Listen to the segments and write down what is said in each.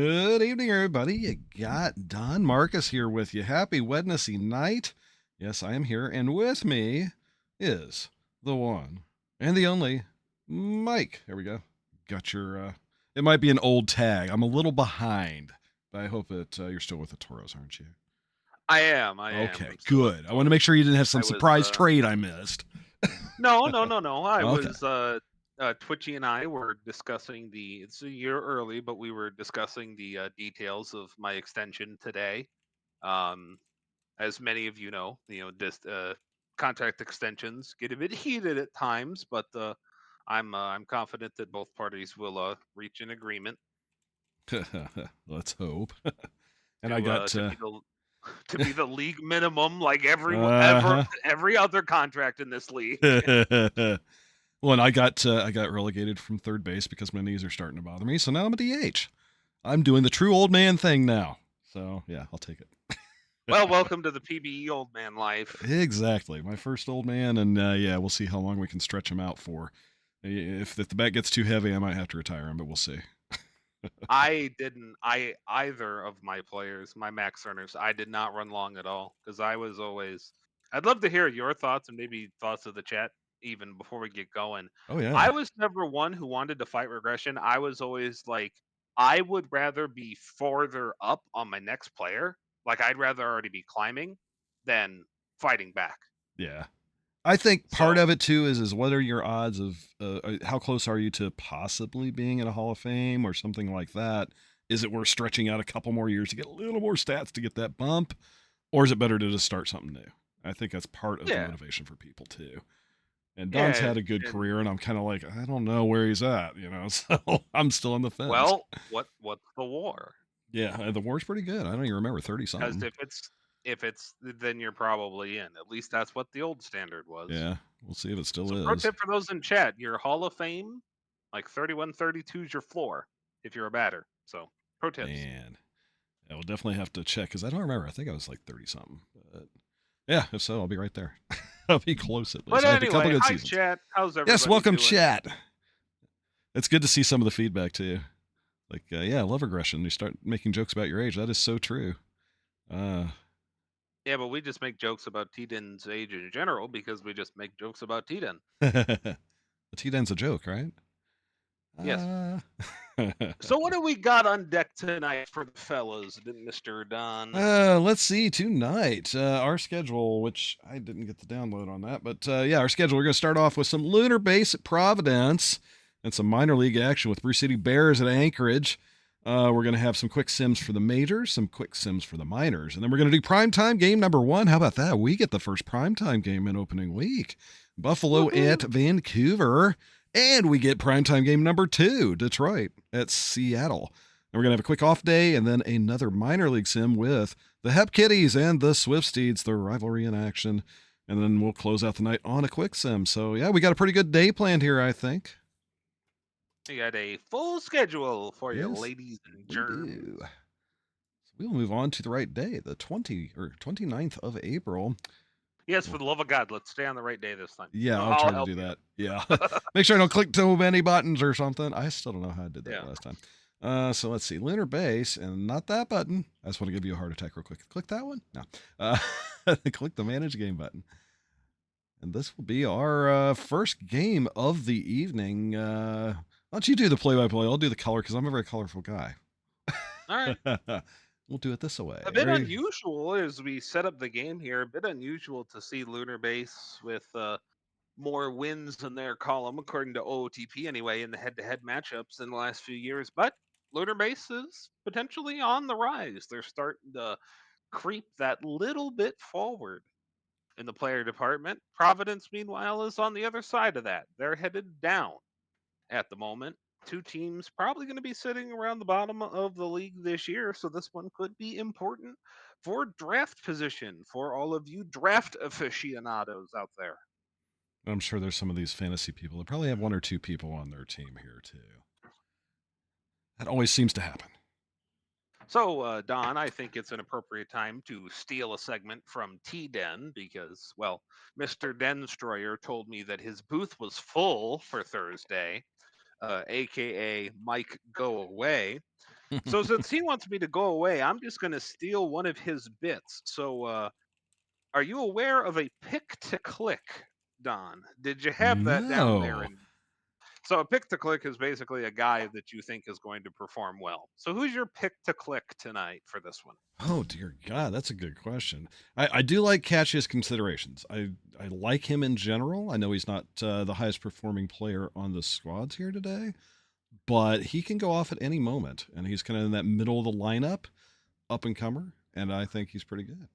Good evening, everybody. You got Don Marcus here with you. Happy Wednesday night. Yes, I am here, and with me is the one and the only Mike. There we go. Got your. It might be an old tag. I'm a little behind, but I hope that you're still with the Toros, aren't you? I am. I am. Okay, I'm still with good. I want to Florida. make sure you didn't have some I was surprise trade I missed. no. I Okay. was Twitchy and I were discussing it's a year early, but we were discussing the details of my extension today. Um, as many of contract extensions get a bit heated at times, but I'm confident that both parties will reach an agreement Let's hope. And I to got. to be the to be the league minimum, like Uh every other contract in this league. huh. Well, and I got relegated from third base because my knees are starting to bother me. So now I'm a DH. I'm doing the true old man thing now. So yeah, I'll take it. Well, welcome to the PBE old man life. Exactly, my first old man, and yeah, we'll see how long we can stretch him out for. If the bat gets too heavy, I might have to retire him, but we'll see. I either of my players, my max earners, I did not run long at all because I was always. I'd love to hear your thoughts and maybe thoughts of the chat even before we get going. Oh yeah, I was never one who wanted to fight regression. I was always like, I would rather be farther up on my next player. Like I'd rather already be climbing than fighting back. yeah. I think part So of it too is what are your odds of how close are you to possibly being in a Hall of Fame or something like that? Is it worth stretching out a couple more years to get a little more stats to get that bump, or is it better to just start something new? I think that's part of the yeah, motivation for people too. And Don's yeah, had a good and career, and I'm kind of like, I don't know where he's at, So I'm still on the fence. well, what's the war? Yeah, the war's pretty good. I don't even remember 30 Because something. if it's then you're probably in. At least that's what the old standard was. Yeah, we'll see if it still So pro is. tip for those in chat, your Hall of Fame, like 31, 32 is your floor if you're a batter. So pro tips. Man, I will definitely have to check because I don't remember. I think I was like 30 something. But yeah, if so, I'll be right there. I'll be close at But least. I had a couple anyway, good hi seasons. chat. How's Yes, everybody welcome, doing? chat. It's good to see some of the feedback too. Like, yeah, I love regression. You start making jokes about your age. That is so true. Uh, Yeah, but we just make jokes about T-Den's age in general because we just make jokes about T-Den. the T-Den's a joke, right? Yes. Uh, So what do we got on deck tonight for the fellas, Mr. Don? let's see tonight. Our schedule, which I didn't get the download on that, but yeah, our schedule. We're going to start off with some lunar base at Providence and some minor league action with Bruce City Bears at Anchorage. We're going to have some quick sims for the majors, some quick sims for the minors, and then we're going to do primetime game number one. How about that? We get the first primetime game in opening week. Buffalo at Woohoo! Vancouver. And we get primetime game number two, Detroit at Seattle. And we're going to have a quick off day and then another minor league sim with the Hep Kitties and the Swifsteeds, the rivalry in action. And then we'll close out the night on a quick sim. So, yeah, we got a pretty good day planned here, I think. We got a full schedule for you, Yes, ladies and we do. germs. So we'll move on to the right day, the 29th of April. Yes, for the love of God, let's stay on the right day this time. Yeah, I'll I'll try to help do you. that. Yeah. Make sure I don't click too many buttons or something. I still don't know how I did that Yeah. last time. So let's see. Lunar base and not that button. I just want to give you a heart attack real quick. Click that one? No. Click the manage game button. And this will be our first game of the evening. Why don't you do the play by play? I'll do the color because I'm a very colorful guy. All right. We'll do it this way. A bit unusual as we set up the game here. A bit unusual to see Lunar Base with more wins in their column, according to OOTP anyway, in the head-to-head matchups in the last few years. But Lunar Base is potentially on the rise. They're starting to creep that little bit forward in the player department. Providence, meanwhile, is on the other side of that. They're headed down at the moment. Two teams probably going to be sitting around the bottom of the league this year, so this one could be important for draft position for all of you draft aficionados out there. I'm sure there's some of these fantasy people that probably have one or two people on their team here, too. That always seems to happen. So, Don, I think it's an appropriate time to steal a segment from T Den because, well, Mr. Denstroyer told me that his booth was full for Thursday, aka Mike Go Away. So since he wants me to go away, I'm just going to steal one of his bits. So are you aware of a pick to click, Don? Did you have that down there? No. And so a pick to click is basically a guy that you think is going to perform well. So who's your pick to click tonight for this one? Oh dear God, that's a good question. I do like Cassius considerations. I like him in general. I know he's not the highest performing player on the squads here today, but he can go off at any moment, and he's kind of in that middle of the lineup, up and comer, and I think he's pretty good.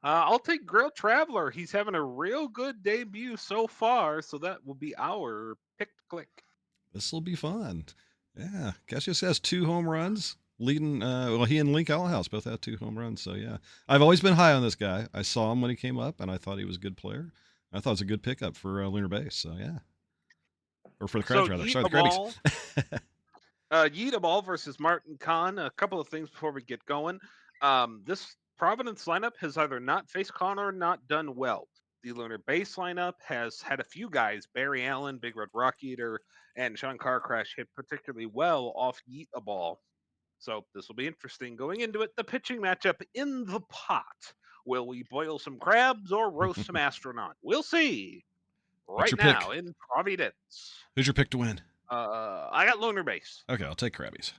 I'll take Grill Traveler. He's having a real good debut so far, so that will be our pick to click. This will be fun. Yeah, Cassius has 2 home runs. Leading, well, he and Link Allhouse both have 2 home runs. So yeah, I've always been high on this guy. I saw him when he came up, and I thought he was a good player. I thought it was a good pickup for Lunar Base. So yeah, or for the So Crabs rather. Sorry, the Crabbies. Yeet a Ball versus Martin Kahn. A couple of things before we get going. This Providence lineup has either not faced Kahn or not done well. The Lunar Base lineup has had a few guys, Barry Allen, Big Red Rock Eater, and Sean Carcrash, hit particularly well off Yeet a Ball. So this will be interesting going into it. The pitching matchup in the pot. Will we boil some crabs or roast some astronaut? We'll see What's right your now pick? in Providence. Who's your pick to win? I got Lunar Base. Okay, I'll take Crabbies.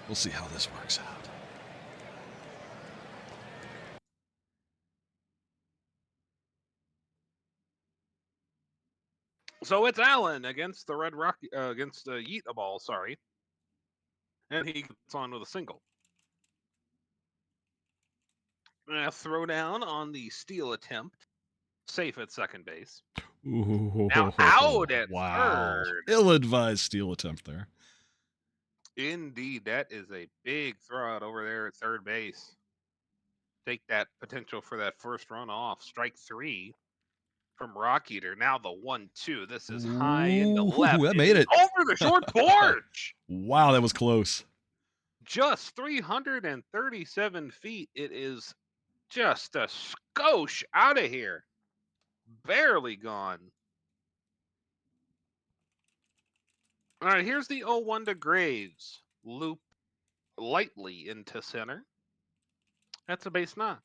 We'll see how this works out. So it's Allen against the Red Rock against Yeet a Ball, sorry. And he gets on with a single. Throw down on the steal attempt. Safe at second base. Now out at Wow. third. Ill-advised steal attempt there. Indeed, that is a big throw out over there at third base. Take that potential for that first run off. Strike 3 from Rock Eater. Now the 1-2. This is high into Ooh, left. that It made is it. over the short porch. Wow, that was close. Just 337 feet. It is just a skosh out of here. Barely gone. All right, here's the 0-1 to Graves. Loop lightly into center. That's a base knock.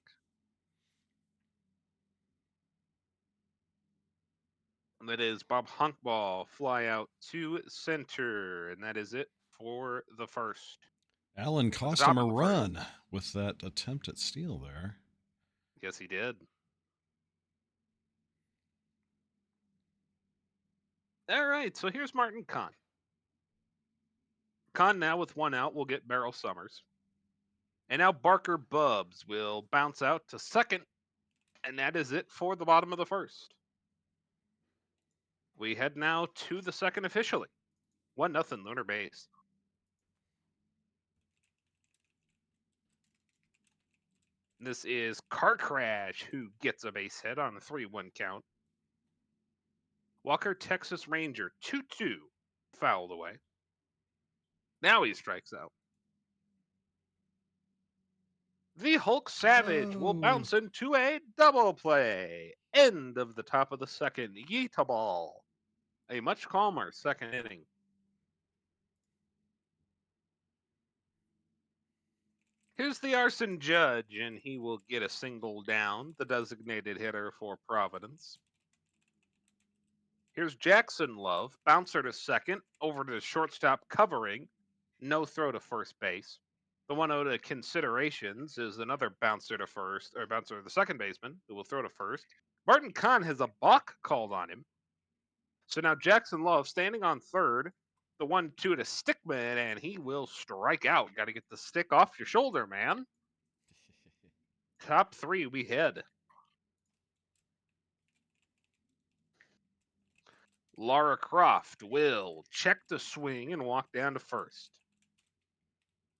And that is Bob Hunkball fly out to center. And that is it for the first. Allen At the cost him top a of the first. run with that attempt at steal there. Yes, he did. All right, so here's Martin Kahn. Kahn now with 1 out will get Beryl Summers. And now Barker Bubbs will bounce out to second. And that is it for the bottom of the first. We head now to the second officially. 1-0 Lunar Base. This is Car Crash who gets a base hit on a 3-1 count. Walker Texas Ranger 2-2 fouled away. Now he strikes out. The Hulk Savage will bounce into a double play. End of the top of the second. Yeeta Ball. A much calmer second inning. Here's the arson judge, and he will get a single down, the designated hitter for Providence. Here's Jackson Love, bouncer to second, over to shortstop covering, no throw to first base. The 1-0 to considerations is another bouncer to first, or bouncer to the second baseman, who will throw to first. Martin Kahn has a balk called on him. So now Jackson Love standing on third, the 1-2 to Stickman, and he will strike out. Got to get the stick off your shoulder, man. Top 3 we head. Lara Croft will check the swing and walk down to first.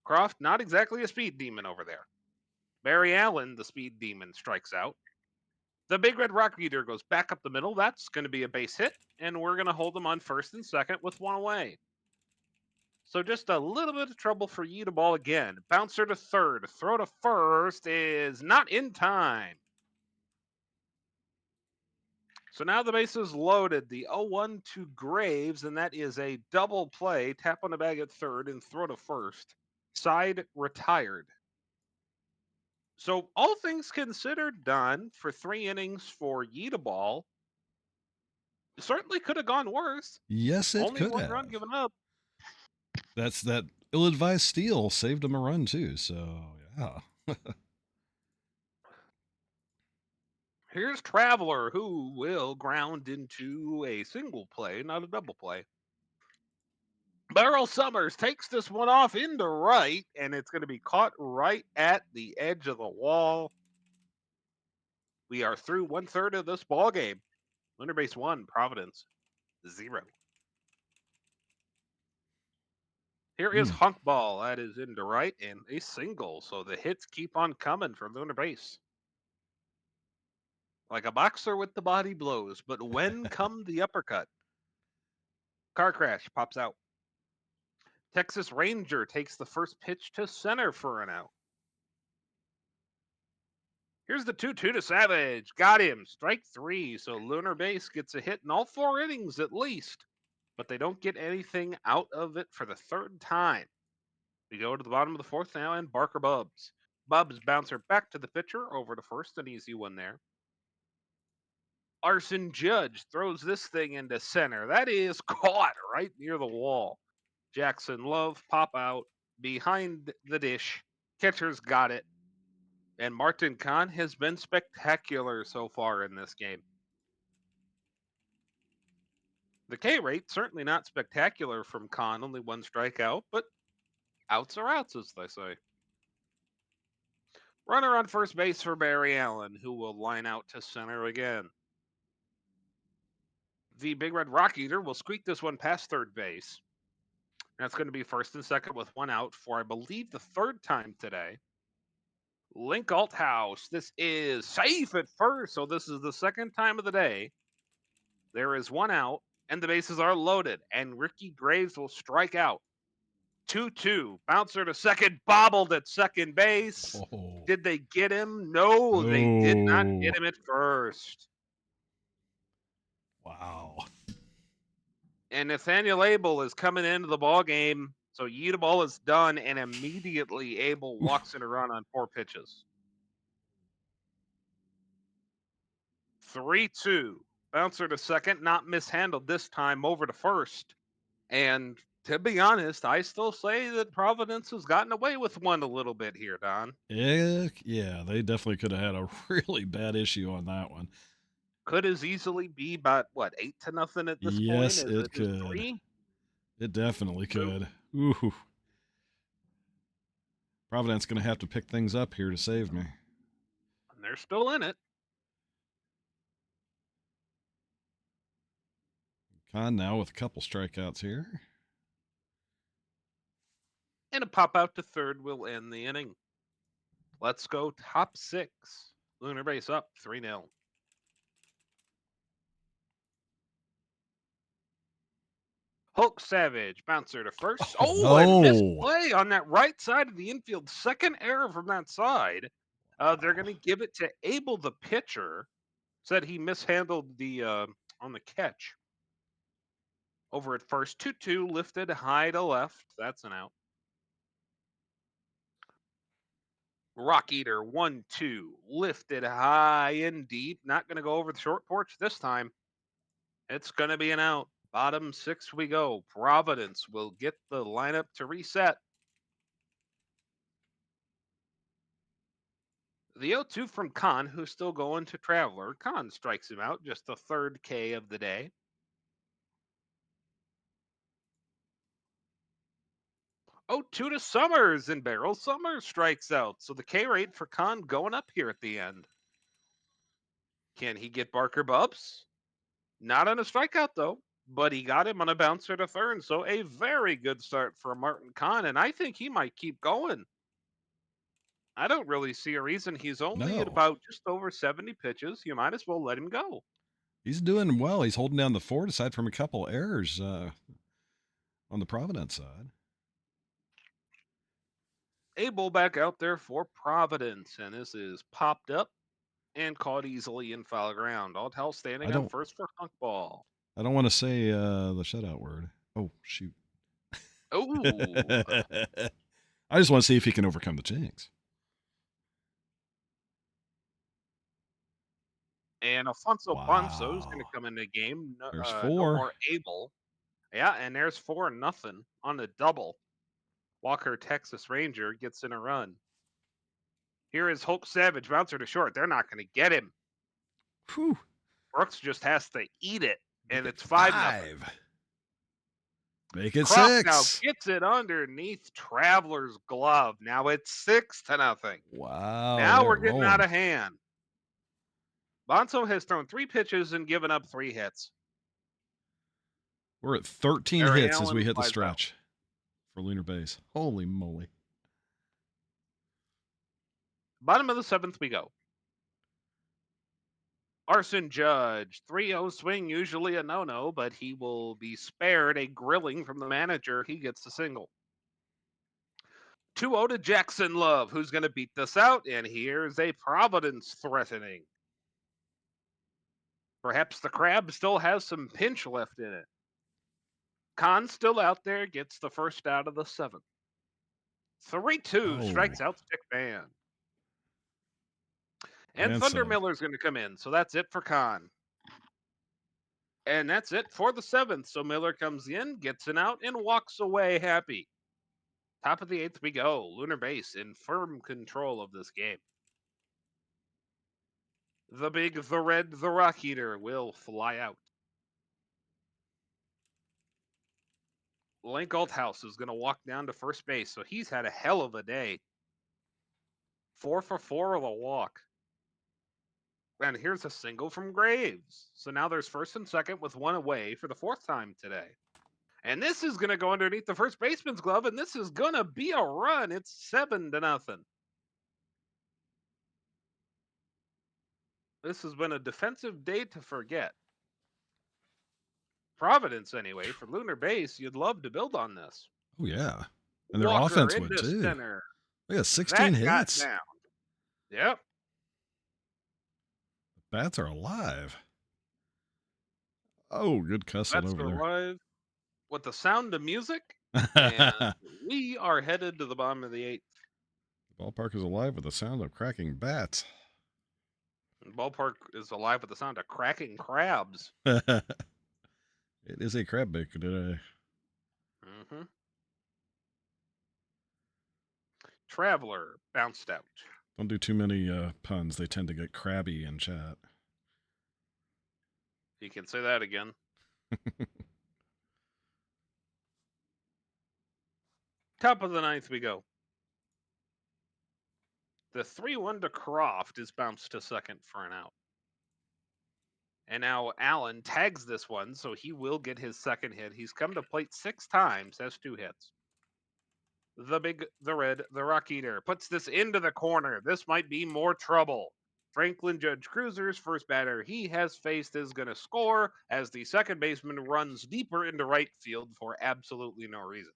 Croft, not exactly a speed demon over there. Barry Allen, the speed demon, strikes out. The Big Red Rock Eater goes back up the middle. That's going to be a base hit, and we're going to hold them on first and second with 1 away. So just a little bit of trouble for Yeeta Ball again. Bouncer to third. Throw to first is not in time. So now the base is loaded. The 0-1 to Graves, and that is a double play. Tap on the bag at third and throw to first. Side retired. So all things considered, done for 3 innings for Yeetaball. Certainly could have gone worse. Yes, it Only could one run have. given up. That's that ill-advised steal saved him a run too. So yeah. Here's Traveler, who will ground into a single play, not a double play. Beryl Summers takes this one off into right, and it's going to be caught right at the edge of the wall. We are through 1/3 of this ball game. Lunar base 1, Providence 0. Here is Hmm. Hunk Ball. That is into right and a single. So the hits keep on coming from Lunar base. Like a boxer with the body blows, but when come the uppercut? Car crash pops out. Texas Ranger takes the first pitch to center for an out. Here's the 2-2 to Savage. Got him. Strike three. So Lunar Base gets a hit in all 4 innings at least, but they don't get anything out of it for the third time. We go to the bottom of the fourth now, and Barker Bubs. Bubs bouncer back to the pitcher over to first. An easy one there. Arson Judge throws this thing into center. That is caught right near the wall. Jackson Love pop out behind the dish. Catcher's got it. And Martin Kahn has been spectacular so far in this game. The K rate, certainly not spectacular from Kahn, only one strikeout, but outs are outs, as they say. Runner on first base for Barry Allen, who will line out to center again. The Big Red Rock Eater will squeak this one past third base. That's going to be first and second with one out for, I believe, the third time today. Link Althouse. This is safe at first, so this is the second time of the day. There is one out, and the bases are loaded, and Ricky Graves will strike out. 2-2. Bouncer to second, bobbled at second base. Oh. Did they get him? No, they did not Oh. get him at first. Wow. And Nathaniel Abel is coming into the ball game. So Yeetaball is done, and immediately Abel walks in a run on 4 pitches. 3-2. Bouncer to second, not mishandled this time, over to first. And to be honest, I still say that Providence has gotten away with one a little bit here, Don. Yeah, they definitely could have had a really bad issue on that one. Could as easily be about, what, 8-0 at this point Yes, as it it is could. 3? It definitely So, could. Ooh. Providence going to have to pick things up here to save me. and they're still in it. Con now with a couple strikeouts here. And a pop out to third will end the inning. Let's go top 6. Lunar Base up 3-0. Hulk Savage, bouncer to first. Oh, Oh, and no. misplay on that right side of the infield. Second error from that side. They're going to give it to Abel, the pitcher. Said he mishandled the on the catch. Over at first, 2-2, lifted high to left. That's an out. Rock Eater, 1-2, lifted high and deep. Not going to go over the short porch this time. It's going to be an out. Bottom 6 we go. Providence will get the lineup to reset. The 0-2 from Khan, who's still going to Traveler. Khan strikes him out, just the third K of the day. 0-2 to Summers, and Barrel Summers strikes out. So the K rate for Khan going up here at the end. Can he get Barker Bubs? Not on a strikeout, though, but he got him on a bouncer to third. So a very good start for Martin Khan, and I think he might keep going. I don't really see a reason. He's only at No. about just over 70 pitches. You might as well let him go. He's doing well. He's holding down the fort aside from a couple errors on the Providence side. Abel back out there for Providence, and this is popped up and caught easily in foul ground. Alt House I standing on don't. first for hunk ball. I don't want to say the shutout word. Oh shoot! Ooh. I just want to see if he can overcome the jinx. And Alfonso Bonzo is going to Wow. come in the game. No, There's no 4. more able. Yeah, and there's 4-0 on the double. Walker, Texas Ranger, gets in a run. Here is Hulk Savage, bouncer to short. They're not going to get him. Whew. Brooks just has to eat it, Make and it it's 5-0. 5. Make it Croft now 6. gets it underneath Traveler's glove. Now it's 6-0. Wow, Now they're we're getting out rolling. of hand. Bonzo has thrown 3 pitches and given up 3 hits. We're at 13 Barry hits as we Allen hit the flies out. stretch for Lunar Base. Holy moly. Bottom of the 7th we go. Arson Judge, 3-0 swing, usually a no-no, but he will be spared a grilling from the manager. He gets the single. 2-0 to Jackson Love, who's going to beat this out, and here's a Providence threatening. Perhaps the Crab still has some pinch left in it. Khan still out there, gets the first out of the 7th. 3-2, strikes out Stick Man. And Thunder sub. Miller's going to come in, so that's it for Khan. And that's it for the 7th. So Miller comes in, gets an out, and walks away happy. Top of the 8th we go. Lunar Base in firm control of this game. The big, the red, the Rock Eater will fly out. Link Althouse is going to walk down to first base, so he's had a hell of a day. 4 for 4 with a walk. And here's a single from Graves. So now there's first and second with one away for the 4th time today. And this is going to go underneath the first baseman's glove, and this is going to be a run. It's 7-0. This has been a defensive day to forget. Providence, anyway, for Lunar Base, you'd love to build on this. Oh, yeah. And their Walker offense would, into too. center. They got 16 That got hits. down. Yep. The bats are alive. Oh, good cussing That's over alive with the sound of music. there. And we are headed to the bottom of the 8th. The ballpark is alive with the sound of cracking bats. The ballpark is alive with the sound of cracking crabs. It is a crab bake today. Mm-hmm. Traveler bounced out. Don't do too many puns. They tend to get crabby in chat. You can say that again. Top of the 9th we go. The 3-1 to Croft is bounced to second for an out. And now Allen tags this one, so he will get his second hit. He's come to plate 6 times, has 2 hits. The big, the red, the Rock Eater puts this into the corner. This might be more trouble. Franklin Judge Cruiser's first batter he has faced is going to score as the second baseman runs deeper into right field for absolutely no reason.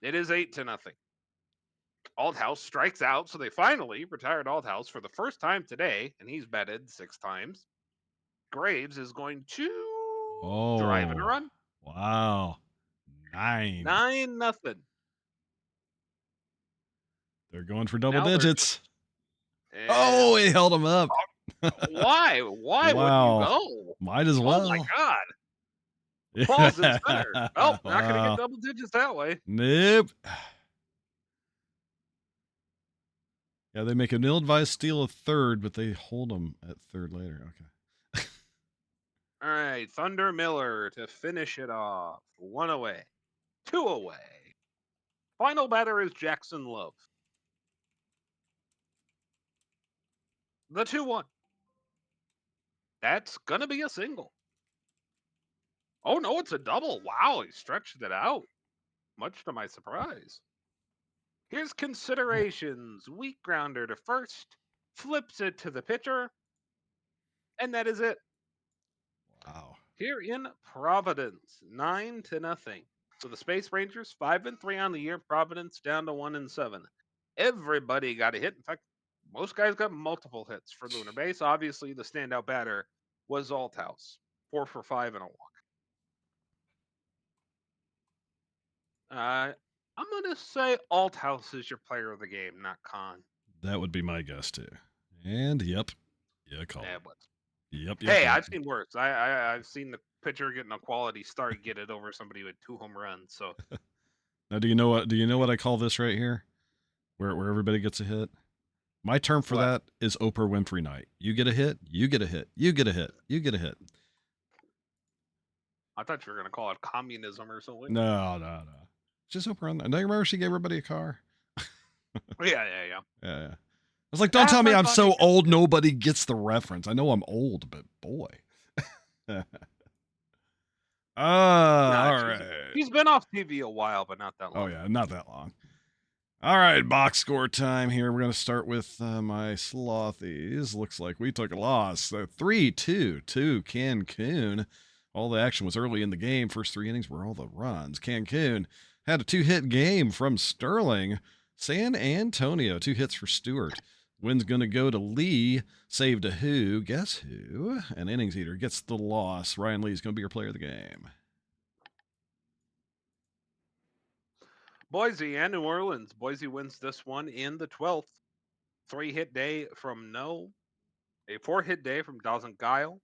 It is 8-0. Althouse strikes out, so they finally retired Althouse for the first time today, and he's batted 6 times. Graves is going to drive and run. Wow. 9. 9-0. They're going for double Now digits. Oh, he held him up. why? Why wouldn't you go? Might as well. Oh my God. Falls in center. Oh, not going to get double digits that way. Nope. Yeah, they make an ill-advised steal of third, but they hold them at third later. Okay. All right, Thunder Miller to finish it off. 1 away. 2 away. Final batter is Jackson Love. The 2-1. That's going to be a single. Oh, no, it's a double. Wow, he stretched it out, much to my surprise. Here's considerations. Weak grounder to first, flips it to the pitcher, and that is it. Wow. Here in Providence, 9-0. So the Space Rangers 5-3 on the year. Providence down to 1-7. Everybody got a hit. In fact, Most guys got multiple hits for Lunar Base. Obviously, the standout batter was Althouse, 4 for 5 and a walk. I'm gonna say Althouse is your player of the game, not Khan. That would be my guess too. And yep, yeah, call Yeah, it. but Yep, yep, hey, yep. I've seen worse. I've seen the pitcher getting a quality start get it over somebody with 2 home runs. So Now, do you know what? Do you know what I call this right here? Where everybody gets a hit. My term for what? that is Oprah Winfrey night. You get a hit, you get a hit, you get a hit, you get a hit. I thought you were gonna call it communism or something. No, no, no. Just Oprah. Don't you remember she gave everybody a car? Yeah, yeah, yeah. Yeah, yeah. I was like, don't That's tell me my I'm funny. so old nobody gets the reference. I know I'm old, but boy. Nah, All she's right. she's been off TV a while, but not that Oh long. yeah, not that long. All right, box score time here. We're going to start with my Slothies. Looks like we took a loss. 3-2 to Cancun. All the action was early in the game. First 3 innings were all the runs. Cancun had a 2-hit game from Sterling. San Antonio, 2 hits for Stewart. Win's going to go to Lee. Save to who? Guess who? An innings eater gets the loss. Ryan Lee's going to be your player of the game. Boise and New Orleans. Boise wins this one in the 12th. 3 hit day from No. A 4 hit day from Doesn't Guile.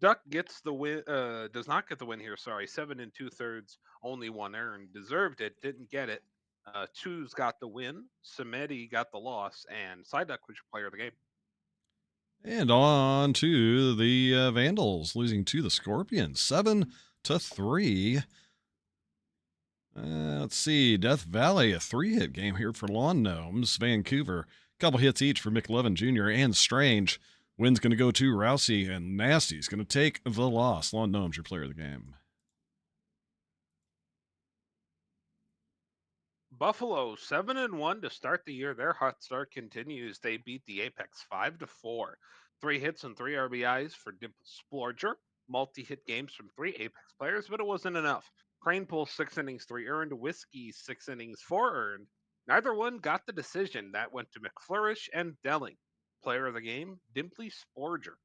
Duck gets the win. Does not get the win here. Sorry, 7 2/3, only 1 earned. Deserved it, didn't get it. Two's got the win. Samedi got the loss, and Side Duck was your player of the game. And on to the Vandals, losing to the Scorpions, 7-3. Let's see, Death Valley, a 3-hit game here for Lawn Gnomes. Vancouver, couple hits each for McLevin Jr. and Strange. Win's going to go to Rousey, and Nasty's going to take the loss. Lawn Gnomes, your player of the game. Buffalo 7-1 to start the year. Their hot start continues. They beat the Apex 5-4. 3 hits and 3 RBIs for Dimple Splorger. Multi-hit games from 3 Apex players, but it wasn't enough. Crane pulls 6 innings, 3 earned. Whiskey 6 innings, 4 earned. Neither one got the decision. That went to McFlourish and Delling. Player of the game, Dimply Sporger.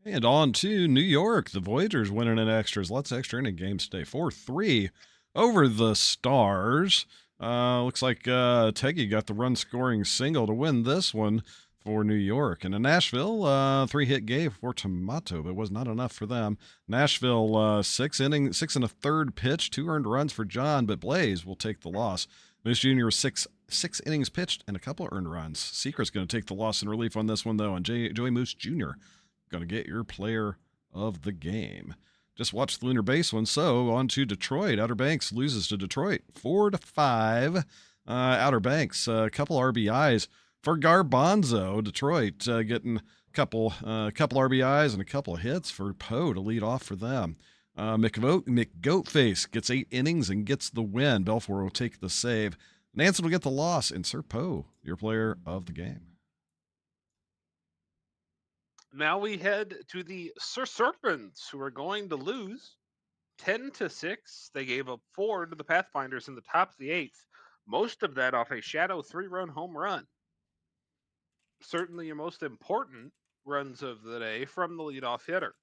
And on to New York. The Voyagers winning in extras. Lots of extra inning games today. 4-3 over the Stars. Looks like Teggy got the run scoring single to win this one for New York. And in Nashville, 3-hit game for Tomato, but it was not enough for them. Nashville, 6 and a third pitch, 2 earned runs for John, but Blaze will take the loss. Moose Jr. was six innings pitched and a couple earned runs. Secret's going to take the loss in relief on this one, though, and Joey Moose Jr. going to get your player of the game. Just watched the Lunar Base one. So on to Detroit. Outer Banks loses to Detroit 4-5. Outer Banks, a couple RBIs for Garbanzo. Detroit getting a couple RBIs and a couple of hits for Poe to lead off for them. McGoatface gets 8 innings and gets the win. Belfour will take the save. Nansen will get the loss. And Sir Poe, your player of the game. Now we head to the Sir Serpents, who are going to lose 10-6. They gave up 4 to the Pathfinders in the top of the 8th. Most of that off a shadow 3-run home run. Certainly your most important runs of the day from the leadoff hitter.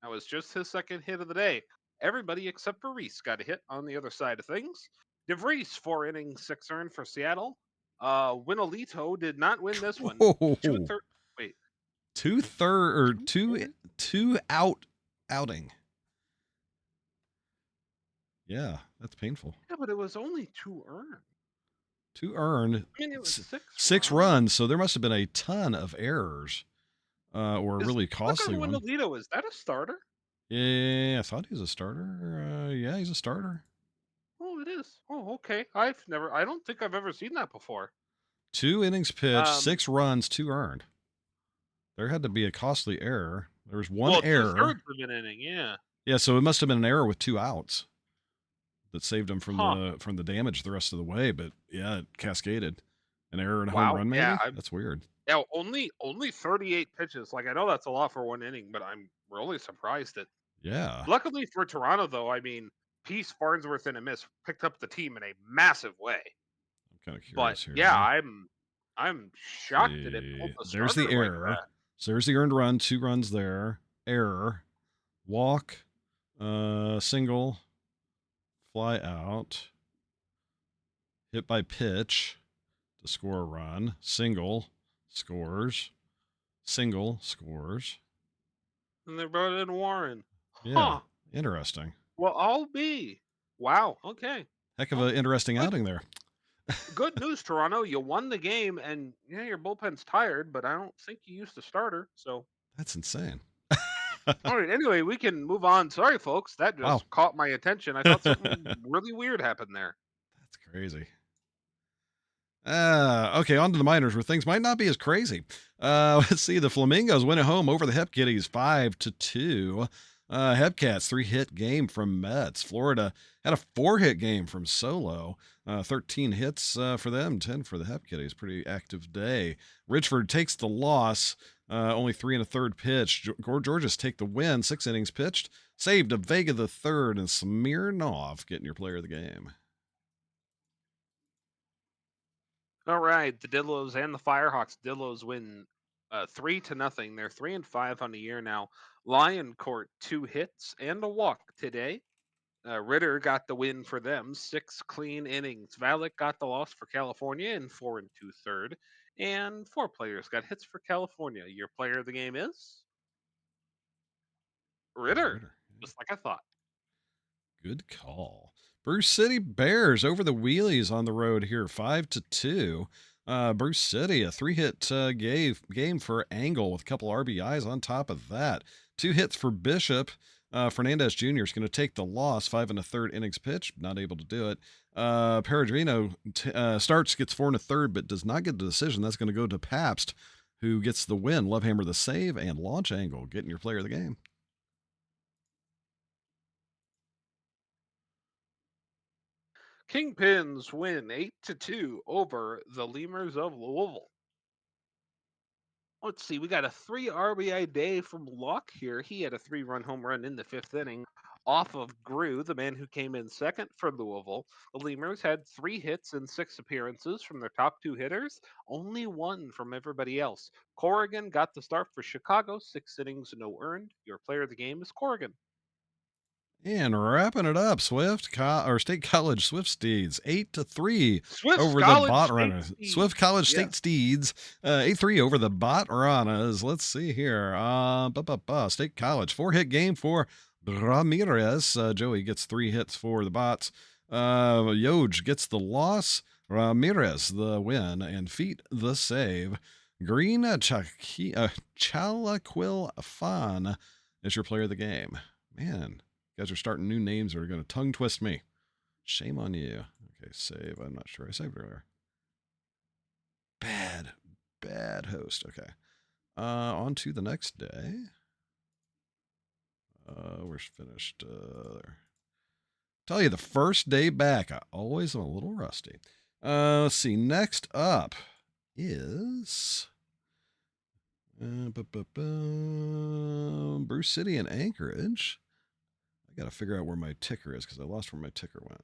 That was just his second hit of the day. Everybody except for Reese got a hit on the other side of things. DeVries, 4 innings, 6 earned for Seattle. Winolito did not win this one. Whoa. Wait. Two out outing. Yeah, that's painful. Yeah, but it was only 2 earned. 2 earned. I mean, it was six runs, so there must have been a ton of errors, or really costly one. Winolito, is that a starter? Yeah, I thought he was a starter. Yeah, he's a starter. Oh, it is. Oh, okay. I don't think I've ever seen that before. 2 innings pitched, 6 runs, 2 earned. There had to be a costly error. There was one error. 2/3 of an inning, yeah. Yeah, so it must have been an error with 2 outs that saved him from the damage the rest of the way. But yeah, it cascaded. An error and a home run, maybe? Yeah, that's weird. Yeah, only 38 pitches. Like, I know that's a lot for 1 inning, but I'm really surprised at. Yeah. Luckily for Toronto, though, I mean, Peace, Farnsworth, and a miss picked up the team in a massive way. kind of But curious here. yeah, I'm shocked that it pulled See, the there's the starter like error. that. So there's the earned run, 2 runs there. Error, walk, single, fly out, hit by pitch to score a run, single, scores, single, scores. And they brought in Warren. Yeah, Huh. interesting. Well, I'll be. Wow. Okay. Heck of Well, an interesting good outing there. good news, Toronto. You won the game, and yeah, your bullpen's tired, but I don't think you used a starter. So, That's insane. all right. Anyway, we can move on. Sorry, folks. That Wow. just caught my attention. I thought something really weird happened there. That's crazy. Okay, on to the minors where things might not be as crazy. Let's see. The Flamingos win at home over the Hep Kitties 5-2. Hepcats 3-hit game from Mets. Florida had a 4-hit game from Solo. 13 hits for them, 10 for the Hep Kitties. Pretty active day. Ridgeford takes the loss. Only 3 1/3 pitch. Georges take the win. 6 innings pitched. Saved a Vega the third and Smirnov getting your player of the game. All right, the Didlos and the Firehawks. Didlos win 3-0. They're 3-5 on the year now. Lion Court 2 hits and a walk today. Ritter got the win for them, 6 clean innings. Valek got the loss for California in 4 2/3, and 4 players got hits for California. Your player of the game is Ritter, Ritter. just like I thought. Good call. Bruce City Bears over the wheelies on the road here, 5-2. Bruce City, a 3-hit game for Angle with a couple RBIs on top of that. 2 hits for Bishop. Fernandez Jr. is going to take the loss, 5 1/3 innings pitch, not able to do it. Peregrino starts, gets 4 1/3, but does not get the decision. That's going to go to Pabst, who gets the win. Lovehammer the save, and Launch Angle getting your player of the game. Kingpins win 8-2 over the Lemurs of Louisville. Let's see, we got a 3 RBI day from Locke here. He had a 3-run home run in the 5th inning off of Grew, the man who came in second for Louisville. The Lemurs had 3 hits in 6 appearances from their top 2 hitters, only 1 from everybody else. Corrigan got the start for Chicago, 6 innings, no earned. Your player of the game is Corrigan. And wrapping it up, State College Swift Steeds 8-3 Swiss over the College Bot State Runners. Steeds. Swift College Yeah. State Steeds 8-3 over the Bot Runners. Let's see here. State College 4-hit game for Ramirez. Joey gets 3 hits for the Bots. Yoj gets the loss. Ramirez the win, and Feet the save. Green Chalaquil Fan is your player of the game. Man. You guys are starting new names that are going to tongue twist me. Shame on you. Okay, save. I'm not sure I saved earlier. Bad host. Okay. On to the next day. We're finished there. Tell you, the first day back, I always am a little rusty. Let's see. Next up is Bruce City and Anchorage. I got to figure out where my ticker is because I lost where my ticker went.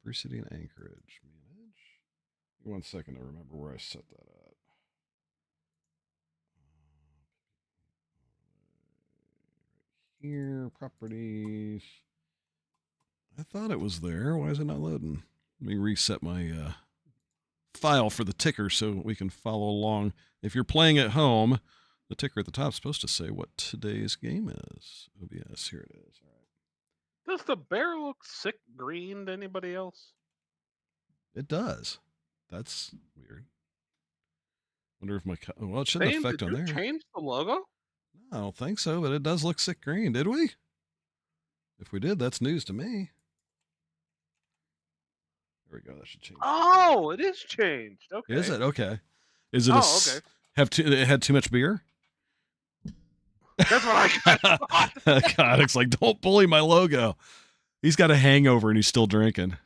Bruce City and Anchorage. Manage. Give me 1 second to remember where I set that at. Right here, properties. I thought it was there. Why is it not loading? Let me reset my file for the ticker so we can follow along. If you're playing at home, the ticker at the top is supposed to say what today's game is. OBS, here it is. All right. Does the bear look sick green to anybody else? It does. That's weird. Wonder if my well, it shouldn't Dane, affect did on you there. change the logo? I don't think so, but it does look sick green. Did we? If we did, that's news to me. There we go. That should change. Oh, it is changed. Okay. Is it okay? Is it okay. It had too much beer? That's what I got. God, it's like, don't bully my logo. He's got a hangover and he's still drinking.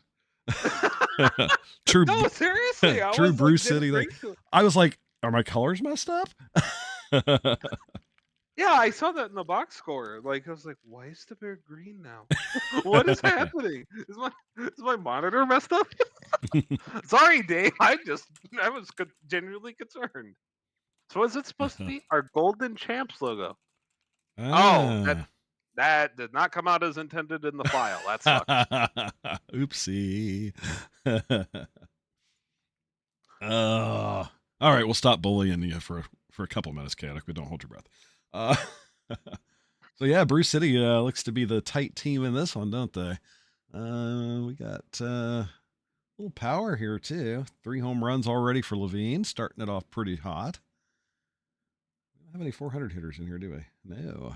True. No, seriously. I True was Bruce like, City. I was like, are my colors messed up? Yeah, Yeah, I saw that in the box score. Like, I was like, why is the bear green now? What is happening? Is my monitor messed up? Sorry, Dave. I was genuinely concerned. So is it supposed to be our Golden Champs logo? Oh, that Ah. that did not come out as intended in the file. That sucks. Oopsie. All right, we'll stop bullying you for a couple minutes, Chaotic, but don't hold your breath. Uh, so yeah, Bruce City looks to be the tight team in this one, don't they? We got a little power here too. 3 home runs already for Levine, starting it off pretty hot. We don't have any 400 hitters in here, do we? No.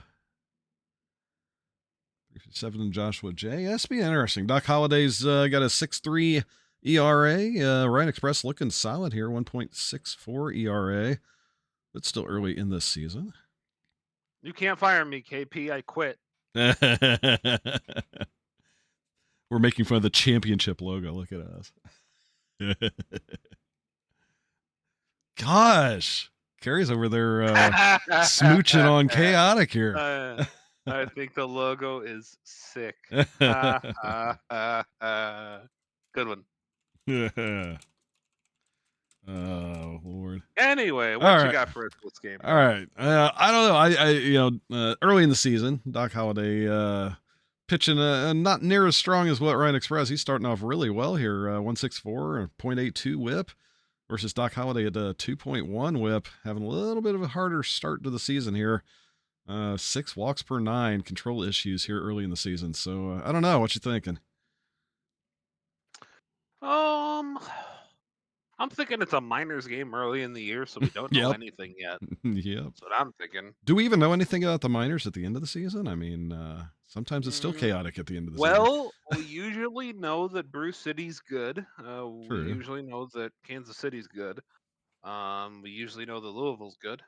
357 and Joshua J. That's be interesting. Doc Holliday's got a 6.3 ERA. Ryan Express looking solid here, 1.64 ERA. But still early in this season. You can't fire me, KP. I quit. We're making fun of the championship logo. Look at us. Gosh. Carrie's over there smooching on Chaotic here. I think the logo is sick. Good one. Oh Lord. Anyway, what you got for us this game? All right. I don't know. Early in the season, Doc Holliday pitching not near as strong as what Ryan Express. He's starting off really well here. 164, 0.82 whip versus Doc Holliday at a 2.1 whip, having a little bit of a harder start to the season here. 6 walks per 9, control issues here early in the season. So I don't know. What you thinking? I'm thinking it's a minors game early in the year, so we don't know anything yet. Yep. That's what I'm thinking. Do we even know anything about the minors at the end of the season? I mean, sometimes it's still chaotic at the end of the season. Well, we usually know that Bruce City's good. We usually know that Kansas City's good. We usually know that Louisville's good.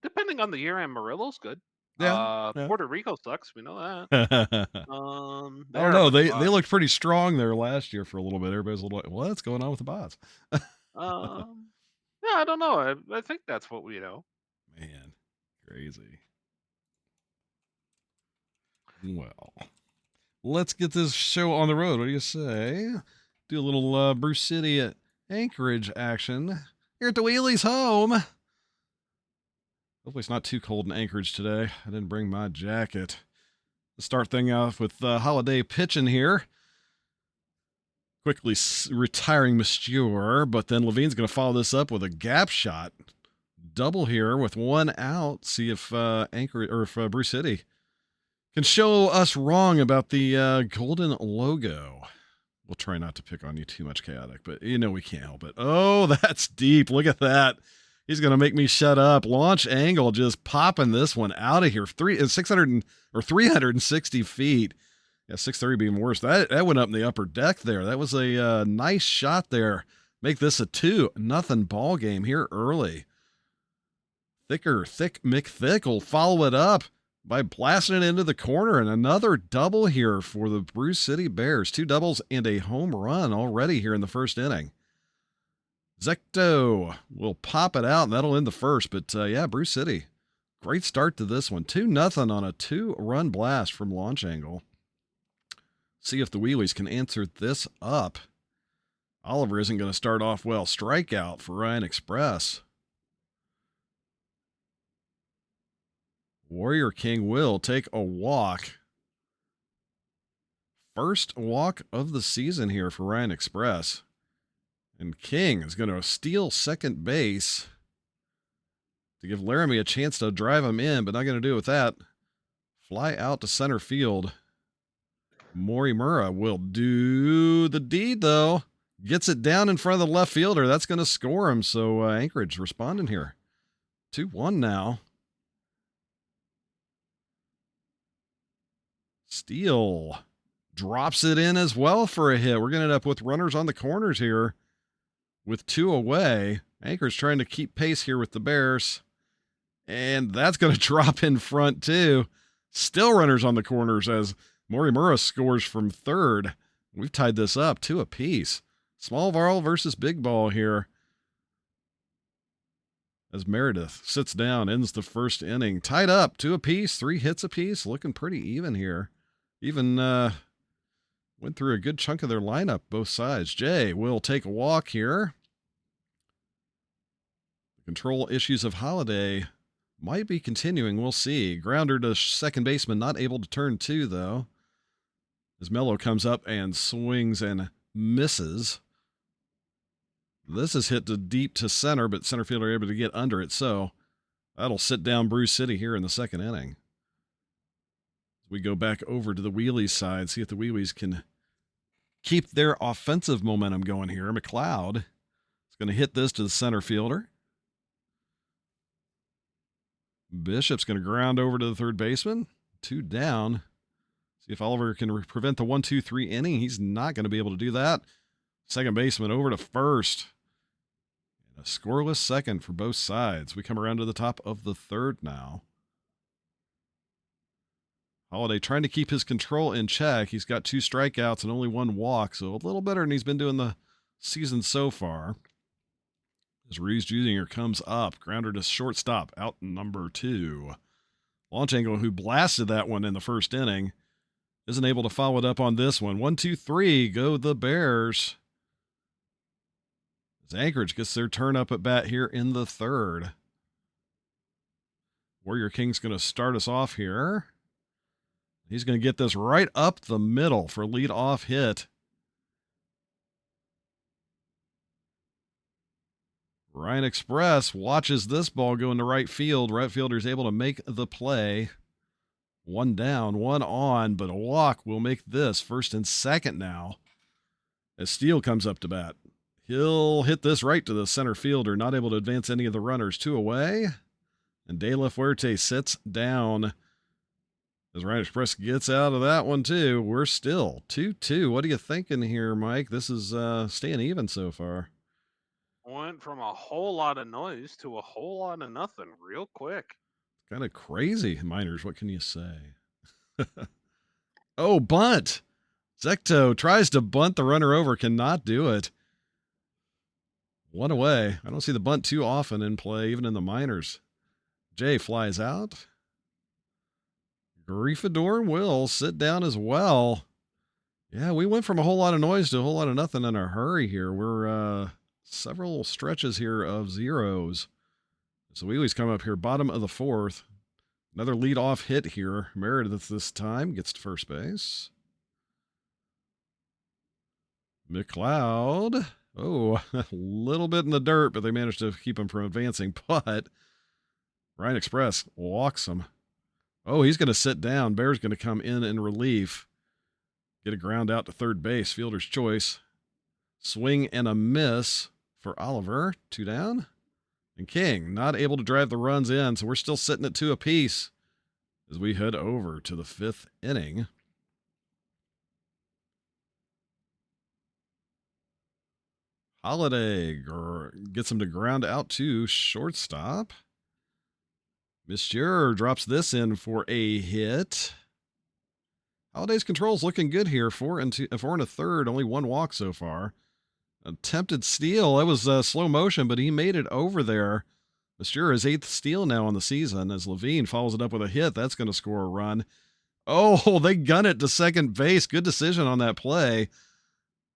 Depending on the year, Amarillo's good. Yeah. Puerto Rico sucks. We know that. I don't know. They looked pretty strong there last year for a little bit. Everybody's a little like, what's going on with the bots? Yeah, I don't know. I think that's what we know. Man, crazy. Well, let's get this show on the road. What do you say? Do a little Bruce City at Anchorage action here at the Wheelie's home. Hopefully it's not too cold in Anchorage today. I didn't bring my jacket. Let's start thing off with Holiday pitching here. Quickly retiring Monsieur, but then Levine's going to follow this up with a gap shot. Double here with 1 out. See if Bruce City can show us wrong about the golden logo. We'll try not to pick on you too much, Chaotic, but we can't help it. Oh, that's deep. Look at that. He's going to make me shut up. Launch angle just popping this one out of here. 360 feet. Yeah, 630 being worse. That went up in the upper deck there. That was a nice shot there. Make this a 2-0 ball game here early. Thick McThick will follow it up by blasting it into the corner, and another double here for the Bruce City Bears. 2 doubles and a home run already here in the first inning. Zecto will pop it out, and that'll end the first. But Bruce City, great start to this one. 2-0 on a 2-run blast from launch angle. See if the Wheelies can answer this up. Oliver isn't going to start off well. Strikeout for Ryan Express. Warrior King will take a walk. First walk of the season here for Ryan Express. And King is going to steal second base to give Laramie a chance to drive him in, but not going to do it with that. Fly out to center field. Morimura will do the deed, though. Gets it down in front of the left fielder. That's going to score him. So Anchorage responding here. 2-1 now. Steele drops it in as well for a hit. We're going to end up with runners on the corners here with 2 away. Anchorage trying to keep pace here with the Bears. And that's going to drop in front too. Still runners on the corners as Morimura scores from third. We've tied this up 2 apiece. Small ball versus big ball here. as Meredith sits down, ends the first inning. Tied up, 2 apiece, 3 hits apiece. Looking pretty even here. Even went through a good chunk of their lineup, both sides. Jay will take a walk here. The control issues of Holiday might be continuing. We'll see. Grounder to second baseman, not able to turn 2, though. As Mello comes up and swings and misses. This is hit to deep to center, but center fielder able to get under it. So that'll sit down Bruce City here in the second inning. We go back over to the Wheelies side, see if the Wheelies can keep their offensive momentum going here. McLeod is going to hit this to the center fielder. Bishop's going to ground over to the third baseman. 2 down. See if Oliver can prevent the 1-2-3 inning. He's not going to be able to do that. Second baseman over to first. And a scoreless second for both sides. We come around to the top of the third now. Holiday trying to keep his control in check. He's got 2 strikeouts and only 1 walk, so a little better than he's been doing the season so far. As Reeves Jr. comes up, grounder to shortstop, out number 2. Launch angle, who blasted that one in the first inning, isn't able to follow it up on this one. 1-2-3, go the Bears. As Anchorage gets their turn up at bat here in the third. Warrior King's going to start us off here. He's going to get this right up the middle for lead-off hit. Ryan Express watches this ball go into right field. Right fielder's able to make the play. 1 down, 1 on, but a walk will make this first and second now. As Steele comes up to bat. He'll hit this right to the center fielder, not able to advance any of the runners. 2 away. And De La Fuerte sits down. As Ryan Express gets out of that one, too. We're still 2-2. What are you thinking here, Mike? This is staying even so far. Went from a whole lot of noise to a whole lot of nothing real quick. Kind of crazy, Miners. What can you say? Oh, bunt. Zecto tries to bunt the runner over, cannot do it. 1 away. I don't see the bunt too often in play, even in the minors. Jay flies out. Griefador will sit down as well. Yeah, we went from a whole lot of noise to a whole lot of nothing in a hurry here. We're several stretches here of zeros. So we always come up here, bottom of the fourth. Another lead-off hit here. Meredith this time gets to first base. McLeod. Oh, a little bit in the dirt, but they managed to keep him from advancing. But Ryan Express walks him. Oh, he's going to sit down. Bear's going to come in relief. Get a ground out to third base. Fielder's choice. Swing and a miss for Oliver. 2 down. And King not able to drive the runs in, so we're still sitting at 2 apiece as we head over to the 5th inning. Holiday gets him to ground out to shortstop. Monsieur drops this in for a hit. Holiday's control's looking good here. 4 and a third, only 1 walk so far. Attempted steal. That was slow motion, but he made it over there. Monsieur is 8th steal now on the season as Levine follows it up with a hit. That's going to score a run. Oh, they gun it to second base. Good decision on that play.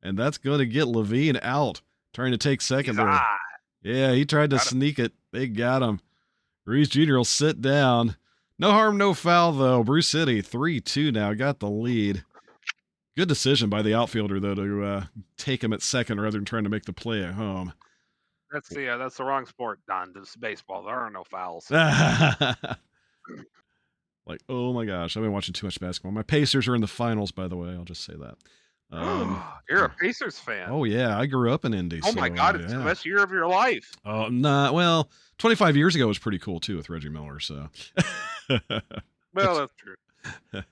And that's going to get Levine out, trying to take second there. Yeah, he tried to sneak it. They got him. Reeves Jr. will sit down. No harm, no foul, though. Bruce City, 3-2 now, got the lead. Good decision by the outfielder, though, to take him at second rather than trying to make the play at home. That's the wrong sport, Don. This is baseball. There are no fouls. Like, oh my gosh, I've been watching too much basketball. My Pacers are in the finals, by the way. I'll just say that. You're a Pacers fan. Oh yeah, I grew up in Indy. Oh my God, it's the best year of your life. Oh, nah. Well, 25 years ago was pretty cool too with Reggie Miller. So, well, that's true.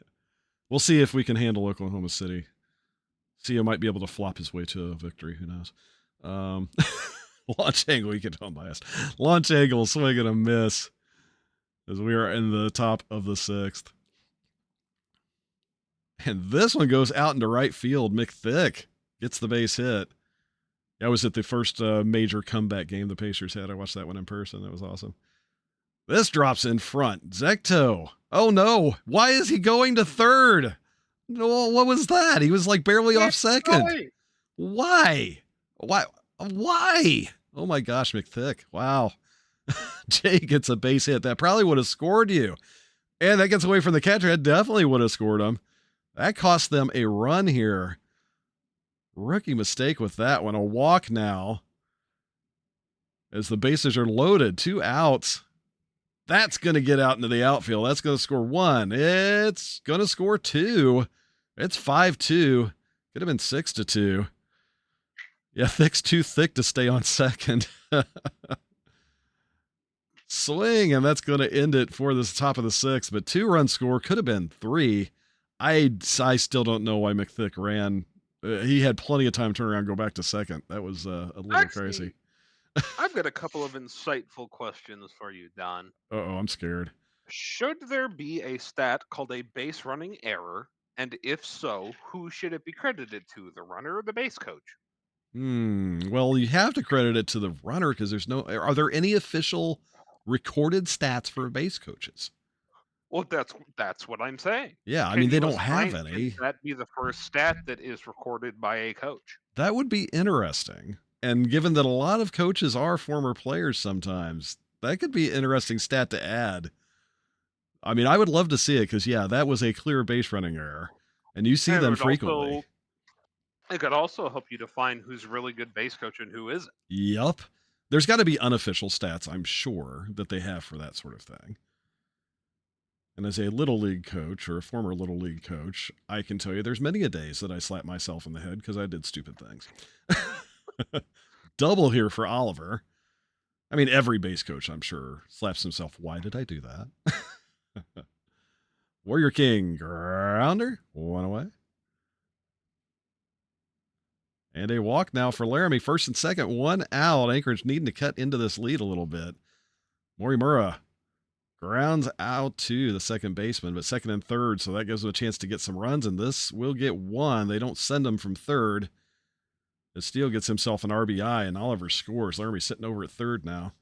We'll see if we can handle Oklahoma City. CEO might be able to flop his way to a victory. Who knows? Launch angle, we get on last. Launch angle, swing and a miss as we are in the top of the 6th. And this one goes out into right field. McThick gets the base hit. I was at the first major comeback game the Pacers had. I watched that one in person. That was awesome. This drops in front. Zekto. Oh no. Why is he going to third? No, what was that? He was like barely off second. Why? Why? Oh my gosh, McThick. Wow. Jay gets a base hit. That probably would have scored you. And that gets away from the catcher. That definitely would have scored him. That cost them a run here. Rookie mistake with that one. A walk now. As the bases are loaded. 2 outs. That's going to get out into the outfield. That's going to score 1. It's going to score 2. It's 5-2. Could have been 6-2. Yeah, Thick's too thick to stay on second. Swing, and that's going to end it for this top of the 6th. But 2-run score could have been 3. I still don't know why McThick ran. He had plenty of time to turn around and go back to second. That was a little crazy. I've got a couple of insightful questions for you, Don. Uh-oh, I'm scared. Should there be a stat called a base running error? And if so, who should it be credited to, the runner or the base coach? Well, you have to credit it to the runner because there's no. Are there any official recorded stats for base coaches? Well, that's what I'm saying. Yeah, I mean, they don't have any. Can that be the first stat that is recorded by a coach? That would be interesting. And given that a lot of coaches are former players sometimes, that could be an interesting stat to add. I mean, I would love to see it because, yeah, that was a clear base running error. And you see them frequently. It could also help you define who's really good base coach and who isn't. Yup. There's got to be unofficial stats, I'm sure, that they have for that sort of thing. And as a little league coach or a former little league coach, I can tell you there's many a days that I slap myself in the head because I did stupid things. Double here for Oliver. I mean, every base coach, I'm sure, slaps himself. Why did I do that? Warrior King, grounder, 1 away. And a walk now for Laramie. First and second, 1 out. Anchorage needing to cut into this lead a little bit. Morimura grounds out to the second baseman, but second and third, so that gives them a chance to get some runs, and this will get 1. They don't send him from third. Steele gets himself an RBI, and Oliver scores. Laramie sitting over at third now.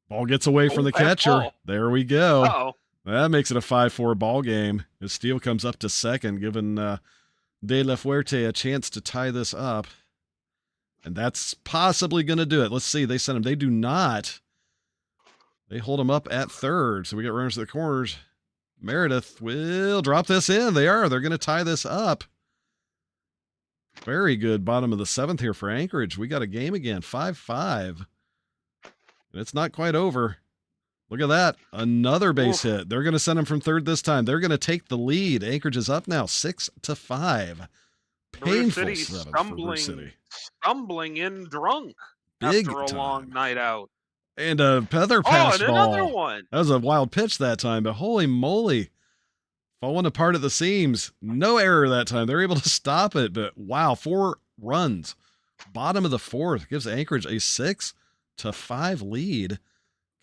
Ball gets away from the catcher. Ball. There we go. Uh-oh. That makes it a 5-4 ball game. As Steele comes up to second, giving De La Fuerte a chance to tie this up. And that's possibly going to do it. Let's see. They send him. They do not. They hold him up at third. So we get runners to the corners. Meredith will drop this in. They are. They're going to tie this up. Very good bottom of the 7th here for Anchorage. We got a game again. 5-5. And it's not quite over. Look at that. Another base hit. They're going to send him from third this time. They're going to take the lead. Anchorage is up now 6-5. Painful 7th for Bruce City. Stumbling in drunk after a long night out. And a feather pass and ball. Another one. That was a wild pitch that time, but holy moly. Falling apart at the seams. No error that time. They're able to stop it, but wow, 4 runs. Bottom of the 4th gives Anchorage a 6-5 lead.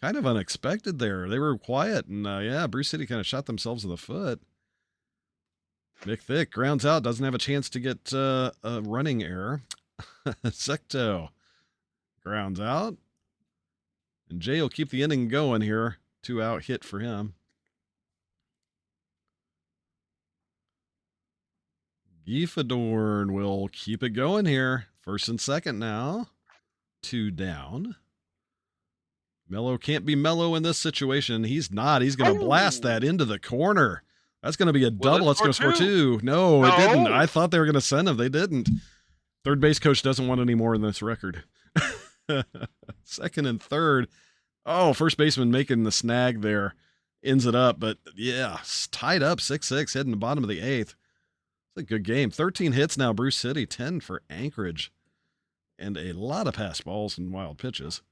Kind of unexpected there. They were quiet, and yeah, Bruce City kind of shot themselves in the foot. Nick Thick grounds out, doesn't have a chance to get a running error. Secto grounds out. And Jay will keep the inning going here. 2-out hit for him. Giefadorn will keep it going here. First and second now. 2 down. Mello can't be mellow in this situation. He's not. He's going to blast that into the corner. That's going to be a double. It's going to score 2. No, it didn't. I thought they were going to send him. They didn't. Third base coach doesn't want any more in this record. Second and third. Oh, first baseman making the snag there. Ends it up. But yeah, tied up 6-6, heading to the bottom of the 8th. It's a good game. 13 hits now, Bruce City. 10 for Anchorage. And a lot of pass balls and wild pitches.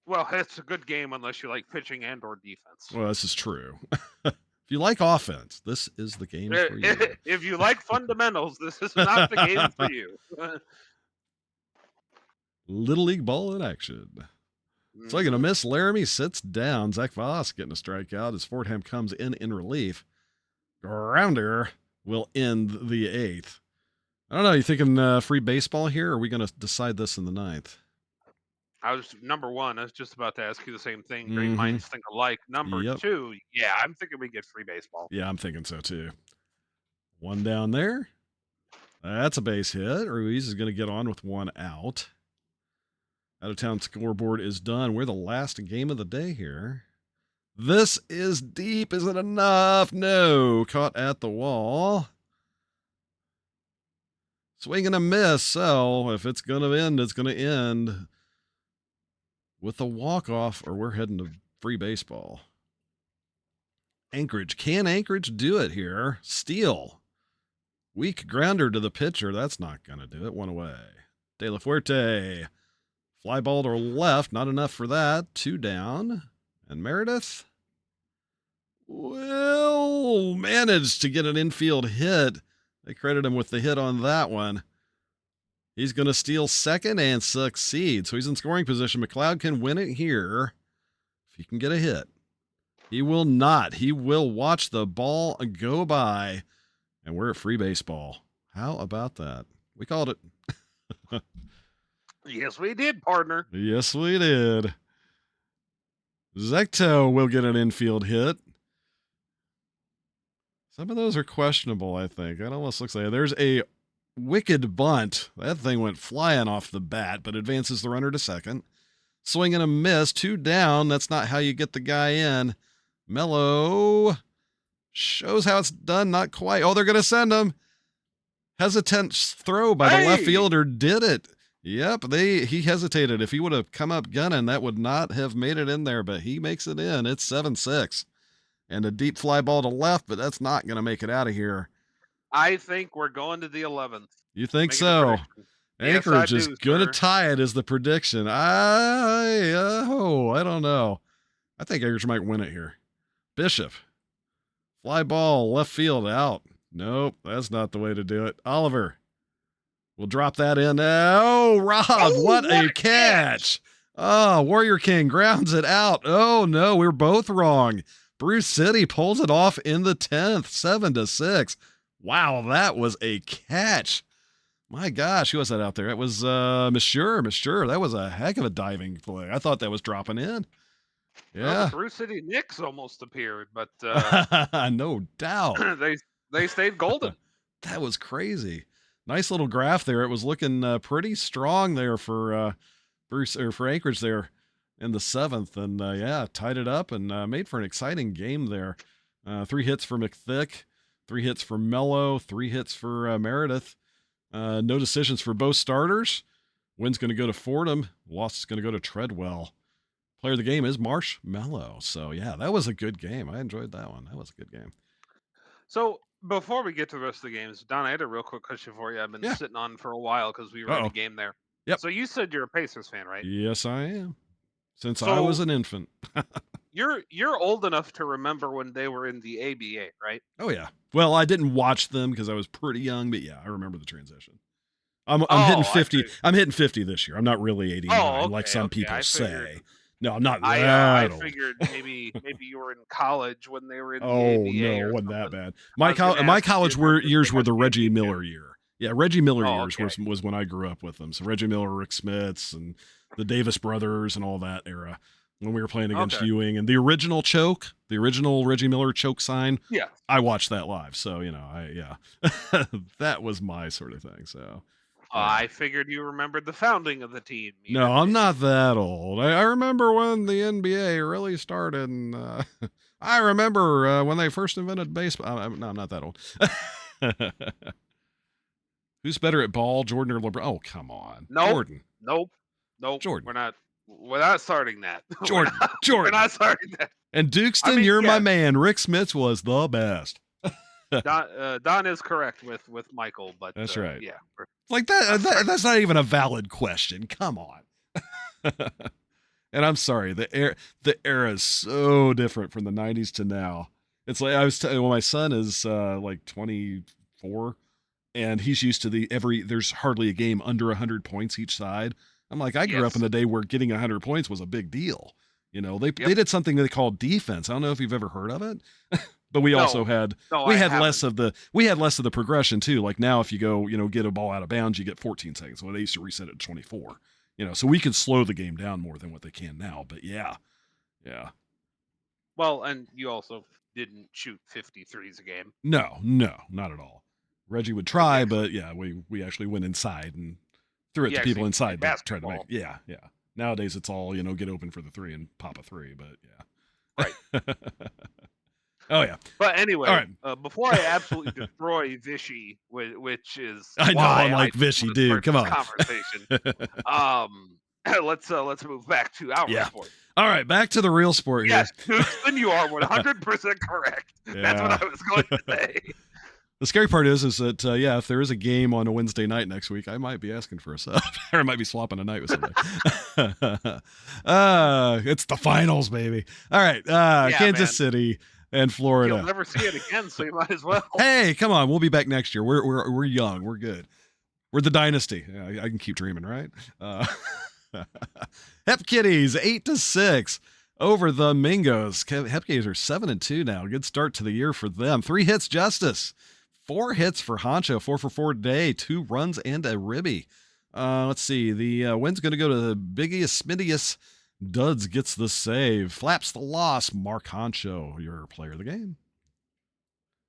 Well, it's a good game unless you like pitching and or defense. Well, this is true. If you like offense, this is the game for you. If you like fundamentals, this is not the game for you. Little League ball in action. It's like a miss. Laramie sits down. Zach Voss getting a strikeout as Fordham comes in relief. Grounder will end the 8th. I don't know. You thinking free baseball here? Or are we going to decide this in the ninth? I was number one. I was just about to ask you the same thing. Great Mm-hmm. minds think alike. Number Yep. two, yeah, I'm thinking we get free baseball. Yeah, I'm thinking so too. One down there. That's a base hit. Ruiz is going to get on with one out. Out of town scoreboard is done. We're the last game of the day here. This is deep. Is it enough? No. Caught at the wall. Swing and a miss. So if it's going to end, it's going to end with a walk-off, or we're heading to free baseball. Anchorage. Can Anchorage do it here? Steal. Weak grounder to the pitcher. That's not going to do it. One away. De La Fuerte. Fly ball to left. Not enough for that. Two down. And Meredith will manage to get an infield hit. They credit him with the hit on that one. He's going to steal second and succeed. So he's in scoring position. McLeod can win it here if he can get a hit. He will not. He will watch the ball go by, and we're at free baseball. How about that? We called it. Yes, we did, partner. Yes, we did. Zecto will get an infield hit. Some of those are questionable, I think. It almost looks like there's a wicked bunt. That thing went flying off the bat, but advances the runner to second. Swing and a miss. Two down. That's not how you get the guy in. Mello shows how it's done. Not quite. Oh, they're going to send him. Hesitant throw by the left fielder did it. Yep, he hesitated. If he would have come up gunning, that would not have made it in there, but he makes it in. It's 7-6. And a deep fly ball to left, but that's not going to make it out of here. I think we're going to the 11th. You think so? Anchorage is going to tie it, is the prediction. I don't know. I think Anchorage might win it here. Bishop. Fly ball, left field, out. Nope, that's not the way to do it. Oliver. We'll drop that in. Oh, Rob, what a catch. Oh, Warrior King grounds it out. Oh, no, we're both wrong. Bruce City pulls it off in the 10th, 7-6. Wow, that was a catch. My gosh, who was that out there? It was Monsieur. That was a heck of a diving play. I thought that was dropping in. Yeah. Well, the Bruce City Knicks almost appeared, but no doubt. they stayed golden. That was crazy. Nice little graph there. It was looking pretty strong there for Bruce, or for Anchorage there in the 7th, and tied it up and made for an exciting game there. 3 hits for McThick, 3 hits for Mello, 3 hits for Meredith. No decisions for both starters. Win's going to go to Fordham. Loss is going to go to Treadwell. Player of the game is Marshmallow. So yeah, that was a good game. I enjoyed that one. That was a good game. So before we get to the rest of the games, Don, I had a real quick question for you. I've been sitting on for a while because we were in a game there. Yep. So you said you're a Pacers fan, right? Yes, I am. Since I was an infant. You're old enough to remember when they were in the ABA, right? Oh yeah. Well, I didn't watch them because I was pretty young, but yeah, I remember the transition. I'm hitting 50. I'm hitting 50 this year. I'm not really 89 like some people say. No, I'm not. I figured maybe you were in college when they were in the ABA. No, it wasn't that bad. My college years were the Reggie Miller year. Yeah, Reggie Miller years was when I grew up with them. So Reggie Miller, Rick Smits, and the Davis brothers and all that era when we were playing against Ewing. And the original Reggie Miller choke sign. Yeah, I watched that live. So that was my sort of thing. So. I figured you remembered the founding of the team. No, I'm not that old. I remember when the NBA really started. And, I remember when they first invented baseball. No, I'm not that old. Who's better at ball, Jordan or LeBron? Oh, come on. Nope. Jordan. Nope. Jordan. We're not starting that. Jordan. We're not starting that. And Dukeston, you're my man. Rick Smits was the best. Don is correct with Michael, but that's right. Yeah. Like that's not even a valid question. Come on. And I'm sorry, the era is so different from the 90s to now. It's like I was well, my son is like 24, and he's used to there's hardly a game under 100 points each side. I'm like, I grew up in the day where getting 100 points was a big deal. They did something they called defense. I don't know if you've ever heard of it. But we also No, had no, I haven't. we had less of the progression too. Like now, if you go, get a ball out of bounds, you get 14 seconds. Well, they used to reset it to 24. So we could slow the game down more than what they can now. But yeah, Well, and you also didn't shoot 53s a game. no, not at all. Reggie would Like try, but yeah, we actually went inside and threw it you to actually people played inside that tried to make. basketball, Yeah. Nowadays, it's all get open for the three and pop a three. But right? yeah. Oh yeah. But All anyway, right. before I absolutely destroy Vichy, which is I know why I'm I like didn't Vishy, want to dude. start Come this on. conversation, um, let's move back to our Yeah. sport. All right, back to the real sport here. Yes, Houston, you are 100% correct. That's what Yeah. I was going to say. The scary part is that yeah, if there is a game on a Wednesday night next week, I might be asking for a sub, or I might be swapping a night with somebody. It's the finals, baby. All right, Yeah, Kansas man. City and You'll Florida. never see it again, so you might as well. Hey, come on, we'll be back next year. We're young, we're good. We're the dynasty. Yeah, I can keep dreaming, right? Hep Kitties 8-6 over the Mingos. Hep Kitties are 7-2 now. Good start to the year for them. 3 hits, Justice. 4 hits for Honcho. 4 for 4 today. 2 runs and a ribby. Let's see. The win's going to go to the biggiest, smittiest. Duds gets the save. Flaps the loss. Mark Honcho, your player of the game.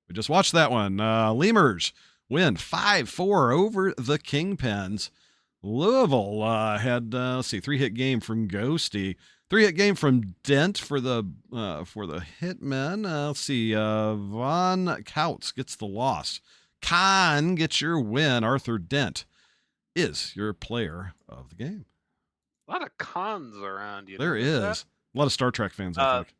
We just watched that one. Lemurs win 5-4 over the Kingpins. Louisville had let's see, 3-hit game from Ghosty, 3-hit game from Dent for the Hitmen. Let's see, Von Kautz gets the loss. Khan gets your win. Arthur Dent is your player of the game. A lot of cons around, you There notice that? is a lot of Star Trek fans, I Uh, think.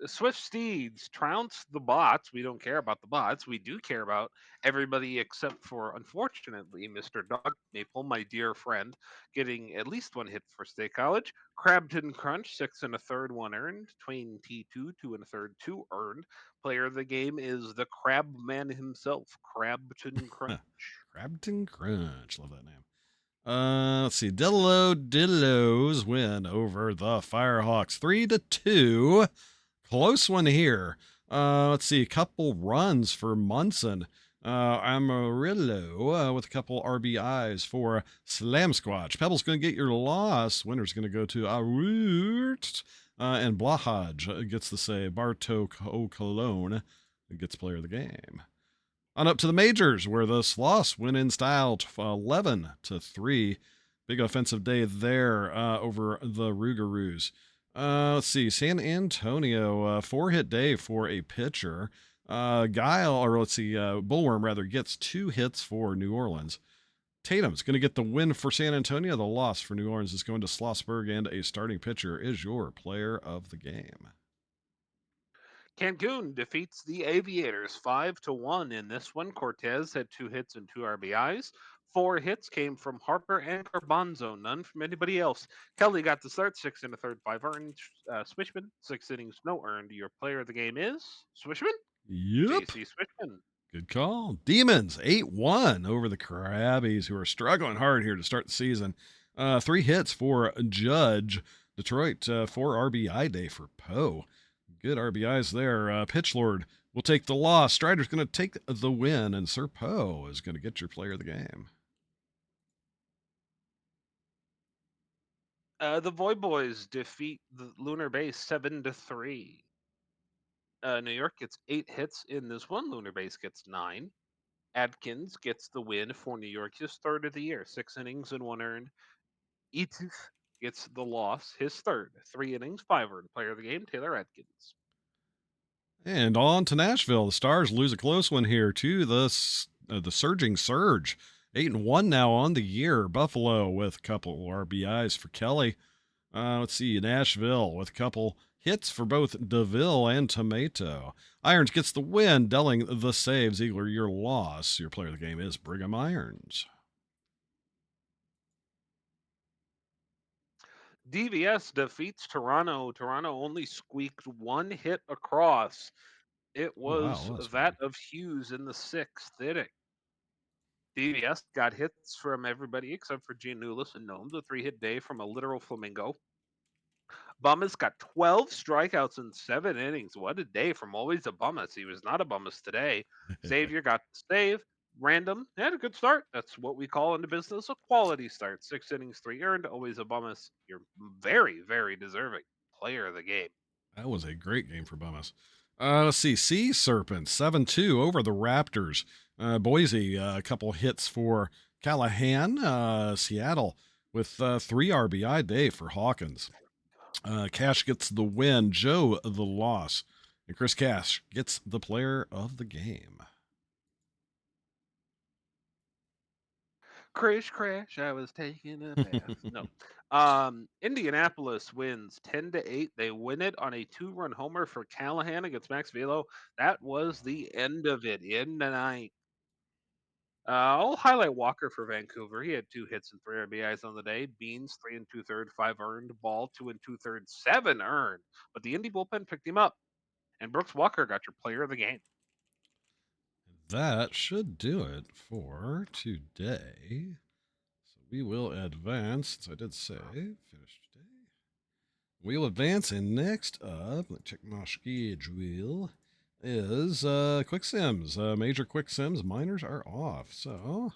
Swift Steeds trounce the bots. We don't care about the bots. We do care about everybody except for, unfortunately, Mr. Dog Maple, my dear friend, getting at least 1 hit for State College. Crabton Crunch, 6 and a third, 1 earned. Twain T2, 2 and a third, 2 earned. Player of the game is the Crab Man himself, Crabton Crunch. Crabton Crunch, love that name. Let's see. Dillos win over the Firehawks 3-2. Close one here. Let's see. A couple runs for Munson. Amarillo with a couple RBIs for Slam Squatch. Pebble's going to get your loss. Winner's going to go to Arut. And Blahaj gets the save. Bartok O'Cologne gets player of the game. On up to the majors, where the Sloths win in style 11-3. Big offensive day there over the Rougarous. Let's see, San Antonio, 4-hit day for a pitcher. Bullworm rather gets 2 hits for New Orleans. Tatum's going to get the win for San Antonio. The loss for New Orleans is going to Schlossberg, and a starting pitcher is your player of the game. Cancun defeats the Aviators 5-1 in this one. Cortez had 2 hits and 2 RBIs. 4 hits came from Harper and Garbanzo, none from anybody else. Kelly got the start, 6 and a third, 5 earned. Swishman, 6 innings, no earned. Your player of the game is Swishman? Yep. JC Swishman. Good call. Demons 8-1 over the Krabbies, who are struggling hard here to start the season. 3 hits for Judge. Detroit, 4 RBI day for Poe. Good RBIs there. Pitch Lord will take the loss. Strider's going to take the win, and Sir Poe is going to get your player of the game. The Void Boys defeat the Lunar Base 7-3. New York gets 8 hits in this one. Lunar Base gets 9. Adkins gets the win for New York, his third of the year, 6 innings and 1 earned. Eatis gets the loss, his third, 3 innings, 5 earned. Player of the game, Taylor Adkins. And on to Nashville. The Stars lose a close one here to the Surging Surge. 8-1 now on the year. Buffalo with a couple RBIs for Kelly. Let's see, Nashville with a couple hits for both DeVille and Tomato. Irons gets the win. Delling the save. Ziegler, your loss. Your player of the game is Brigham Irons. DVS defeats Toronto. Toronto only squeaked 1 hit across. It was Wow, that's that weird. of Hughes in the 6th inning. DVS got hits from everybody except for Giannulis and Gnomes, a 3-hit day from a literal flamingo. Bummus got 12 strikeouts in 7 innings. What a day from always a Bummus. He was not a Bummus today. Xavier got the save. Random had a good start. That's what we call in the business a quality start. 6 innings, 3 earned. Always a Bummus. You're very, very deserving player of the game. That was a great game for Bummus. Let's see. Sea Serpents 7-2 over the Raptors. Boise, a couple hits for Callahan. Seattle with 3 RBI day for Hawkins. Cash gets the win. Joe the loss. And Chris Cash gets the player of the game. Crash, I was taking a bath. No. Indianapolis wins 10-8. They win it on a 2-run homer for Callahan against Max Velo. That was the end of it in the ninth. I'll highlight Walker for Vancouver. He had 2 hits and 3 RBIs on the day. Beans 3 2/3, 5 earned. Ball 2 2/3, 7 earned. But the Indy bullpen picked him up, and Brooks Walker got your player of the game. That should do it for today. So we will advance, since I did say finish today. We'll advance, and next up, let's check my schedule, is Quick Sims. Major Quick Sims minors are off. So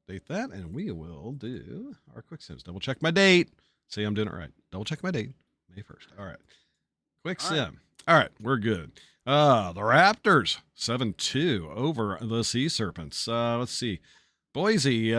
update that, and we will do our Quick Sims. Double check my date. See, I'm doing it right. Double check my date. May 1st. All right. Quick Sim. All right, we're good. The Raptors 7-2 over the Sea Serpents. Let's see. Boise, 3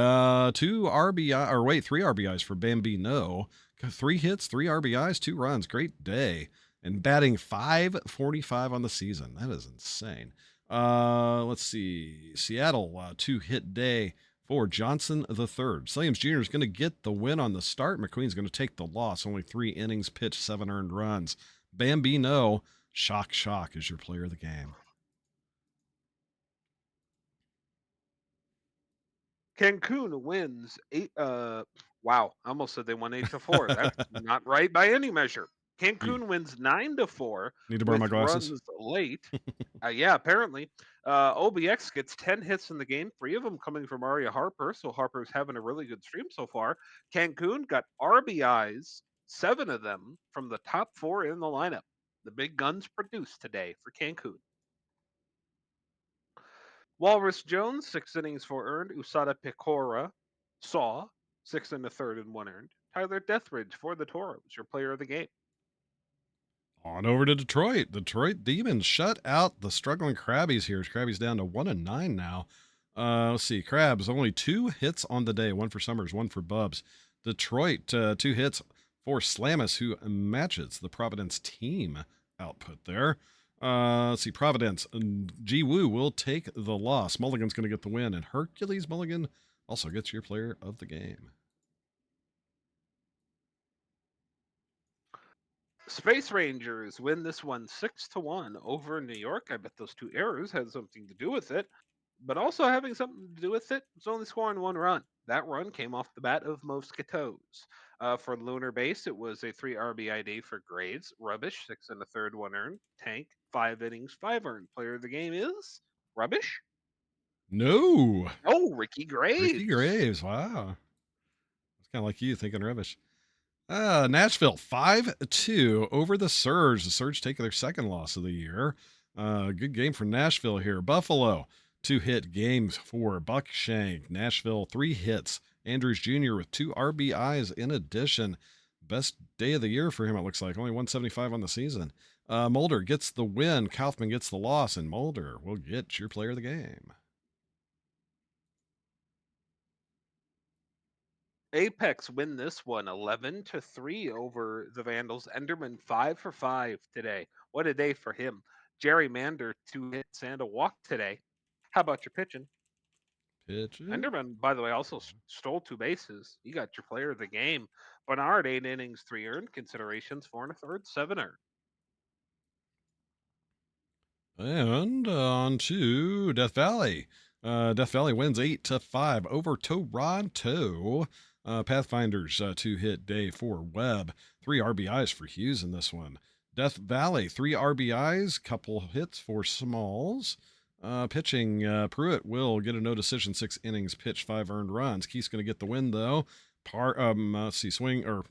RBIs for Bambino. 3 hits, 3 RBIs, 2 runs. Great day. And batting .545 on the season. That is insane. Let's see. Seattle, 2-hit day for Johnson III. Williams Jr. is going to get the win on the start. McQueen's going to take the loss. Only 3 innings pitched, 7 earned runs. Bambino, shock, is your player of the game. Cancun wins 8. Wow, I almost said they won 8-4. That's not right by any measure. Cancun wins 9-4 Need to borrow my with glasses? runs late. Yeah, apparently. OBX gets 10 hits in the game, 3 of them coming from Aria Harper. So Harper's having a really good stream so far. Cancun got RBIs, 7 of them from the top 4 in the lineup. The big guns produced today for Cancun. Walrus Jones, 6 innings, 4 earned. Usada Pecora saw 6 1/3 and 1 earned. Tyler Deathridge for the Toros, your player of the game. On over to Detroit. Detroit Demons shut out the struggling Krabbies here. Krabbies down to 1-9 now. Let's see. Krabs only 2 hits on the day. 1 for Summers, 1 for Bubs. Detroit 2 hits for Slamus, who matches the Providence team output there. Let's see. Providence. G Woo will take the loss. Mulligan's going to get the win, and Hercules Mulligan also gets your player of the game. Space Rangers win this one 6-1 over New York. I bet those 2 errors had something to do with it, but also having something to do with it was only scoring 1 run. That run came off the bat of Mosquitoes. For Lunar Base, it was a 3 RBI day for Graves. Rubbish, 6 1/3, 1 earned. Tank, 5 innings, 5 earned. Player of the game is Rubbish. No. Oh, Ricky Graves. Ricky Graves. Wow. It's kind of like you thinking rubbish. Nashville 5-2 over the Surge. The Surge taking their 2nd loss of the year. Good game for Nashville here. Buffalo 2-hit games for Buckshank. Nashville 3 hits. Andrews Jr. with 2 RBIs in addition. Best day of the year for him, it looks like. Only 175 on the season. Mulder gets the win. Kaufman gets the loss, and Mulder will get your player of the game. Apex win this one 11-3 over the Vandals. Enderman 5 for 5 today. What a day for him. Jerry Mander 2 hits and a walk today. How about your pitching? Pitch. Enderman, by the way, also stole 2 bases. You got your player of the game. Bernard 8 innings, 3 earned. Considerations 4 1/3, 7 earned. And on to Death Valley. Death Valley wins 8-5 over Toronto. Pathfinders 2-hit day for Webb. 3 RBIs for Hughes in this one. Death Valley 3 RBIs, couple hits for Smalls. Pitching, Pruitt will get a no decision, 6 innings pitched, 5 earned runs. Keith's going to get the win though. let's see, Swing or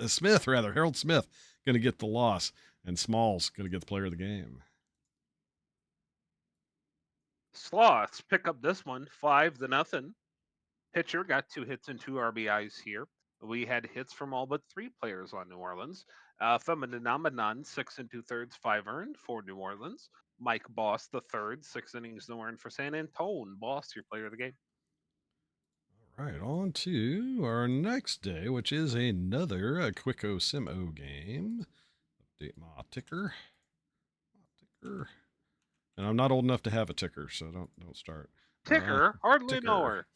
Smith rather, Harold Smith going to get the loss, and Smalls going to get the player of the game. Sloths pick up this one 5-0. Pitcher got 2 hits and 2 RBIs here. We had hits from all but 3 players on New Orleans. Phenomenon, 6 2/3, 5 earned for New Orleans. Mike Boss the third, 6 innings, no earned for San Antone. Boss, your player of the game. All right, on to our next day, which is another Quicko Sim-O game. Update my ticker. And I'm not old enough to have a ticker, so don't start. Ticker, hardly know her.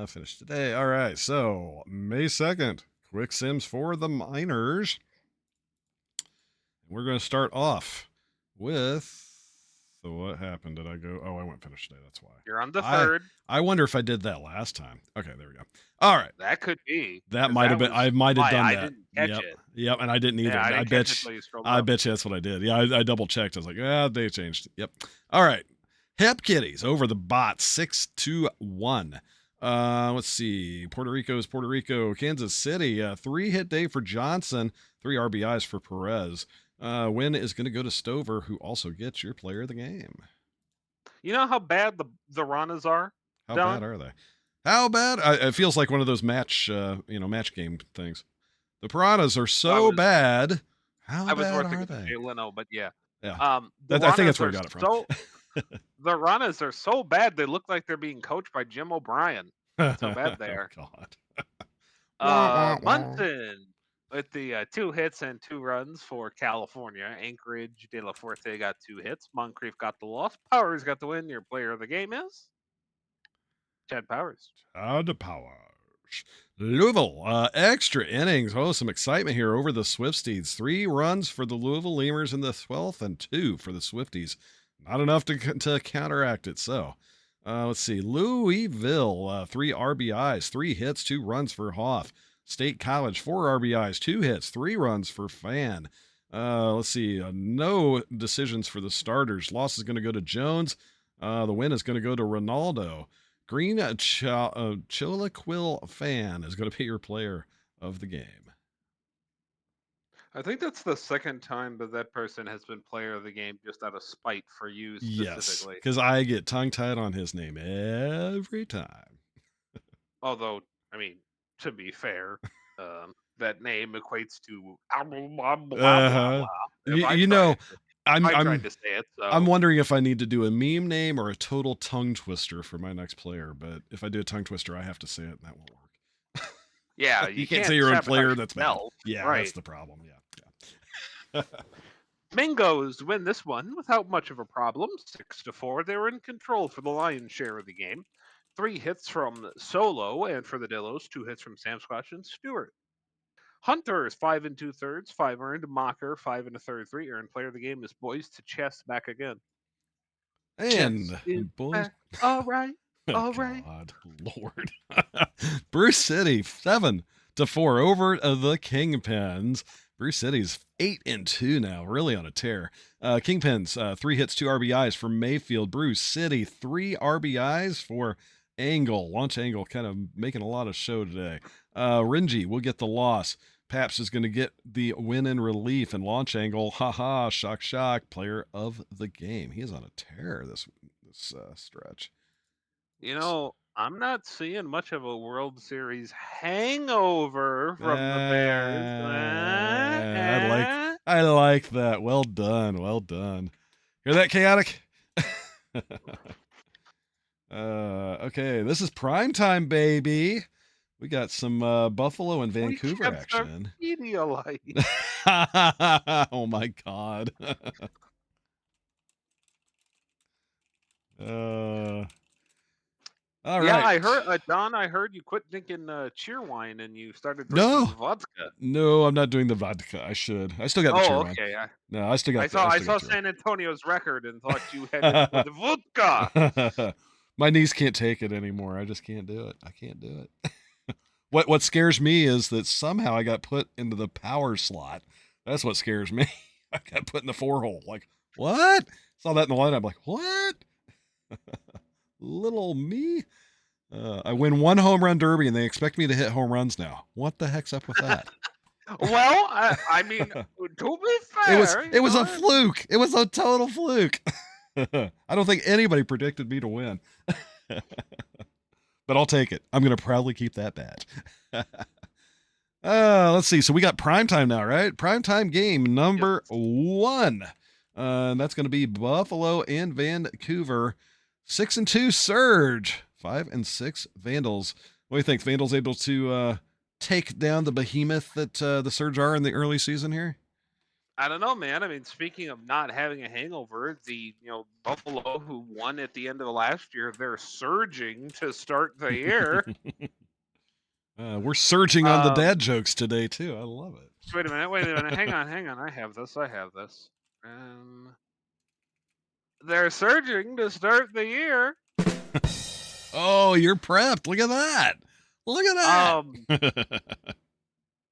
Finished today. All right, so May 2nd, Quick Sims for the minors. We're going to start off with. So what happened? Did I go? Oh, I went finish today. That's why. You're on the third. I wonder if I did that last time. Okay, there we go. All right. That could be. That might have been. I might have done that. I didn't catch it. Yep, and I didn't either. Yeah, I bet you that's what I did. Yeah, I double checked. I was like, yeah, they changed. Yep. All right. Hep Kitties over the bot 6-1. Let's see. Puerto Rico, Kansas City. 3-hit day for Johnson. 3 RBIs for Perez. Win is going to go to Stover, who also gets your player of the game. You know how bad the Ranas are? How bad are they? How bad? It feels like one of those match game things. The Piranhas are so bad. How bad are they? Jay Leno, but yeah. Yeah. I think that's where we got it from. The Ranas are so bad they look like they're being coached by Jim O'Brien. So bad they are. God. Munson with the 2 hits and 2 runs for California. Anchorage, De La Fuerte got 2 hits. Moncrief got the loss. Powers got the win. Your player of the game is Chad Powers. Chad Powers. Louisville, extra innings. Oh, some excitement here over the Swifties. 3 runs for the Louisville Lemurs in the 12th and 2 for the Swifties. Not enough to counteract it. So, let's see. Louisville, 3 RBIs, 3 hits, 2 runs for Hoff. State College, 4 RBIs, 2 hits, 3 runs for Fan. Let's see. No decisions for the starters. Loss is going to go to Jones. The win is going to go to Ronaldo. Green Chilaquil Fan is going to be your player of the game. I think that's the second time that person has been player of the game just out of spite for you specifically. Yes, because I get tongue-tied on his name every time. Although, I mean, to be fair, that name equates to blah, blah, blah. I'm trying to say it. So. I'm wondering if I need to do a meme name or a total tongue twister for my next player. But if I do a tongue twister, I have to say it, and that won't work. Yeah, you can't say your own player. That's bad. Yeah, right. That's the problem. Yeah. Mingos win this one without much of a problem. 6-4. They were in control for the lion's share of the game. 3 hits from Solo, and for the Dillos, 2 hits from Sam Squatch and Stewart. Hunters, 5 2/3, 5 earned. Mocker, 5 1/3, 3 earned. Player of the game is Boys to Chess back again. And Boys. All right. All right. God, Lord. Bruce City, 7-4 over the Kingpins. Bruce City's 8-2 now, really on a tear. Kingpins, 3 hits, 2 RBIs for Mayfield. Bruce City, 3 RBIs for Angle. Launch Angle kind of making a lot of show today. Ringy will get the loss. Paps is going to get the win in relief, and Launch Angle, shock, player of the game. He is on a tear this stretch. You know, I'm not seeing much of a World Series hangover from the Bears. I like that. Well done. Hear that, Chaotic? Okay, this is prime time, baby. We got some Buffalo and Vancouver action. Oh my God. All right. Yeah, I heard, Don. I heard you quit drinking cheerwine and you started drinking vodka. No, I'm not doing the vodka. I should. I still got the cheerwine. Okay. No, I still got. I saw San Antonio's record and thought you had it for the vodka. My knees can't take it anymore. I just can't do it. I can't do it. What scares me is that somehow I got put into the power slot. That's what scares me. I got put in the 4-hole. Like, what? Saw that in the lineup. Like, what? Little me. I win one home run derby and they expect me to hit home runs now. What the heck's up with that? Well, I mean, to be It was fair, it was a fluke. It was a total fluke. I don't think anybody predicted me to win. But I'll take it. I'm going to proudly keep that badge. Let's see. So we got primetime now, right? Primetime game number yes. 1. And that's going to be Buffalo and Vancouver. 6-2 Surge. 5-6 Vandals. What do you think? Vandals able to take down the behemoth that the Surge are in the early season here? I don't know, man. I mean, speaking of not having a hangover, the Buffalo who won at the end of the last year, they're surging to start the year. We're surging on the dad Um, jokes today too. I love it. wait a minute, wait a minute. Hang on, hang on. I have this. I have this. They're surging to start the year. Oh, you're prepped. Look at that. Look at Um, that.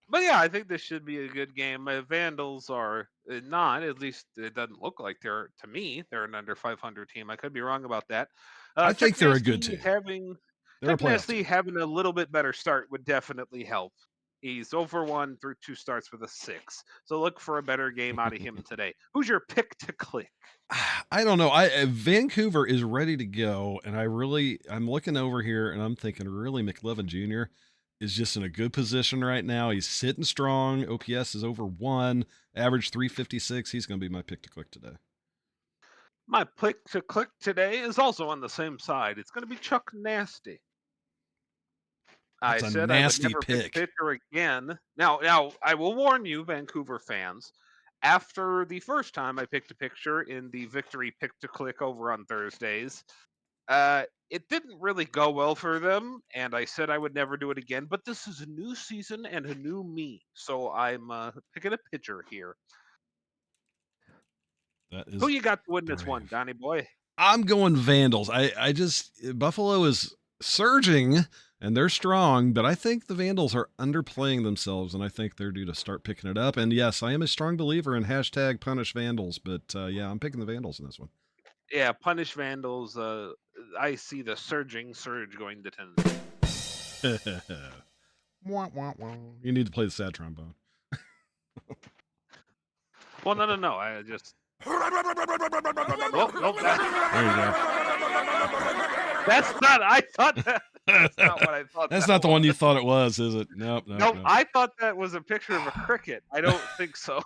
but yeah, I think this should be a good game. Vandals are not, at least it doesn't look like they're, to me, they're an under 500 team. I could be wrong about that. I Chuck think they're a good Nasty team. having They're a Chuck playoff Nasty team. having a little bit better start would definitely help. He's over 1 through 2 starts with a 6. So look for a better game out of him today. Who's your pick to click? I don't know. Vancouver is ready to go, and I'm looking over here and I'm thinking really McLevin Jr. is just in a good position right now. He's sitting strong. OPS is over 1, average 356. He's going to be my pick to click today. My pick to click today is also on the same side. It's going to be Chuck Nasty. I That's a said I would nasty never pick a pick. pitcher again. Now, I will warn you, Vancouver fans. After the first time I picked a picture in the victory pick to click over on Thursdays, it didn't really go well for them, and I said I would never do it again. But this is a new season and a new me, so I'm picking a pitcher here. That Who is you got to win this one, brave. Donnie boy? I'm going Vandals. I just Buffalo is surging and they're strong, but I think the Vandals are underplaying themselves, and I think they're due to start picking it up. And yes, I am a strong believer in hashtag punish Vandals, but yeah, I'm picking the Vandals in this one. Yeah, punish Vandals. I see the surging surge going to 10. Wah, wah, wah. You need to play the sad trombone. Well, no. I just. Well, nope. There you go. That's not. I thought that. That's not what I thought That's that not the one you was. thought it was, is it? Nope, nope, No, nope. I thought that was a picture of a cricket. I don't think so.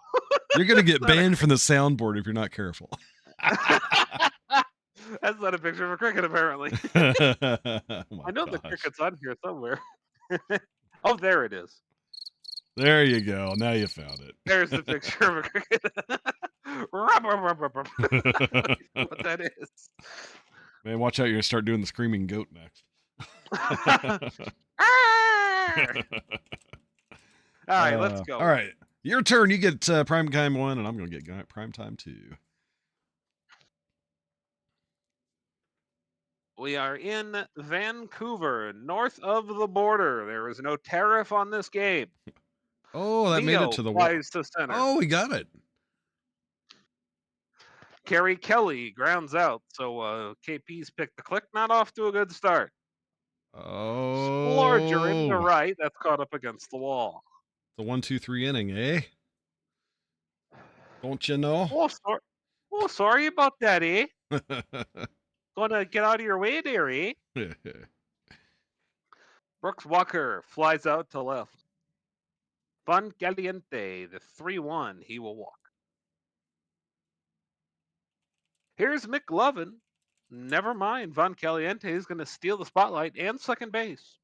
You're gonna get Not a banned from the soundboard if you're not careful. That's not a picture of a cricket, apparently. Oh my I know the gosh. cricket's on here somewhere. Oh, there it is. There you go. Now you found There's the picture of a cricket. What that is. Man, watch out. You're going to start doing the screaming goat next. All right, let's go. All right. Your turn. You get prime time 1, and I'm going to get prime time 2. We are in Vancouver, north of the border. There is no tariff on this game. Oh, that made it Neo to the wall. flies to center. Oh, we got it. Kerry Kelly grounds out. So KP's pick the click, not off to a good start. Splurger in the Oh, right. That's caught up against the wall. the 1-2-3 inning, eh? Don't you know? Sorry about that, eh? Gonna get out of your way there, eh? Brooks Walker flies out to left. Van Caliente, the 3-1, he will walk. Here's McLovin. Never mind, Van Caliente is going to steal the spotlight and second base.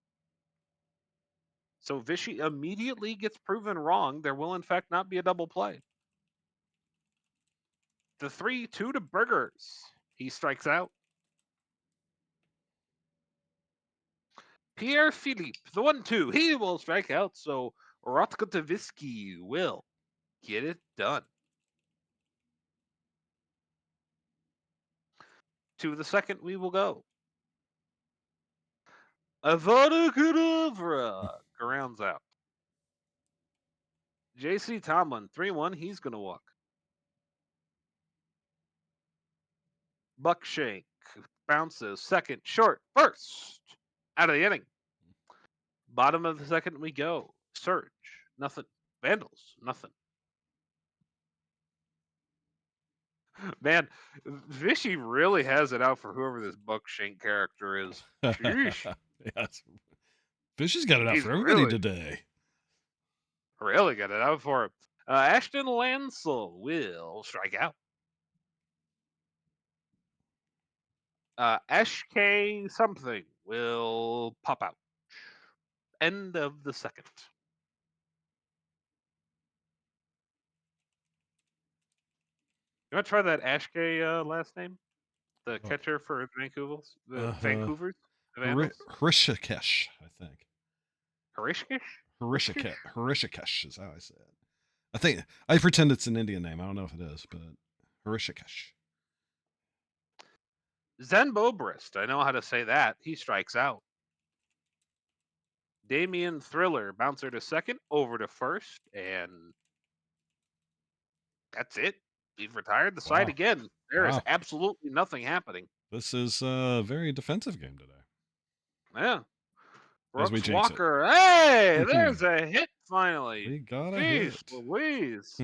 So Vichy immediately gets proven wrong. There will, in fact, not be a double play. The 3-2 to Burgers. He strikes out. Pierre Philippe, the 1-2. He will strike out. So Rotkotovisky will get it done. To the second, we will go. Avada Kedavra grounds out. JC Tomlin, 3-1. He's going to walk. Buckshank bounces second, short, first. Out of the inning. Bottom of the second we go. Surge, nothing. Vandals, nothing. Man, Vishy really has it out for whoever this Buck Shank character is. Sheesh. Yes. Fish has got it out He's for everybody really, today. really got it out for him. Ashton Lansell will strike out. SK something will pop out. End of the second. You want to try that Ashke last name? The Oh, catcher for Vancouver's, the uh-huh. Vancouver's Vandals? Hrishikesh, I think. Harishkish? Harishkish? Hrishikesh is how I say it. I think I pretend it's an Indian name. I don't know if it is, but Hrishikesh. Zen Bobrist. I know how to say that. He strikes out. Damian Thriller, bouncer to second, over to first, and that's it. He's retired the side Wow. again. There is Wow. absolutely nothing happening. This is a very defensive game today. Yeah. As we Brooks jinx Walker. Hey, there's a hit finally. We got a Jeez hit. Louise.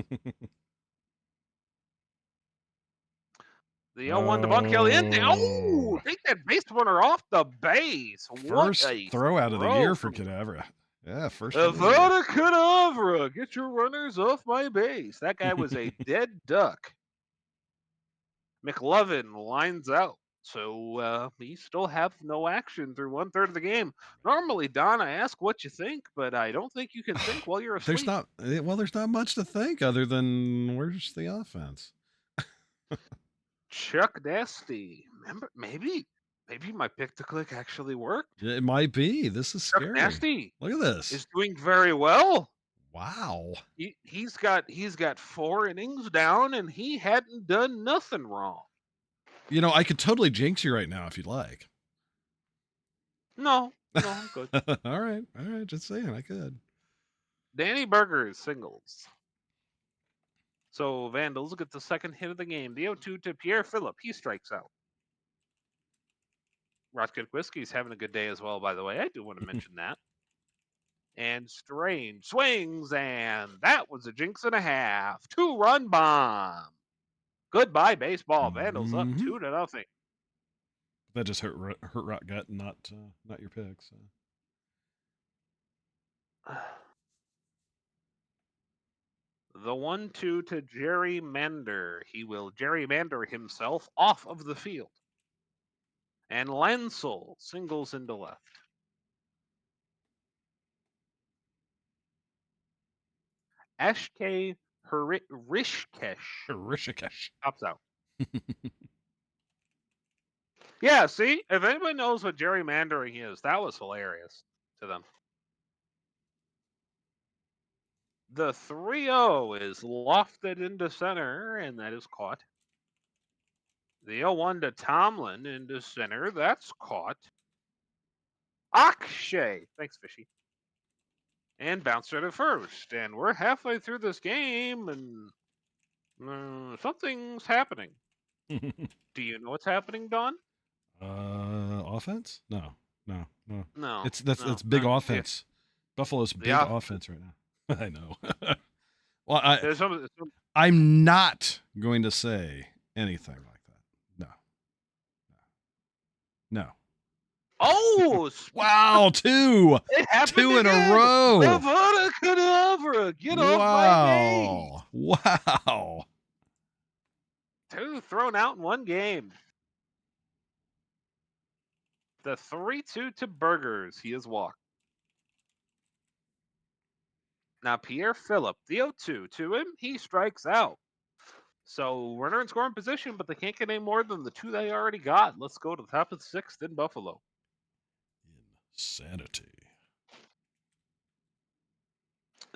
The 0-1 to Buck Caliente. Oh, take that base runner off the base. What First a throw out of the throw year for from Cadavra. Yeah, first one of the year. Avada Kedavra. Get your runners off my base. That guy was a dead duck. McLovin lines out. So we still have no action through 1/3 of the game. Normally, Don, I ask what you think, but I don't think you can think while you're asleep. There's not much to think other than where's the offense. Chuck Nasty. Remember, maybe my pick to click actually worked. It might be. This is Chuck scary. Nasty Look at this. is doing very well. Wow. He's got 4 innings down, and he hadn't done nothing wrong. You know, I could totally jinx you right now if you'd like. No, I'm good. All right. Just saying, I could. Danny Burgers singles. So Vandals get the second hit of the game. The 0-2 to Pierre Phillip. He strikes out. Rocket Whiskey's having a good day as well, by the way. I do want to mention that. And Strange swings, and that was a jinx and a half. 2-run bomb. Goodbye, baseball. Vandals up 2-0. That just hurt Rock Gut, not your pick. So. The 1-2 to Gerrymander. He will gerrymander himself off of the field. And Lansell singles into left. SK Rishkesh pops out. Yeah, see? If anybody knows what gerrymandering is, that was hilarious to them. The 3-0 is lofted into center, and that is caught. The 0-1 to Tomlin into center, that's caught. AJay, thanks, Fishy. And bouncer to first. And we're halfway through this game, and something's happening. Do you know what's happening, Don? Offense? No. No. That's big offense. Buffalo's big offense right now. I know. Well, I'm not going to say anything like that. No. Oh, wow, 2 in a row. Avada Kedavra, get off my base. Wow. 2 thrown out in one game. The 3-2 to Burgers. He is walked. Now Pierre Phillip, the 0-2 to him. He strikes out. So runner in scoring position, but they can't get any more than the 2 they already got. Let's go to the top of the 6th in Buffalo. Insanity.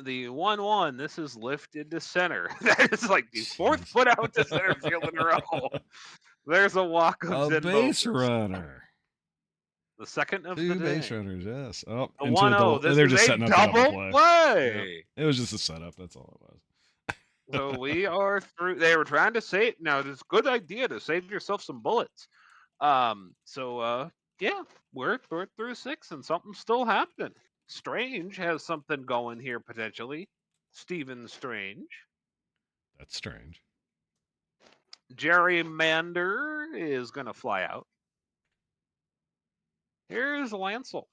The 1-1, this is lifted to center. That is like the 4th foot out to center field in a row. There's a walk of a base runner. The second of 2 the day. base runners, yes. Oh, the 1-0. They're just setting up a double play. Yep. It was just a setup. That's all it was. So we are through. They were trying to save. Now, it's a good idea to save yourself some bullets. So Yeah, we're through 6 and something's still happening. Strange has something going here potentially. Stephen Strange. That's strange. Gerrymander is going to fly out. Here's Lancel.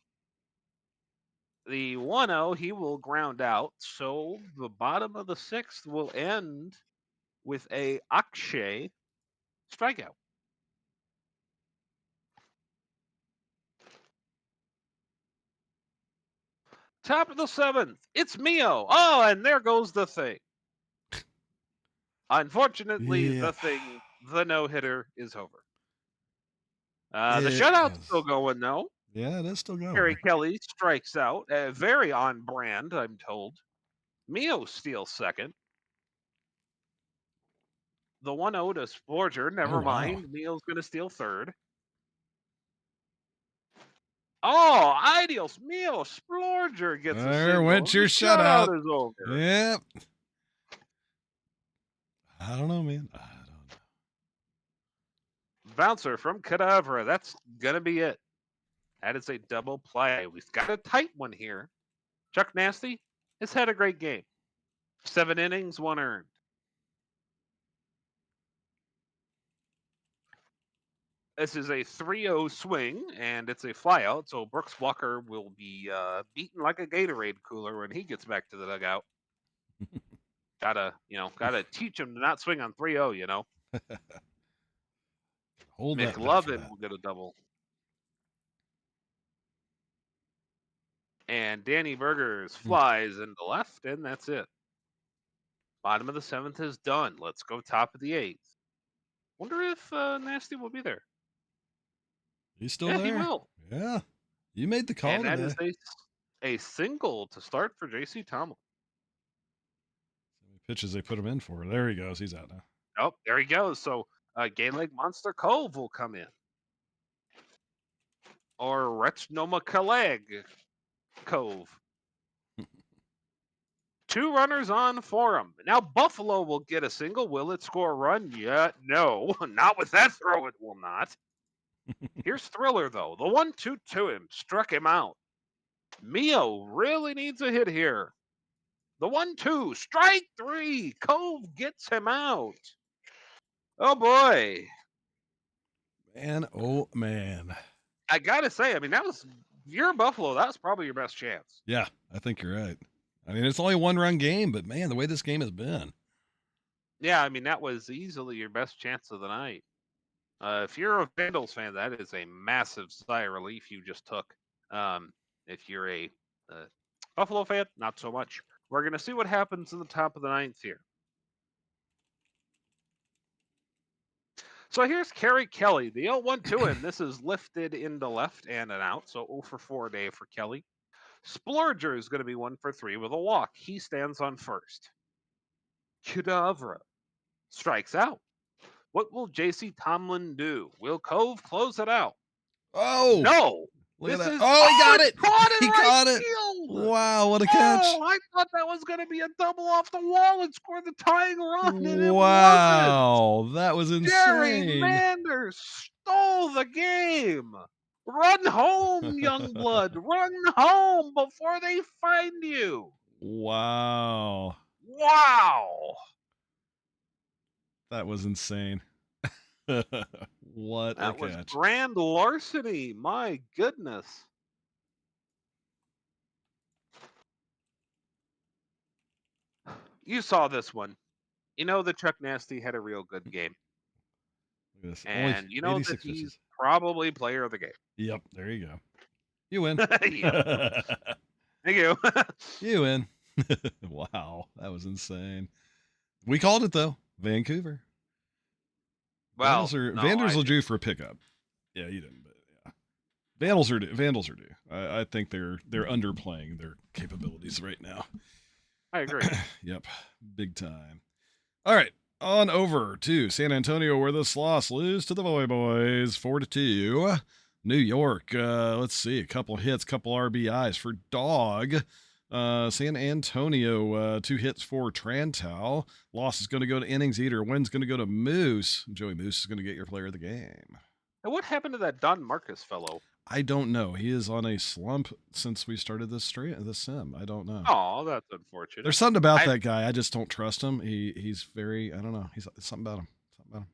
The 1-0, he will ground out. So the bottom of the 6th will end with a AJay strikeout. Top of the 7th, it's Mio. Oh, and there goes the thing. Unfortunately, Yeah. the no-hitter is over. The It shutout's still is. going, though. Yeah, it is still Harry going. Kelly strikes out. Very on brand, I'm told. Mio steals second. The 1-0 to Splorger. Oh, Never wow. mind. Mio's going to steal third. Oh, ideals. Mio Splorger gets a There single. went And the your shutout shutout. is over. Yep. I don't know, man. I don't know. Bouncer from Cadavra. That's going to be it. That is a double play. We've got a tight one here. Chuck Nasty has had a great game. 7 innings, 1 earned. This is a 3-0 swing, and it's a flyout, so Brooks Walker will be beaten like a Gatorade cooler when he gets back to the dugout. Gotta teach him to not swing on 3-0, you know. Hold that bat for McLovin that. will get a double. And Danny Burgers flies into left, and that's it. Bottom of the 7th is done. Let's go top of the 8th. Wonder if Nasty will be there. He's still Yeah, he there. will. Yeah. You made the call And that is today. a single to start for J.C. Tomlin. How many pitches they put him in for? There he goes. He's out now. Oh, there he goes. So Gaelic Monster Cove will come in. Or Retchnoma Cove. 2 runners on for him. Now Buffalo will get a single. Will it score a run? Yeah, no. Not with that throw, it will not. Here's Thriller, though. The 1-2 to him. Struck him out. Mio really needs a hit here. The 1-2. Strike 3. Cove gets him out. Oh, boy. Man, oh, man. I got to say, I mean, if you're Buffalo, that was probably your best chance. Yeah, I think you're right. I mean, it's only a 1-run game, but man, the way this game has been. Yeah, I mean, that was easily your best chance of the night. If you're a Vandals fan, that is a massive sigh of relief you just took. If you're a Buffalo fan, not so much. We're going to see what happens in the top of the 9th here. So here's Kerry Kelly. The 0-1 to him. This is lifted into left and an out. So 0 for 4 day for Kelly. Splurger is going to be 1 for 3 with a walk. He stands on first. Cadavra strikes out. What will J.C. Tomlin do? Will Cove close it out? Oh, No. look at This that. is Oh, he got it's it. caught in He right caught it. field. Wow, what a catch. Oh, I thought that was going to be a double off the wall and score the tying run, and it wasn't. Wow, that was insane. Gerrymander stole the game. Run home, young blood. Run home before they find you. Wow. Wow. That was insane. What a That was catch. grand larceny. My goodness. You saw this one. You know that Chuck Nasty had a real good game. Look at this. Only And you know that 86 he's pitches. probably player of the game. Yep, there you go. You win. Yep. Thank you. You win. Wow, that was insane. We called it though. Vancouver. Well, Vandals are due for a pickup. Yeah, you didn't, but yeah. Vandals are due. I think they're underplaying their capabilities right now. I agree. Yep, big time. All right, on over to San Antonio, where the Sloss lose to the Boy Boys 4-2. New York, let's see, a couple hits, couple RBIs for Dog. San Antonio, 2 hits for Trantow. Loss is going to go to Innings Eater. Win's going to go to Moose. Joey Moose is going to get your player of the game. And what happened to that Don Marcus fellow? I don't know. He is on a slump since we started this sim. I don't know. Oh, that's There's unfortunate. something about I that guy. I just don't trust him. He's very. I don't know. He's something about him. Something about him.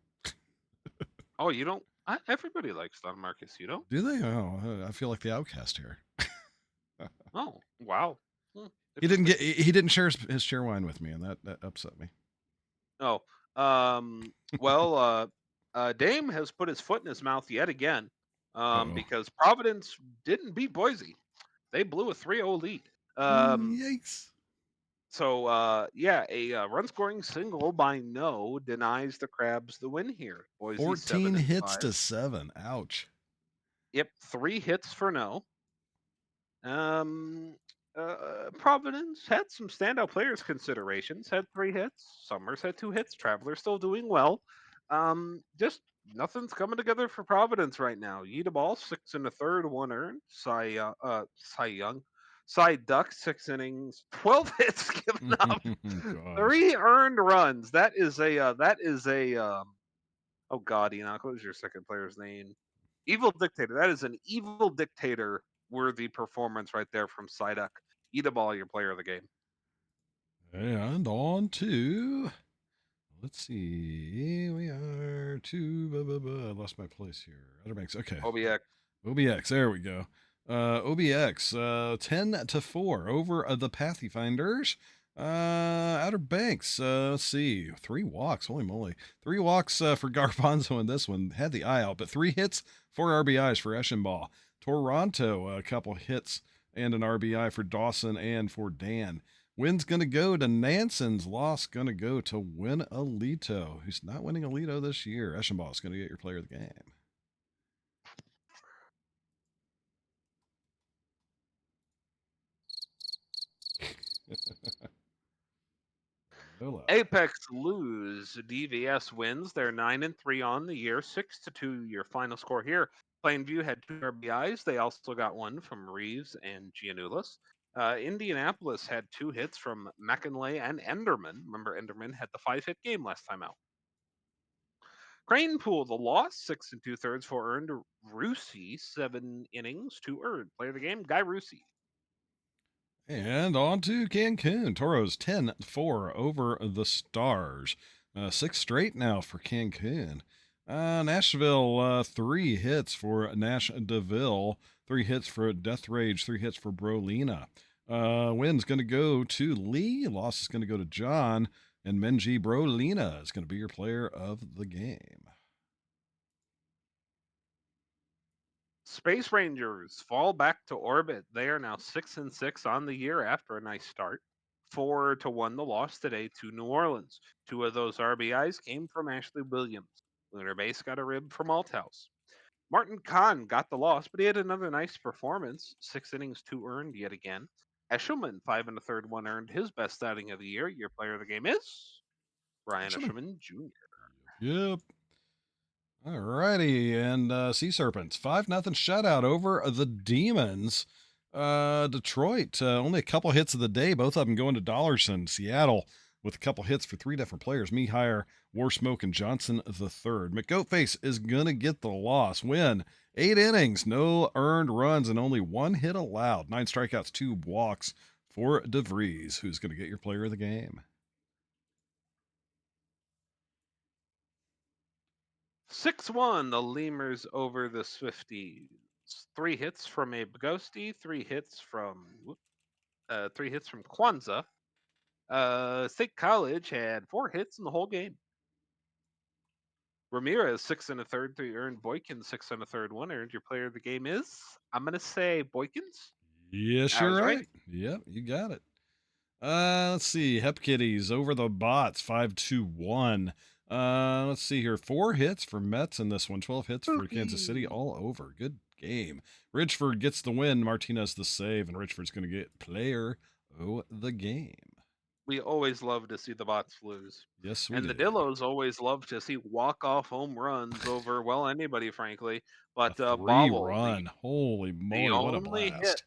oh, you don't. Everybody likes Don Marcus. You don't? Do they? Oh, I feel like the outcast here. Oh, wow. Hmm, He didn't interesting. get. He didn't share his share wine with me, and that upset me. Oh, well, Dame has put his foot in his mouth yet again, Oh, because Providence didn't beat Boise. They blew a 3-0 lead. yikes! So a run scoring single by No denies the Crabs the win here. Boise 14 7 and hits 5. to 7. Ouch. Yep, 3 hits for No. Um, Providence had some standout players considerations. Had 3 hits. Summers had 2 hits. Traveler still doing well. Just nothing's coming together for Providence right now. Yida Ball 6 1/3, 1 earned. Cy Young, Cy Duck 6 innings, 12 hits given up, Gosh. 3 earned runs. Oh God, Enoch, what was your second player's name? Evil Dictator. That is an Evil Dictator worthy performance right there from Psyduck. Eat a ball, your player of the game. And on to, let's see, we are to, I lost my place here. Outer Banks. Okay. OBX. OBX. There we go. OBX, 10 to 4 over the Pathfinders. Outer Banks, let's see, 3 walks. Holy moly. 3 walks for Garbanzo in this one. Had the eye out, but 3 hits, 4 RBIs for Eschenbach. Toronto, a couple hits and an RBI for Dawson and for Dan. Win's going to go to Nanson's. Loss going to go to Win Alito, who's not winning Alito this year. Eschenbach's going to get your player of the game. Nola. Apex lose. DVS wins. They're 9-3 on the year. 6-2 your final score here. Plainview had 2 RBIs. They also got one from Reeves and Giannoulis. Indianapolis had 2 hits from McInlay and Enderman. Remember, Enderman had the 5-hit game last time out. Crane Pool, the loss, 6 2/3, 4 earned. Rusi, 7 innings, 2 earned. Player of the game, Guy Rusi. And on to Cancun. Toros 10-4 over the Stars. 6 straight now for Cancun. Nashville, 3 hits for Nash DeVille. 3 hits for Death Rage. 3 hits for Brolina. Win's going to go to Lee. Loss is going to go to John. And Menji Brolina is going to be your player of the game. Space Rangers fall back to orbit. They are now 6-6 on the year after a nice start. 4-1 the loss today to New Orleans. 2 of those RBIs came from Ashley Williams. Lunar Base got a rib from Althouse. Martin Kahn got the loss, but he had another nice performance. 6 innings, 2 earned yet again. Eshelman, 5 1/3, 1 earned, his best outing of the year. Your player of the game is Ryan Eshelman Jr. Yep. Alrighty, and Sea Serpents 5-0 shutout over the Demons. Detroit only a couple hits of the day, both of them going to Dollarson. Seattle with a couple hits for 3 different players: Mihire, Warsmoke, and Johnson the third. McGoatface is gonna get the loss. Win 8 innings, no earned runs, and only 1 hit allowed. 9 strikeouts, 2 walks for DeVries, who's gonna get your player of the game. 6-1, the Lemurs over the Swifties. 3 hits from Abe Ghosty, 3 hits from Kwanzaa. State College had 4 hits in the whole game. Ramirez 6 1/3, 3 earned. Boykins 6 1/3, 1 earned. Your player of the game is, I'm gonna say Boykins. Yes, I you're was right. right. Yep, you got it. Let's see. Hep Kitties over the Bots 5-1. Let's see here. 4 hits for Mets in this one. 12 hits for Kansas City Spooky. all over. Good game. Richford gets the win. Martinez the save, and Richford's going to get player of the game. We always love to see the bots lose. Yes, we And the do. Dillos always love to see walk-off home runs over, well, anybody, frankly. A But three Bobble, run. Holy the moly, what a only hit blast.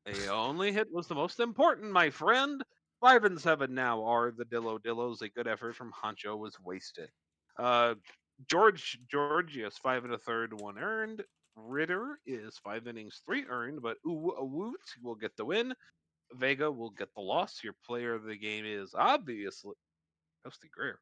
The only hit was the most important, my friend. 5-7 now are the Dillos. A good effort from Honcho was wasted. Uh, Georgius 5 1/3, 1 earned. Ritter is 5 innings, 3 earned, but Woot will get the win. Vega will get the loss. Your player of the game is obviously Dusty Greer.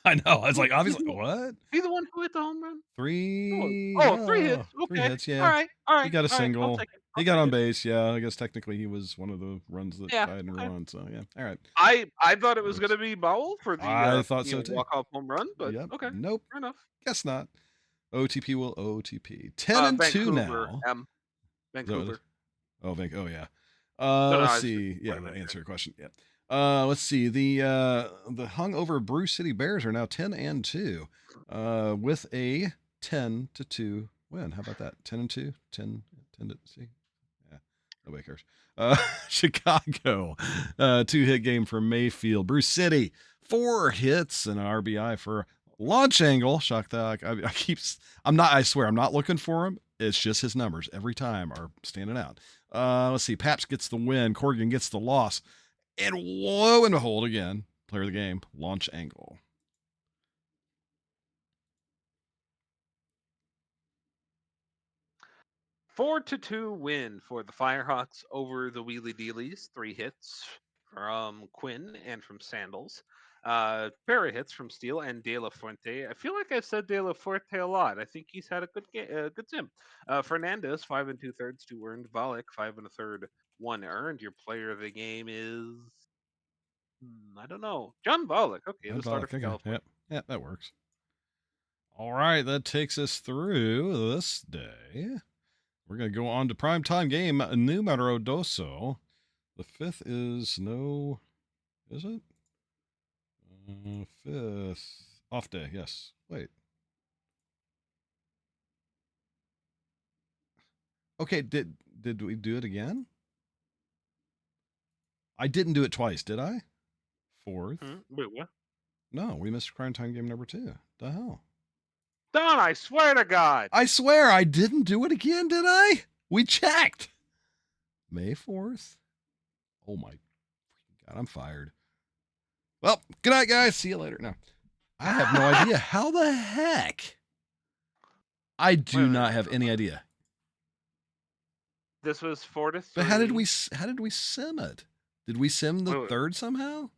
I know. I was Who, like, he, obviously, the, what? he the one who hit the home run? Oh, Three? oh, three hits. No, three Okay, hits. all Yeah, right, all he right, got a all right. I'll single. take it. He I'll got take on it. base. Yeah, I guess technically he was one of the runs that Yeah, tied in a okay. run. So yeah, all right. I thought it was going Works. to be Bowell for the I thought so too. walk off home run, but Yep. okay, Nope. fair enough. Guess not. OTP will OTP. 10-2 Vancouver, now. Is that what it is? Vancouver. Oh, Oh, yeah. No, Let's I was just see. Yeah, pointing at answer your question. Yeah. Let's see. The hungover Bruce City Bears are now 10-2, with a 10-2 win. How about that? 10-2, 10 to see. Yeah, nobody cares. Chicago, 2-hit game for Mayfield. Bruce City, 4 hits and an RBI for launch angle. Shock that I swear I'm not looking for him. It's just his numbers every time are standing out. Let's see. Paps gets the win. Corrigan gets the loss. And lo and behold, again, player of the game, launch angle. Four to two win for the Firehawks over the Wheelie Dealies. 3 hits from Quinn and from Sandals. Pair of hits from Steele and De La Fuente. I feel like I've said De La Fuente a lot. I think he's had a good sim. Fernandez 5 2/3, 2 earned. Volek 5 1/3, 1 earned. Your player of the game is I don't know, John Volek. Okay, John the starter Pollock. for Okay. California. Yep. Yeah, that works. All right. That takes us through this day. We're going to go on to primetime game numero doso. The 5th is no. Is it? 5th. Off day. Yes. Wait. Okay. Did we do it again? I didn't do it twice, did I? 4th. Wait, what? No, we missed primetime game number 2. The hell? Don, I swear to God. I swear I didn't do it again, did I? We checked. May 4th. Oh my God, I'm fired. Well, good night, guys. See you later. No, I have no idea. How the heck? I do not have any idea. This was 4 to 3. But how did we sim it? Did we sim the third somehow?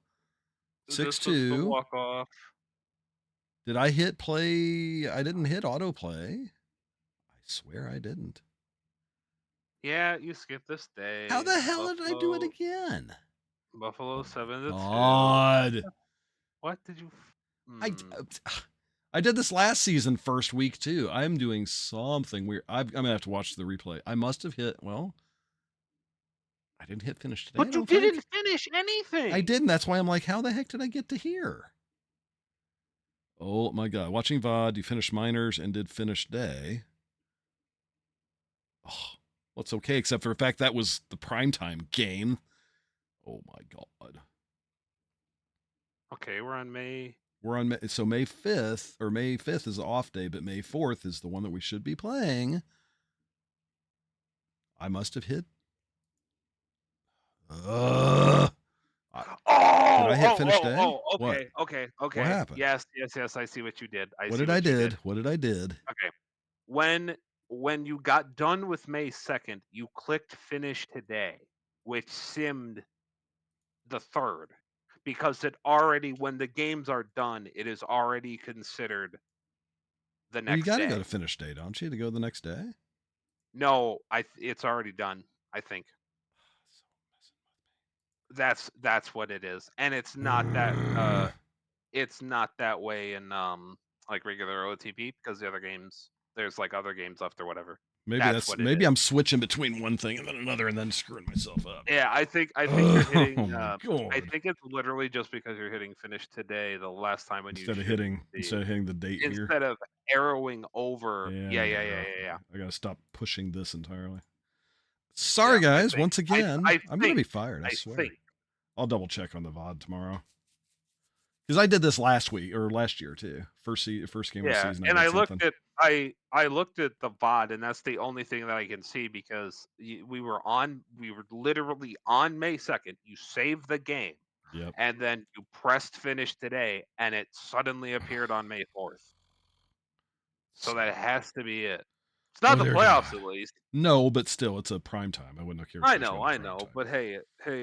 6-2. Walk off. Did I hit play? I didn't hit autoplay. I swear I didn't. Yeah, you skipped this day. How the hell did I do it again? Buffalo 7 to 2. God. What did you? I did this last season first week too. I'm doing something weird. I'm gonna have to watch the replay. I must have hit. Well, I didn't hit finish today. But you didn't finish anything. I didn't. That's why I'm like, how the heck did I get to here? Oh my God! Watching VOD, you finished minors and did finish day. Oh, well, it's okay, except for the fact that was the primetime game. Oh my God. Okay, we're on May. We're on so May 5th, or May 5th is the off day, but May 4th is the one that we should be playing. I must have hit. Oh! Did I hit finish day? Okay, okay. What happened? Yes. I see what you did. What did I did? What did I did? Okay. When you got done with May 2nd, you clicked finish today, which simmed the 3rd. Because it already, when the games are done, it is already considered the next day. You got to go to finish day, don't you, to go the next day? No, it's already done, I think. That's what it is. And it's not that it's not that way in like regular OTP because the other games there's like other games left or whatever. Maybe I'm switching between one thing and then another and then screwing myself up. Yeah, I think you're hitting. I think it's literally just because you're hitting finish today. The last time when instead of hitting the date here, instead of arrowing over. Yeah. I gotta stop pushing this entirely. Sorry, guys. Once again, I'm gonna be fired. I swear. I'll double check on the VOD tomorrow. Because I did this last week or last year too. First game of the season. And I looked at the VOD, and that's the only thing that I can see because we were literally on May 2nd. You saved the game, and then you pressed finish today, and it suddenly appeared on May 4th. So that has to be it. It's not Oh the dear playoffs, God. at least. No, but still, it's a prime time. I wouldn't have cared if it was going to I prime know, time. but hey,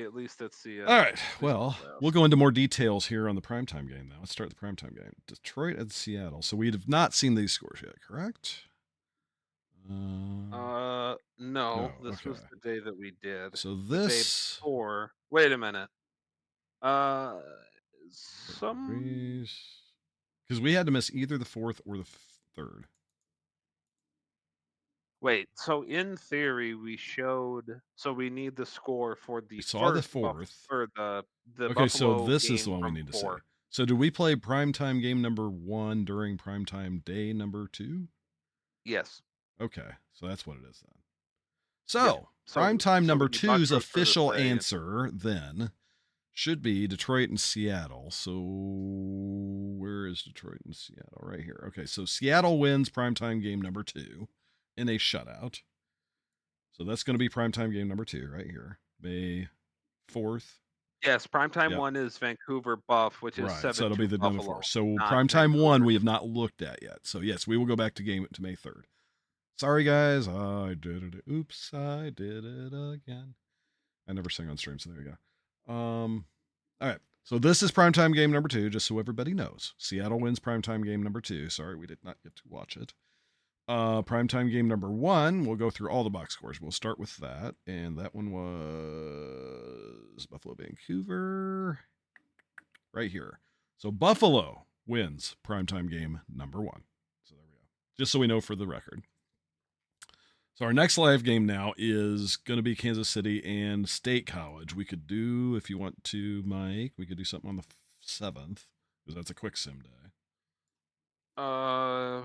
at least it's the All right. the Well, we'll playoffs. go into more details here on the primetime game now. Let's start the primetime game. Detroit and Seattle. So we have not seen these scores yet, correct? No, No. this was Okay. the day that we did. So The day this. before. Wait a minute. Uh, some. Because we had to miss either the fourth or the third. Wait. So in theory, we showed. So we need the score for We the saw the first fourth. or the Okay, so Buffalo this is the game one we from need to see. 4. So did we play primetime game number 1 during primetime day number 2? Yes. Okay, so that's what it is then. Yeah. So So primetime so we number need box two's scores for this official day. answer then should be Detroit and Seattle. So where is Detroit and Seattle? Right here. Okay, so Seattle wins primetime game number 2 in a shutout. So that's going to be primetime game number 2 right here. May 4th. Yes, primetime Yep. 1 is Vancouver Buff, which is Right. So that'll be 7-2 the number 4. Buffalo, So not primetime 1 Vancouver. we have not looked at yet. So yes, we will go back to May 3rd. Sorry guys, I did it. Oops, I did it again. I never sing on stream, so there you go. All right. So this is primetime game number 2, just so everybody knows. Seattle wins primetime game number 2. Sorry, we did not get to watch it. Primetime game number 1, we'll go through all the box scores. We'll start with that, and that one was Buffalo Vancouver right here. So Buffalo wins primetime game number 1. So there we go. Just so we know for the record. So our next live game now is going to be Kansas City and State College. We could do, if you want to, Mike, we could do something on the 7th because that's a quick sim day. Uh,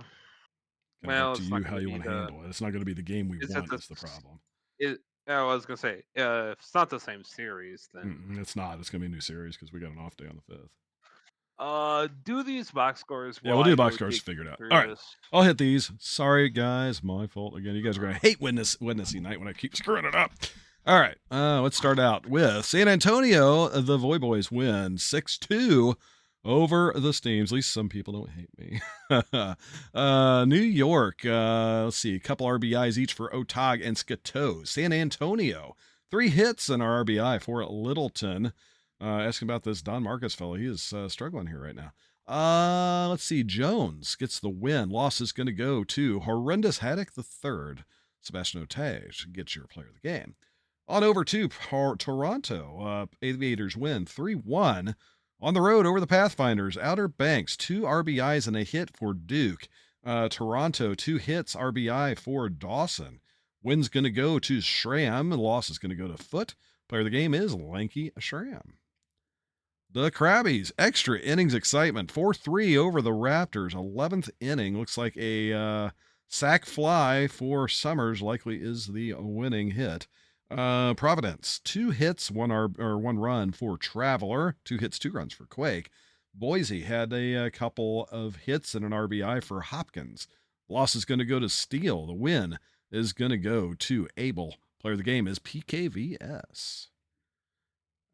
Kind of up well, to it's not you how gonna you be want to the handle it. It's not going to be the game we is it want the is the problem. it I was gonna say, if it's not the same series, then, It's not. It's going to be a new series because we got an off day on the 5th. do these box scores Yeah, while we'll do I the box go scores dig figured out. through All right. this. I'll hit these. Sorry, guys. My fault again. You guys are going to hate Wednesday night when I keep screwing it up. All right. Let's start out with San Antonio. The Voy Boys win 6-2 over the Steams. At least some people don't hate me. New York. Let's see. A couple RBIs each for Otag and Skato. San Antonio. 3 hits in our RBI for Littleton. Asking about this Don Marcus fellow. He is struggling here right now. Let's see. Jones gets the win. Loss is going to go to Horrendous Haddock the third. Sebastian Otage gets your player of the game. On over to Toronto. Aviators win 3-1 on the road over the Pathfinders. Outer Banks, 2 RBIs and a hit for Duke. Toronto, 2 hits, RBI for Dawson. Win's going to go to Schramm. Loss is going to go to Foot. Player of the game is Lanky Schramm. The Krabbies, extra innings excitement, 4-3 over the Raptors. 11th inning, looks like a sac fly for Summers, likely is the winning hit. Providence, 2 hits, one run for Traveler, 2 hits, 2 runs for Quake. Boise had a couple of hits and an RBI for Hopkins. Loss is going to go to Steele. The win is going to go to Abel. Player of the game is PKVS.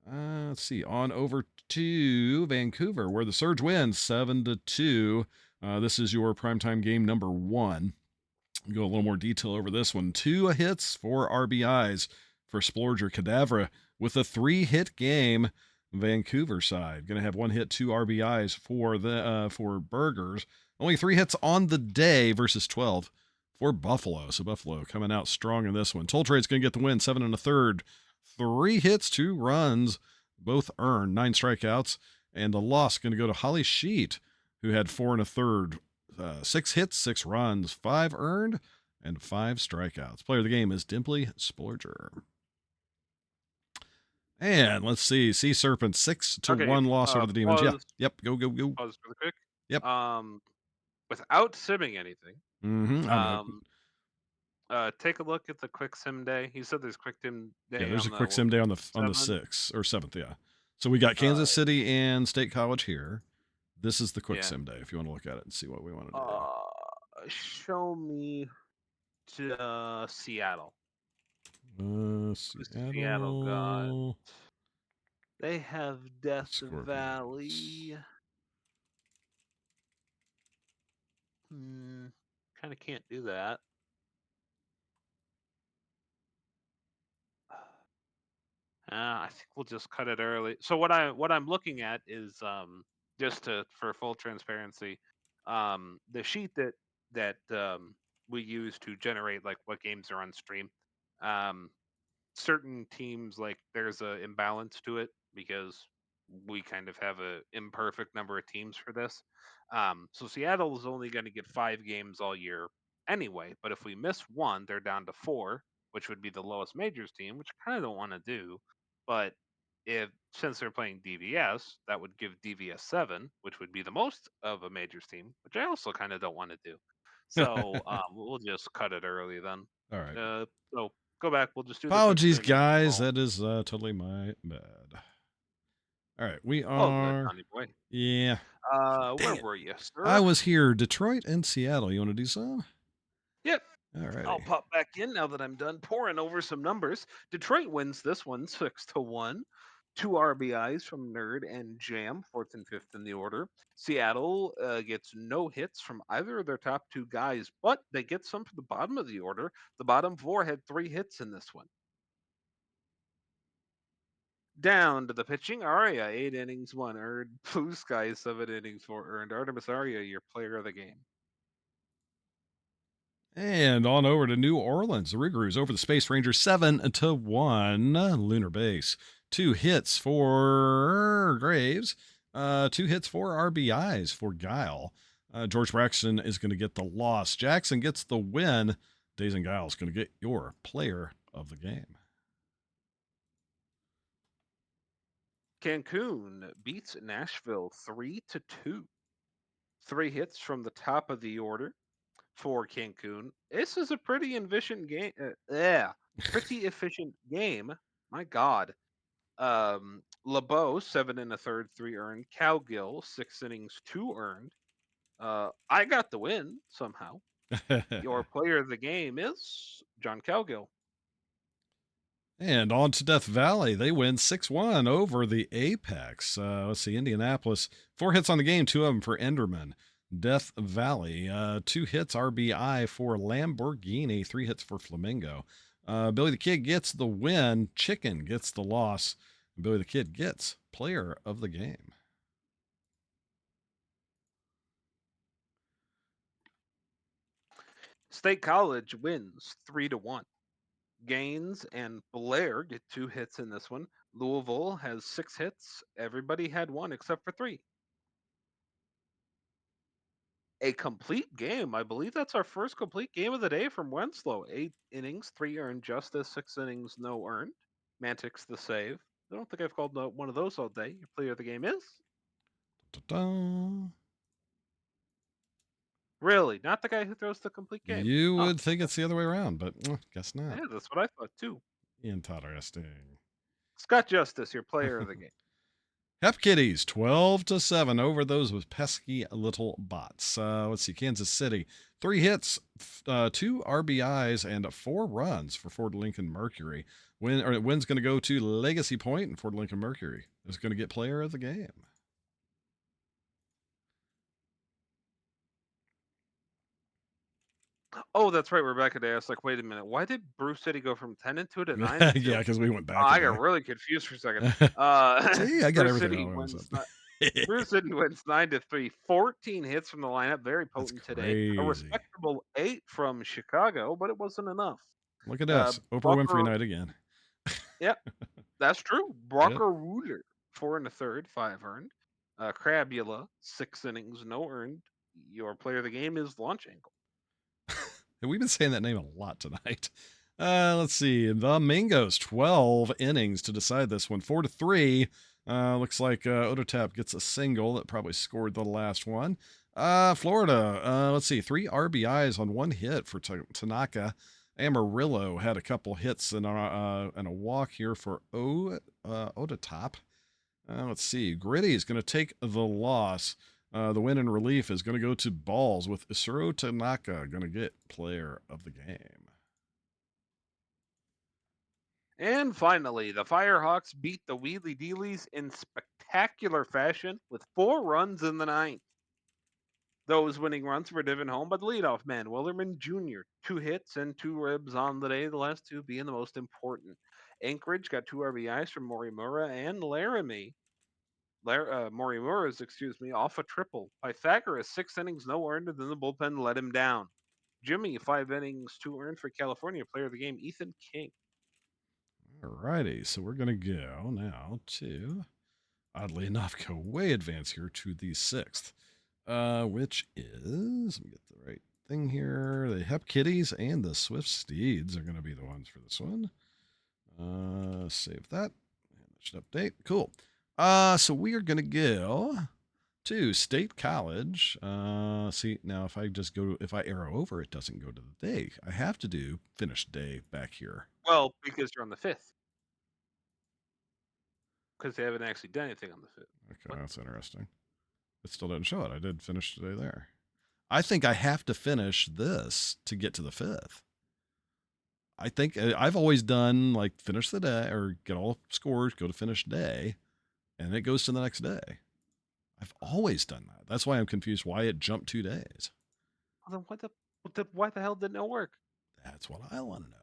Let's see. On over to Vancouver, where the Surge wins 7-2. This is your primetime game number 1. Go a little more detail over this one. 2 hits, 4 RBIs for Splorger Cadavra with a 3-hit game. Vancouver side going to have 1 hit, 2 RBIs for Burgers. Only 3 hits on the day versus 12 for Buffalo. So Buffalo coming out strong in this one. Toll Trade's going to get the win, 7 1/3. 3 hits, 2 runs, both earned, 9 strikeouts, and the loss going to go to Holly Sheet, who had 4 1/3, 6 hits, 6 runs, 5 earned, and 5 strikeouts. Player of the game is Dimply Splurger. And let's see, Sea Serpent 6-1 Okay, loss over the Demons. Yeah, pause yep, go. pause really quick. Yep. Without simming anything, I know. take a look at the quick sim day. You said there's quick sim Yeah, day there's on a the quick what sim was day it, on the 7th? 6th or 7th. Yeah, so we got Uh, Kansas City and State College here. This is the quick yeah. sim day if you want to look at it and see what we want to do. Show me to Seattle. Seattle got. Seattle. They have Death Scorpions. Valley. Kind of can't do that. I think we'll just cut it early. So what I'm looking at is just to for full transparency, the sheet that we use to generate like what games are on stream. Um, Certain teams like there's a imbalance to it because we kind of have a imperfect number of teams for this. So Seattle is only going to get 5 games all year anyway, but if we miss one, they're down to 4, which would be the lowest majors team, which I kind of don't want to do. But if since they're playing DVS, that would give DVS 7, which would be the most of a majors team, which I also kind of don't want to do. So we'll just cut it early then. All right. So go back. We'll just do the quick Apologies, standings guys. overall. That is totally my bad. All right, we Oh, good, are. Johnny boy. Yeah. Where Dang it. were you, I sir? was here, Detroit and Seattle. You want to do some? Yep. All I'll righty. pop back in now that I'm done pouring over some numbers. Detroit wins this one 6-1. Two RBIs from Nerd and Jam, fourth and fifth in the order. Seattle gets no hits from either of their top two guys, but they get some from the bottom of the order. The bottom four had 3 hits in this one. Down to the pitching, Arya, 8 innings, 1 earned. Blue Sky, 7 innings, 4 earned. Artemis Arya, your player of the game. And on over to New Orleans. The Rougarous over the Space Rangers 7-1. Lunar base. 2 hits for Graves. 2 hits for RBIs for Guile. George Braxton is going to get the loss. Jackson gets the win. Days and Guile is going to get your player of the game. Cancun beats Nashville 3-2. 3 hits from the top of the order for Cancun. This is a pretty efficient game. Pretty efficient game. My God. LeBeau, 7 1/3, 3 earned. Cowgill, 6 innings, 2 earned. I got the win somehow. Your player of the game is John Cowgill. And on to Death Valley. They win 6-1 over the Apex. Let's see, Indianapolis. 4 hits on the game, 2 of them for Enderman. Death Valley. 2 hits RBI for Lamborghini, 3 hits for Flamingo. Billy the Kid gets the win. Chicken gets the loss. Billy the Kid gets player of the game. State College wins 3-1. Gaines and Blair get 2 hits in this one. Louisville has 6 hits. Everybody had one except for 3. A complete game. I believe that's our first complete game of the day from Wenslow. 8 innings, 3 earned justice, 6 innings, no earned. Mantix the save. I don't think I've called one of those all day. Your player of the game is Da-da. really not the guy who throws the complete game. You Huh. would think it's the other way around, but guess not. Yeah, that's what I thought too. Interesting. Scott Justice, your player of the game. Hep Kitties 12-7 over those with pesky little bots. Let's see, Kansas City 3 hits, 2 RBIs, and 4 runs for Ford Lincoln Mercury. Win's going to go to Legacy Point, and Ford Lincoln Mercury is going to get player of the game. Oh, that's right. Rebecca Day. I was like, wait a minute. Why did Bruce City go from 10-2 to 9-2? Yeah, because we went Oh, back a I got day. really confused for a second. Uh, See, I got Bruce everything City wrong. What's wins. up? Bruce City wins 9-3. 14 hits from the lineup. Very That's potent today. A crazy. respectable 8 from Chicago, but it wasn't enough. Look at Uh, us. Oprah Winfrey Brucker. night again. Yep, that's true. Yep. Brucker Ruler, 4 1/3, 5 earned. Crabula, 6 innings, no earned. Your player of the game is Launch Angle. And we've been saying that name a lot tonight. Let's see. The Mangos, 12 innings to decide this one. 4-3. Looks like Ototap gets a single that probably scored the last one. Florida, let's see. 3 RBIs on 1 hit for Tanaka. Amarillo had a couple hits and a walk here for Ototap. Let's see. Gritty is going to take the loss. The win in relief is going to go to Balls with Isuro Tanaka going to get player of the game. And finally, the Firehawks beat the Wheelie Dealies in spectacular fashion with 4 runs in the ninth. Those winning runs were driven home by the leadoff man, Willerman Jr. 2 hits and 2 ribs on the day, the last two being the most important. Anchorage got 2 RBIs from Morimura and Laramie. Morimura's, off a triple. Pythagoras, 6 innings, no earned, and then the bullpen let him down. Jimmy, 5 innings, 2 earned for California. Player of the game, Ethan King. Alrighty, so we're going to go now to, oddly enough, go way advance here to the 6th, which is, let me get the right thing here. The Hep Kitties and the Swift Steeds are going to be the ones for this one. Save that. And that should update. Cool. So we are going to go to State College. See, now if I just go, if I arrow over, it doesn't go to the day. I have to do finished day back here. Well, because you're on the 5th. Because they haven't actually done anything on the 5th. Okay, What? that's interesting. It still didn't show it. I did finish today there. I think I have to finish this to get to the 5th. I think I've always done like finish the day or get all scores, go to finish day, and it goes to the next day. I've always done that. That's why I'm confused why it jumped 2 days. Well, then why the hell didn't it work? That's what I want to know.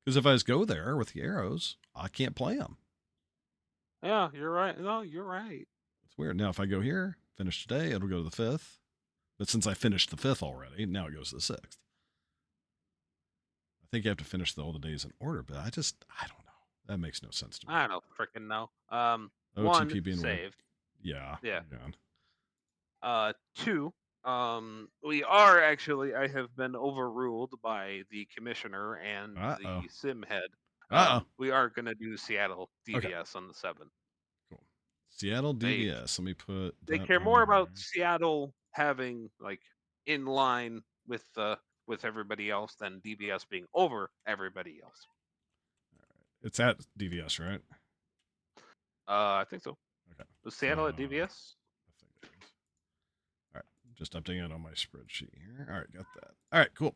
Because if I just go there with the arrows, I can't play them. Yeah, you're right. No, you're right. It's weird. Now, if I go here, finish today, it'll go to the 5th. But since I finished the 5th already, now it goes to the 6th. I think you have to finish all the days in order, but I don't know. That makes no sense to me. I don't freaking know. OTP One, being weird. saved. Yeah. Yeah. Again. Two, we are actually, I have been overruled by the commissioner and Uh-oh. the sim head. Uh-oh. We are going to do Seattle DVS Okay. on the 7th. Cool. Seattle DVS. Let me put. They that care on more about there. Seattle having like in line with everybody else than DVS being over everybody else. It's at DVS, right? I think so. Okay. Was Seattle at DVS? I think it is. All right. Just updating it on my spreadsheet here. All right. Got that. All right. Cool.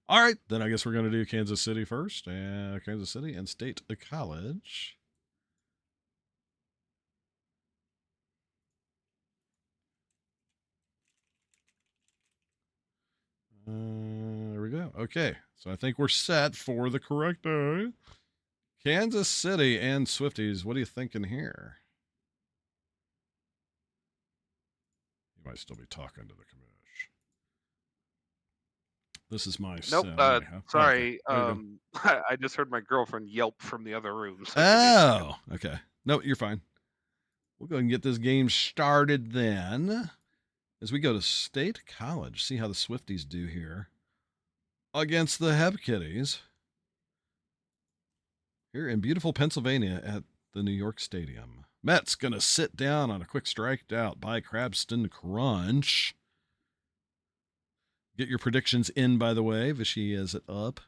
All right. Then I guess we're going to do Kansas City first. Kansas City and State College. There we go. Okay. So I think we're set for the correct day. Kansas City and Swifties. What are you thinking here? You might still be talking to the commish. This is my Nope. Sorry. Okay. I just heard my girlfriend yelp from the other room. So okay. No, you're fine. We'll go ahead and get this game started then. As we go to State College, see how the Swifties do here against the Hep Kitties here in beautiful Pennsylvania at the New York Stadium. Met's going to sit down on a quick strike out by Crabston Crunch. Get your predictions in, by the way. Vichy is it up.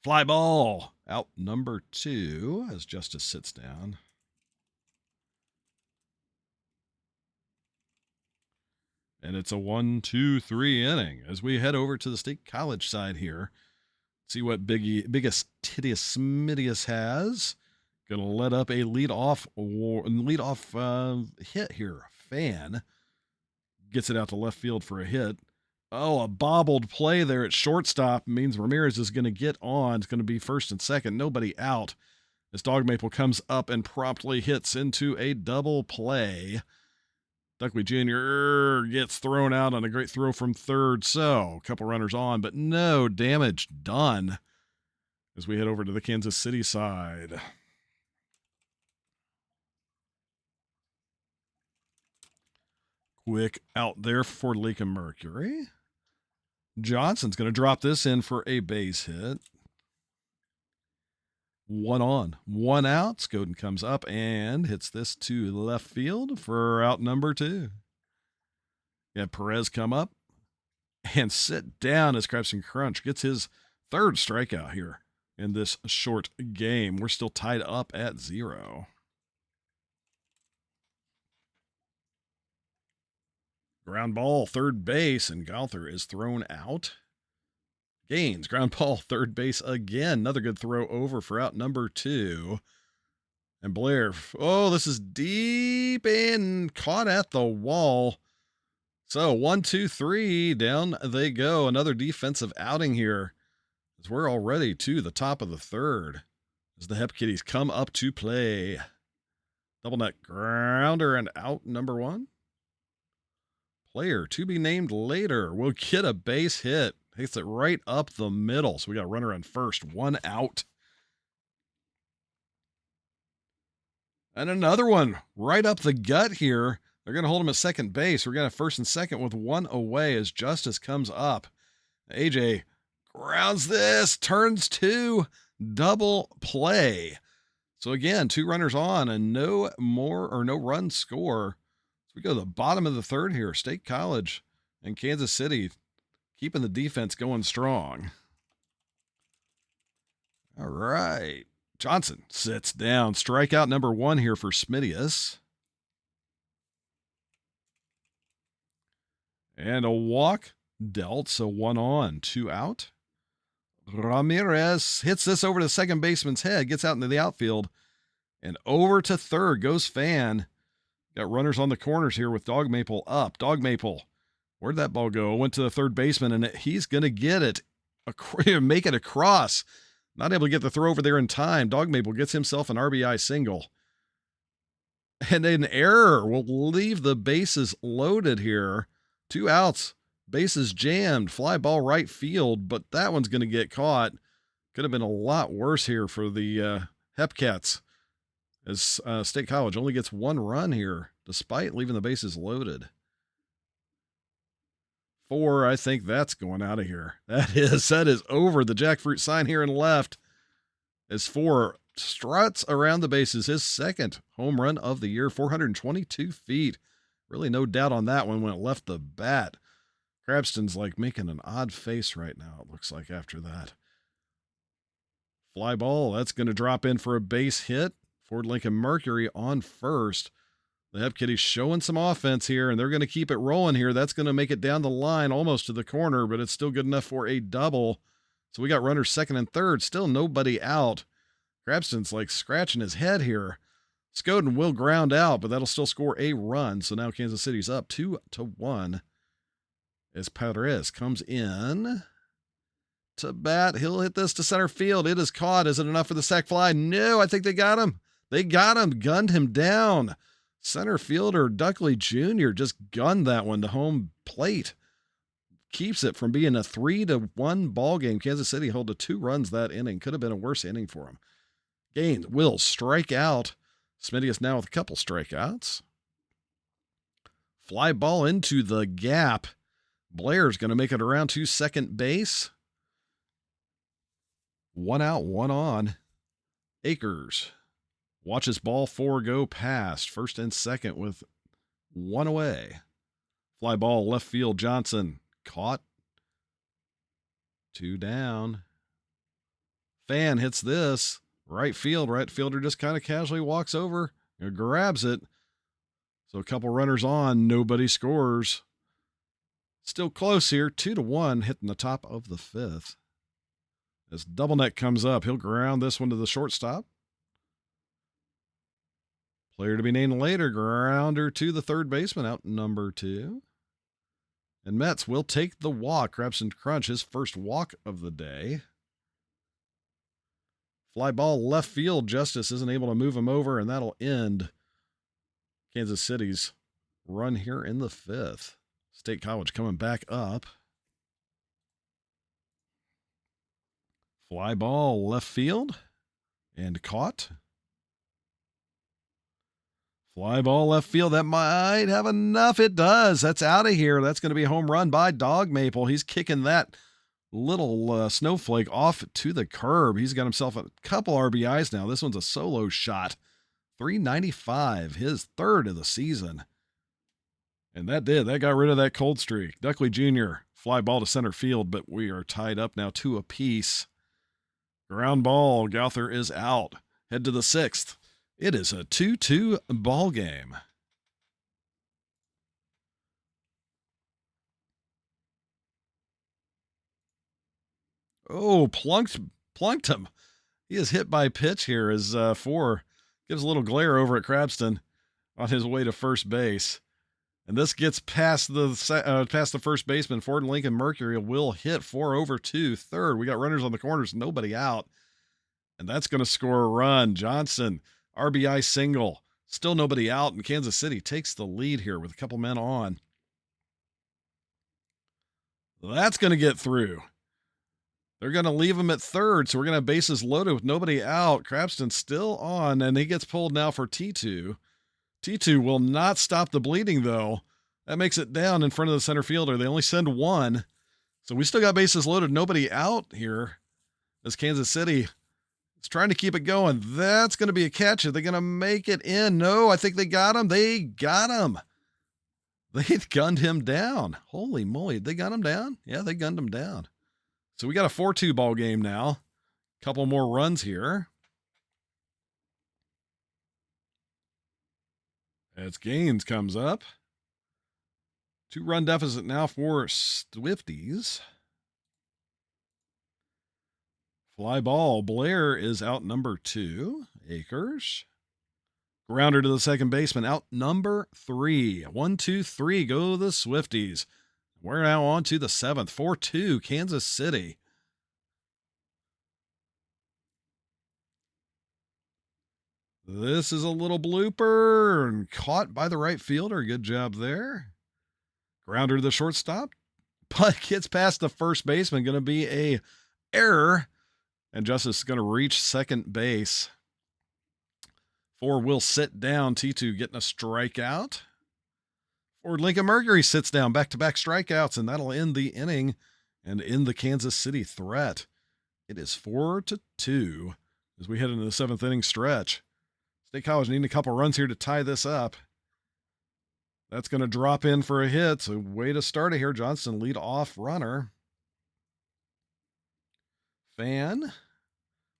Fly ball out number 2 as Justice sits down. And it's a 1-2-3 inning as we head over to the State College side here. See what biggest Titius Smidius has. Gonna let up a leadoff hit here. Fan gets it out to left field for a hit. Oh, a bobbled play there at shortstop means Ramirez is going to get on. It's going to be first and second. Nobody out as Dog Maple comes up and promptly hits into a double play. Duckley Jr. gets thrown out on a great throw from third. So, a couple runners on, but no damage done as we head over to the Kansas City side. Quick out there for Lake Mercury. Johnson's going to drop this in for a base hit. 1 on, 1 out. Scoden comes up and hits this to left field for out number 2. You have Perez come up and sit down as Crabston Crunch gets his 3rd strikeout here in this short game. We're still tied up at 0. Ground ball, third base, and Gauther is thrown out. Gaines, ground ball, third base again. Another good throw over for out number 2. And Blair, oh, this is deep and caught at the wall. So 1, 2, 3, down they go. Another defensive outing here as we're already to the top of the 3rd. as the Hep Kitties come up to play. Double net grounder and out number 1. Player to be named later will get a base hit. Hits it right up the middle. So we got runner on first, 1 out. And another one right up the gut here. They're going to hold him at second base. We're going to have first and second with 1 away as Justice comes up. AJay grounds this, turns 2, double play. So again, 2 runners on and no run score. So we go to the bottom of the third here. State College and Kansas City keeping the defense going strong. All right. Johnson sits down. Strikeout number 1 here for Smidius. And a walk dealt, so 1 on, 2 out. Ramirez hits this over to second baseman's head, gets out into the outfield, and over to third goes Fan. Got runners on the corners here with Dog Maple up. Dog Maple, where'd that ball go? Went to the third baseman, and he's going to get it, make it across. Not able to get the throw over there in time. Dog Maple gets himself an RBI single. And an error will leave the bases loaded here. 2 outs. Bases jammed, fly ball right field, but that one's going to get caught. Could have been a lot worse here for the Hepcats, as State College only gets 1 run here, despite leaving the bases loaded. 4, I think that's going out of here. That is over. The jackfruit sign here and left as 4 struts around the bases. His second home run of the year, 422 feet. Really no doubt on that one when it left the bat. Crabston's like making an odd face right now, it looks like, after that. Fly ball, that's going to drop in for a base hit. Ford Lincoln Mercury on first. The Hep Kitties showing some offense here, and they're going to keep it rolling here. That's going to make it down the line almost to the corner, but it's still good enough for a double. So we got runners second and third, still nobody out. Crabston's like scratching his head here. Scoden will ground out, but that'll still score a run. So now Kansas City's up 2-1. As Perez comes in to bat. He'll hit this to center field. It is caught. Is it enough for the sac fly? No, I think they got him. They got him, gunned him down. Center fielder Duckley Jr. just gunned that one to home plate. Keeps it from being a 3-1 ball game. Kansas City held to 2 runs that inning. Could have been a worse inning for him. Gaines will strike out. Smidius now with a couple strikeouts. Fly ball into the gap. Blair's going to make it around to second base. 1 out, 1 on. Akers watches ball 4 go past. First and second with 1 away. Fly ball left field. Johnson caught. 2 down. Fan hits this. Right field. Right fielder just kind of casually walks over and grabs it. So a couple runners on. Nobody scores. Still close here, 2-1, hitting the top of the 5th. As Double Neck comes up, he'll ground this one to the shortstop. Player to be named later, grounder to the third baseman, out number 2. And Metz will take the walk. Crabson Crunch, his first walk of the day. Fly ball left field. Justice isn't able to move him over, and that'll end Kansas City's run here in the 5th. State College coming back up. Fly ball left field and caught. Fly ball left field. That might have enough. It does. That's out of here. That's going to be a home run by Dog Maple. He's kicking that little snowflake off to the curb. He's got himself a couple RBIs now. This one's a solo shot. 395, his 3rd of the season. And that got rid of that cold streak. Duckley Jr. fly ball to center field, but we are tied up now 2 apiece. Ground ball. Gouther is out. Head to the 6th. It is a 2-2 ball game. Oh, plunked him. He is hit by pitch here as 4 gives a little glare over at Crabston on his way to first base. And this gets past the first baseman. Ford Lincoln Mercury will hit 4 over to third. We got runners on the corners, nobody out. And that's going to score a run. Johnson, RBI single. Still nobody out, and Kansas City takes the lead here with a couple men on. That's going to get through. They're going to leave him at third, so we're going to have bases loaded with nobody out. Crabston's still on, and he gets pulled now for T2. T2 will not stop the bleeding, though. That makes it down in front of the center fielder. They only send one, so we still got bases loaded, nobody out here as Kansas City is trying to keep it going. That's going to be a catch. Are they going to make it in? No, I think they got him. They got him. They gunned him down. Holy moly. They got him down? Yeah, they gunned him down. So we got a 4-2 ball game now. Couple more runs here. As Gaines comes up. 2-run deficit now for Swifties. Fly ball. Blair is out number 2. Akers. Grounder to the second baseman. Out number 3. 1, 2, 3. Go the Swifties. We're now on to the 7th. 4-2 Kansas City. This is a little blooper and caught by the right fielder. Good job there. Grounder to the shortstop. But gets past the first baseman. Going to be a error. And Justice is going to reach second base. 4 will sit down. T2 getting a strikeout. Ford Lincoln Mercury sits down. Back-to-back strikeouts, and that'll end the inning and end the Kansas City threat. It is 4-2 as we head into the 7th inning stretch. State College needing a couple runs here to tie this up. That's going to drop in for a hit. So way to start it here. Johnson lead off runner. Fan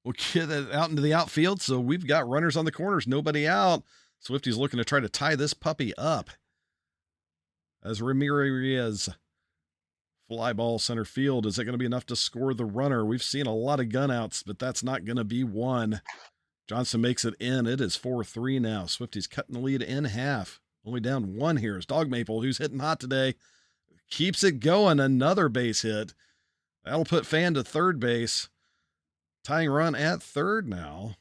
will get it out into the outfield. So we've got runners on the corners. Nobody out. Swifty's looking to try to tie this puppy up. As Ramirez fly ball center field. Is it going to be enough to score the runner? We've seen a lot of gunouts, but that's not going to be one. Johnson makes it in. It is 4-3 now. Swifty's cutting the lead in half. Only down 1 here is Dog Maple, who's hitting hot today. Keeps it going. Another base hit. That'll put Fan to third base. Tying run at third now.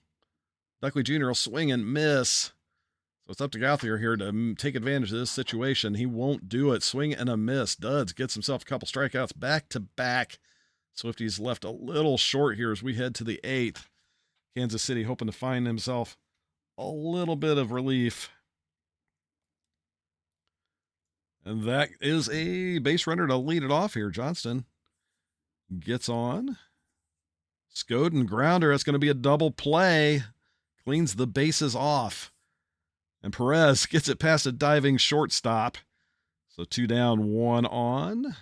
Duckley Jr. will swing and miss. So it's up to Gauthier here to take advantage of this situation. He won't do it. Swing and a miss. Duds gets himself a couple strikeouts back to back. Swifty's left a little short here as we head to the 8th. Kansas City hoping to find himself a little bit of relief. And that is a base runner to lead it off here. Johnston gets on. Scoden grounder. That's going to be a double play. Cleans the bases off. And Perez gets it past a diving shortstop. So 2 down, 1 on.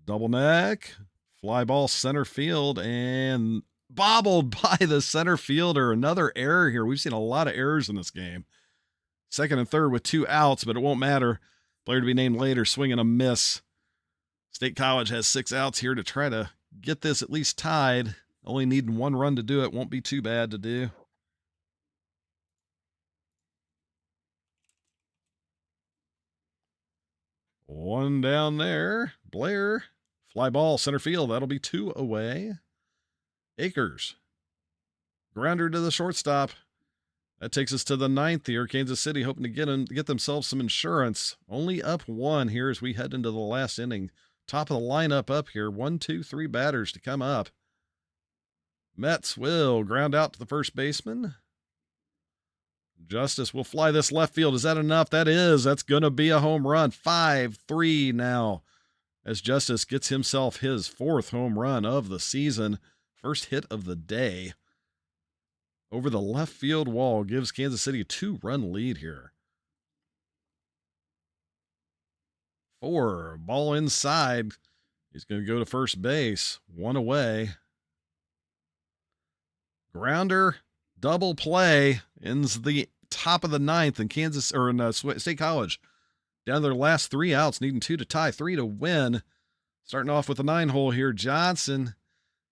Double neck. Fly ball center field and bobbled by the center fielder. Another error here. We've seen a lot of errors in this game. Second and third with 2 outs, but it won't matter. Player to be named later. Swing and a miss. State College has 6 outs here to try to get this at least tied. Only needing 1 run to do it. Won't be too bad to do. One down there. Blair. Fly ball center field. That'll be 2 away. Akers. Grounder to the shortstop. That takes us to the 9th here. Kansas City hoping to get themselves some insurance. Only up 1 here as we head into the last inning. Top of the lineup up here. 1, 2, 3 batters to come up. Metz will ground out to the first baseman. Justice will fly this left field. Is that enough? That is. That's going to be a home run. 5-3 now as Justice gets himself his 4th home run of the season. First hit of the day. Over the left field wall gives Kansas City a 2-run lead here. 4, ball inside. He's going to go to first base. 1 away. Grounder, double play, ends the top of the 9th in Kansas or in State College. Down to their last 3 outs, needing 2 to tie, 3 to win. Starting off with a 9-hole here. Johnson,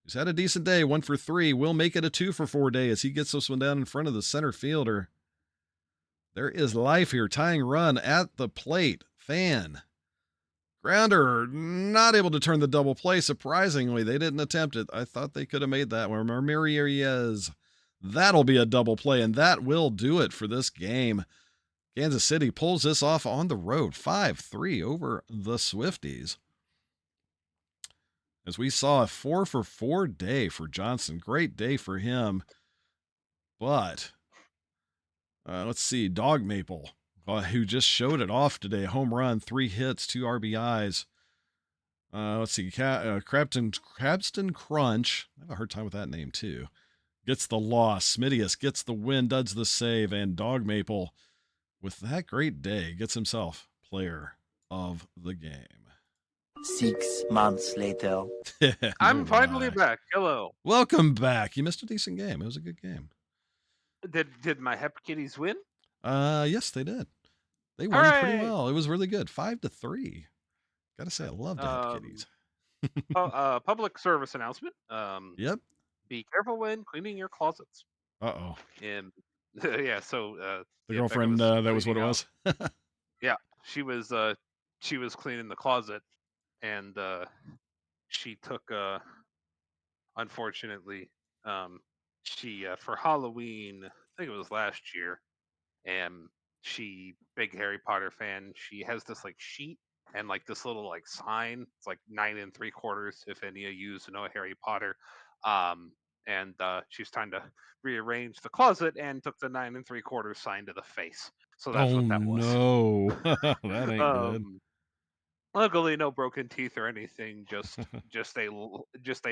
who's had a decent day, 1 for 3, will make it a 2 for 4 day as he gets this one down in front of the center fielder. There is life here. Tying run at the plate. Fan Grounder, not able to turn the double play. Surprisingly, they didn't attempt it. I thought they could have made that one. Ramirez. That'll be a double play, and that will do it for this game. Kansas City pulls this off on the road, 5-3 over the Swifties. As we saw, a 4-for-4 day for Johnson. Great day for him. But let's see, Dog Maple, who just showed it off today. Home run, 3 hits, 2 RBIs. Let's see, Crabston Crunch. I have a hard time with that name too. Gets the loss. Smidius gets the win, does the save, and Dog Maple, with that great day, gets himself player of the game. 6 months later. I'm finally back. Hello. Welcome back. You missed a decent game. It was a good game. Did my Hep Kitties win? Yes, they did. They won pretty well. It was really good. 5-3. Gotta say, I loved Hep Kitties. Public service announcement. Yep. Be careful when cleaning your closets. Uh-oh. And yeah, so the girlfriend, that was what it was. Yeah, she was cleaning the closet, and she took unfortunately, she for Halloween, I think it was last year, and she, big Harry Potter fan, she has this like sheet and like this little like sign. It's like 9 3/4 if any of you know Harry Potter. And she's trying to rearrange the closet and took the 9 3/4 sign to the face. So that's what that was. No. That ain't good. Luckily, no broken teeth or anything. Just a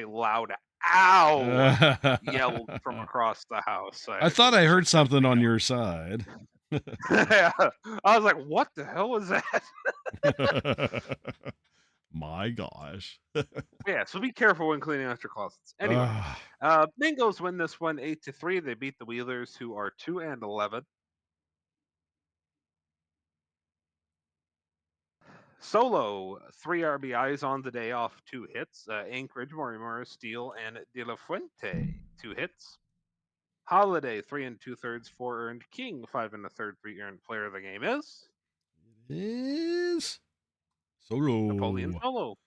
loud "ow" yelled from across the house. I thought I heard something on your side. Yeah. I was like, "What the hell was that?" My gosh. Yeah, so be careful when cleaning out your closets. Anyway, Bengals win this one 8-3. They beat the Wheelers, who are 2-11. Solo, 3 RBIs on the day off, 2 hits. Anchorage, Mortimer, Steele, and De La Fuente, 2 hits. Holiday, 3 2/3, 4 earned. King, 5 1/3, 3 earned. Player of the game is It is Solo. Napoleon Solo.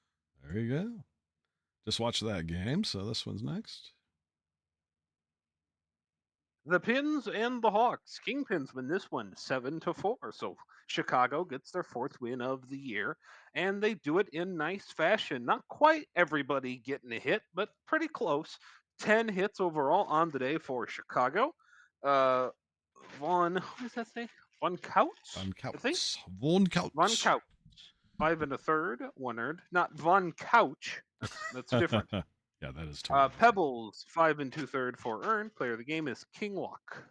There you go. Just watched that game, so this one's next. The Pins and the Hawks. Kingpins win this one 7-4. So Chicago gets their 4th win of the year, and they do it in nice fashion. Not quite everybody getting a hit, but pretty close. 10 hits overall on the day for Chicago. What does that say? Von Couts? Von I think. Couts. Von Couts. Von Couts. 5 1/3, 1 earned. Not Von Couch. That's different. Yeah, that is true. Pebbles, 5 2/3, 4 earned. Player of the game is King Walk.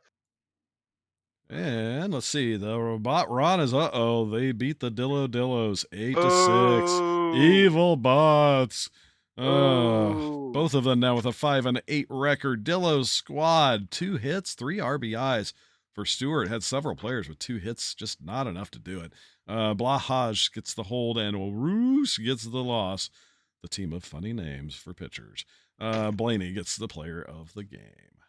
And let's see, the Robot Ron is they beat the Dillos 8-6. Evil bots. Both of them now with a 5-8 record. Dillo's squad, 2 hits, 3 RBIs. For Stewart, had several players with 2 hits, just not enough to do it. Blahaj gets the hold, and Roos gets the loss. The team of funny names for pitchers. Blaney gets the player of the game.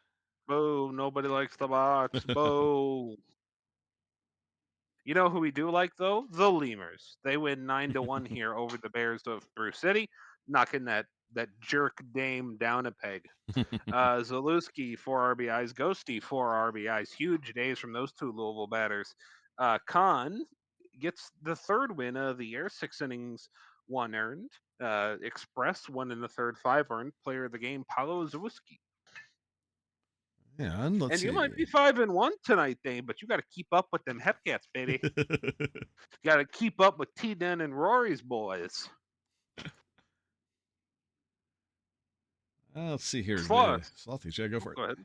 Boo, nobody likes the bots. Boo. You know who we do like, though? The Lemurs. They win 9-1 here over the Bears of Brew City, knocking that jerk Dame down a peg. Zalewski, 4 RBIs. Ghosty, 4 RBIs. Huge days from those 2 Louisville batters. Khan gets the 3rd win of the year, 6 innings, 1 earned. Express, 1 1/3, 5 earned. Player of the game, Paulo Zalewski. Yeah, and let's see. You might be 5-1 tonight, Dame, but you got to keep up with them Hepcats, baby. You got to keep up with T. Den and Rory's boys. Let's see here. Slothy, yeah, go for it. Go ahead.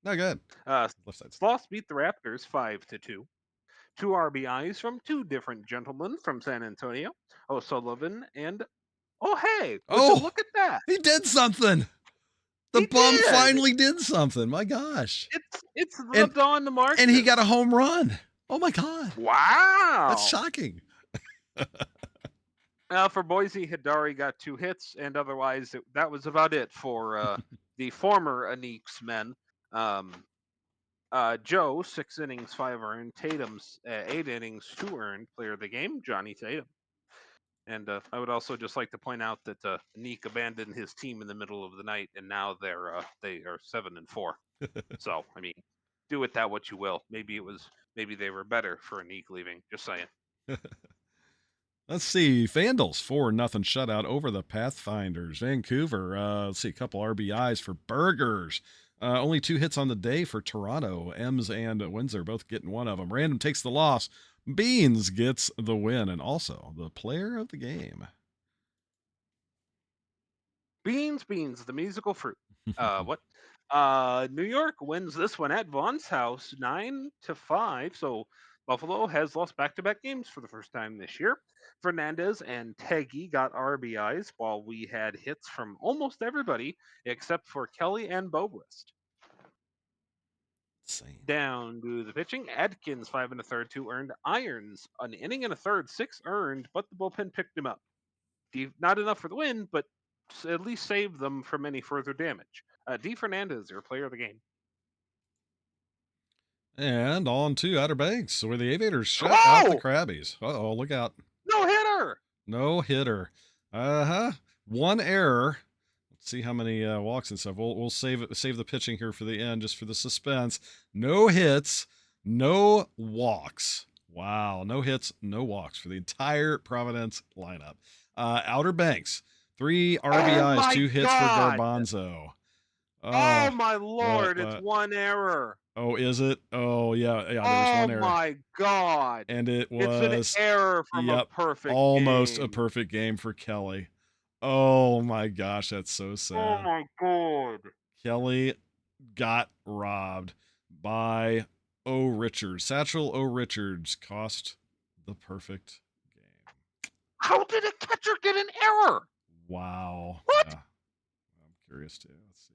No, go ahead. Left side. Sloths beat the Raptors 5-2. 2 RBIs from 2 different gentlemen from San Antonio, O'Sullivan and hey, look at that. He did something. The bum finally did something. My gosh. It's the Don the Mark. And he got a home run. Oh my God. Wow. That's shocking. For Boise, Hidari got 2 hits, and otherwise that was about it for the former Aneeks men. Joe, 6 innings, 5 earned. Tatum's 8 innings, 2 earned. Player of the game, Johnny Tatum. And I would also just like to point out that Neek abandoned his team in the middle of the night, and now they are 7-4. So I mean, do with that what you will. Maybe they were better for Neek leaving. Just saying. Let's see. Vandals 4-0 shutout over the Pathfinders. Vancouver, let's see, a couple RBIs for Burgers. Only 2 hits on the day for Toronto. Ems and Windsor both getting one of them. Random takes the loss. Beans gets the win and also the player of the game. Beans, the musical fruit. What? New York wins this one at Vaughn's house, 9-5. So Buffalo has lost back-to-back games for the first time this year. Fernandez and Teggy got RBIs, while we had hits from almost everybody except for Kelly and Bobrist. Insane. Down to the pitching. Adkins, 5 1/3, 2 earned. Irons, an inning and a third, 6 earned, but the bullpen picked him up. Not enough for the win, but at least saved them from any further damage. D. Fernandez, your player of the game. And on to Outer Banks, where the Aviators shut out the Oh! Krabbies. Uh-oh, look out. No hitter! No hitter. Uh-huh. 1 error. Let's see how many walks and stuff. We'll save the pitching here for the end, just for the suspense. No hits, no walks. Wow, no hits, no walks for the entire Providence lineup. Outer Banks, 3 RBIs, my 2 hits God! for Garbanzo. Oh my lord, it's what? 1 error. Oh, is it? Oh, yeah, there was Oh 1 error. my God. And it was It's an error from a perfect almost game. a perfect game for Kelly. Oh my gosh, that's so sad. Oh my God. Kelly got robbed by O. Richards. Satchel O. Richards cost the perfect game. How did a catcher get an error? Wow. What? Yeah. I'm curious too. Let's see here.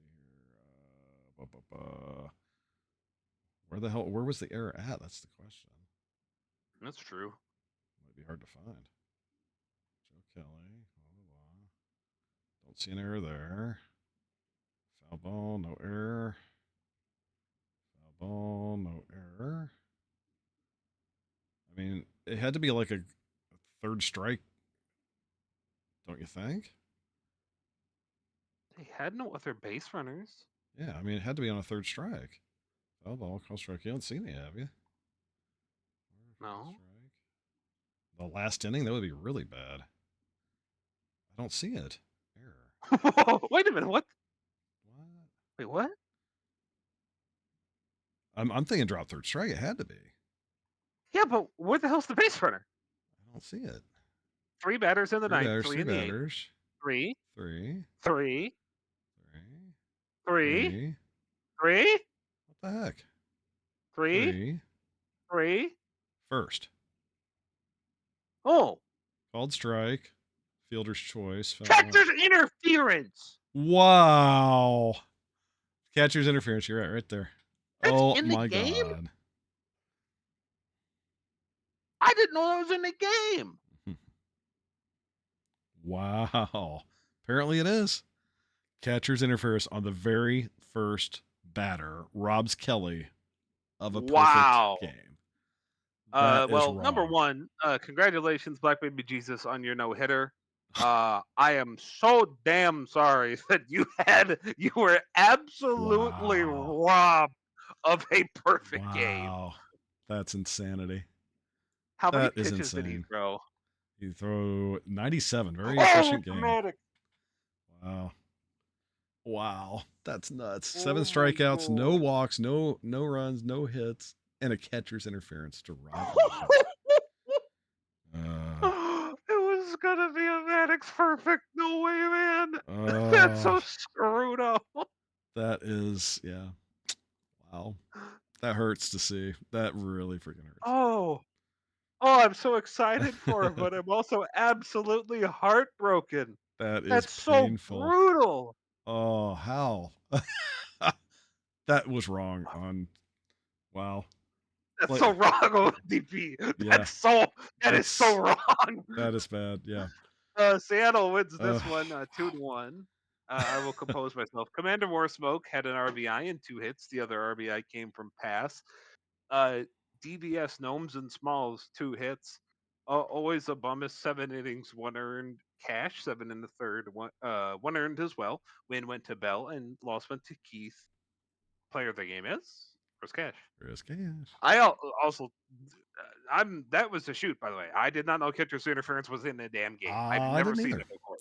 Where was the error at? That's the question. That's true. Might be hard to find. Joe Kelly. Blah, blah, blah. Don't see an error there. Foul ball, no error. Foul ball, no error. I mean, it had to be like a third strike, don't you think? They had no other base runners. Yeah, I mean, it had to be on a third strike. Foul ball, call strike. You don't see any, have you? No. Strike. The last inning, that would be really bad. I don't see it. Error. Whoa, wait a minute. What? What? Wait, what? I'm thinking drop third strike. It had to be. Yeah, but where the hell's the base runner? I don't see it. 3 batters in the 9th, batters, 3 three in the 8th. batters. 3, Three. 3, Three. 3, 3, What the heck? 3, 3. First. Oh, Called strike. Fielder's choice. Foul ball. catcher's interference. Wow. Catcher's interference. You're right there. That's oh in the my game? God. I didn't know that was in the game. Wow. Apparently it is. Catcher's interference on the very first batter robs Kelly of a Wow. perfect game. Well, number one, congratulations, Black Baby Jesus, on your no hitter. I am so damn sorry that you were absolutely robbed of a perfect game. Wow. That's insanity. How many That is pitches did he insane. throw? He threw 97. Very efficient game. Dramatic. Wow. Wow. That's nuts. Oh 7 my strikeouts, no God. walks, no runs, no hits, and a catcher's interference to rob him. It was gonna be a Maddox perfect. No way, man. That's so screwed up. That is, yeah. Wow. That hurts to see. That really freaking hurts. Oh, I'm so excited for it, but I'm also absolutely heartbroken. That is That's painful. so brutal. Oh, how? That was wrong on. Wow. That's so wrong, ODP. Yeah. That is so wrong. That is bad. Yeah. Seattle wins this one 2-1. I will compose myself. Commander More Smoke had an RBI and 2 hits. The other RBI came from pass. DBS Gnomes and Smalls 2 hits. Always a bum is 7 innings, 1 earned, cash 7 in the third, one earned as well. Win went to Bell and loss went to Keith. Player of the game is Chris Cash. Chris Cash. I also, that was a shoot, by the way. I did not know catcher's interference was in the damn game. I've I never didn't seen either. it before.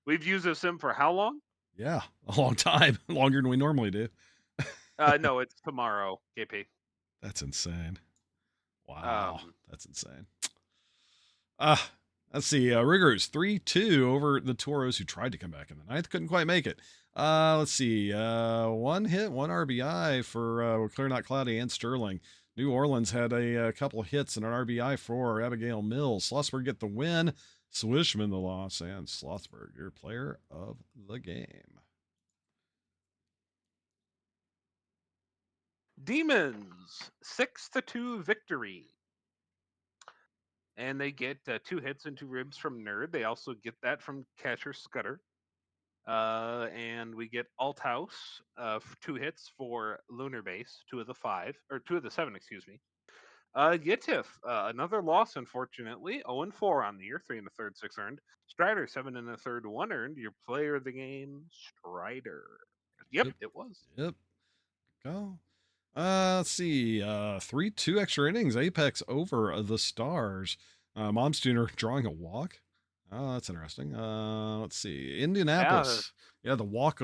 We've used this sim for how long? Yeah, a long time, longer than we normally do. No, it's tomorrow, KP. That's insane. Wow, Um, that's insane. Let's see. Riggers 3-2 over the Toros, who tried to come back in the ninth, couldn't quite make it. Let's see. One hit, one RBI for Clear Not Cloudy and Sterling. New Orleans had a couple hits and an RBI for Abigail Mills. Schlossberg get the win. Swishman the loss, and Schlossberg, your player of the game. Demons 6-2 victory. And they get 2 hits and 2 ribs from Nerd. They also get that from Catcher Scudder. And we get Althouse, 2 hits for Lunar Base, 2 of the 7, excuse me. Yitif, another loss, unfortunately. 0-4 on the year, 3 1/3, 6 earned. Strider, 7 1/3, 1 earned. Your player of the game, Strider. Yep. It was. Yep. Go. Let's see. 3-2 extra innings. Apex over the Stars. Momstuner drawing a walk. Oh, that's interesting. Let's see. Indianapolis. Yeah, the walk.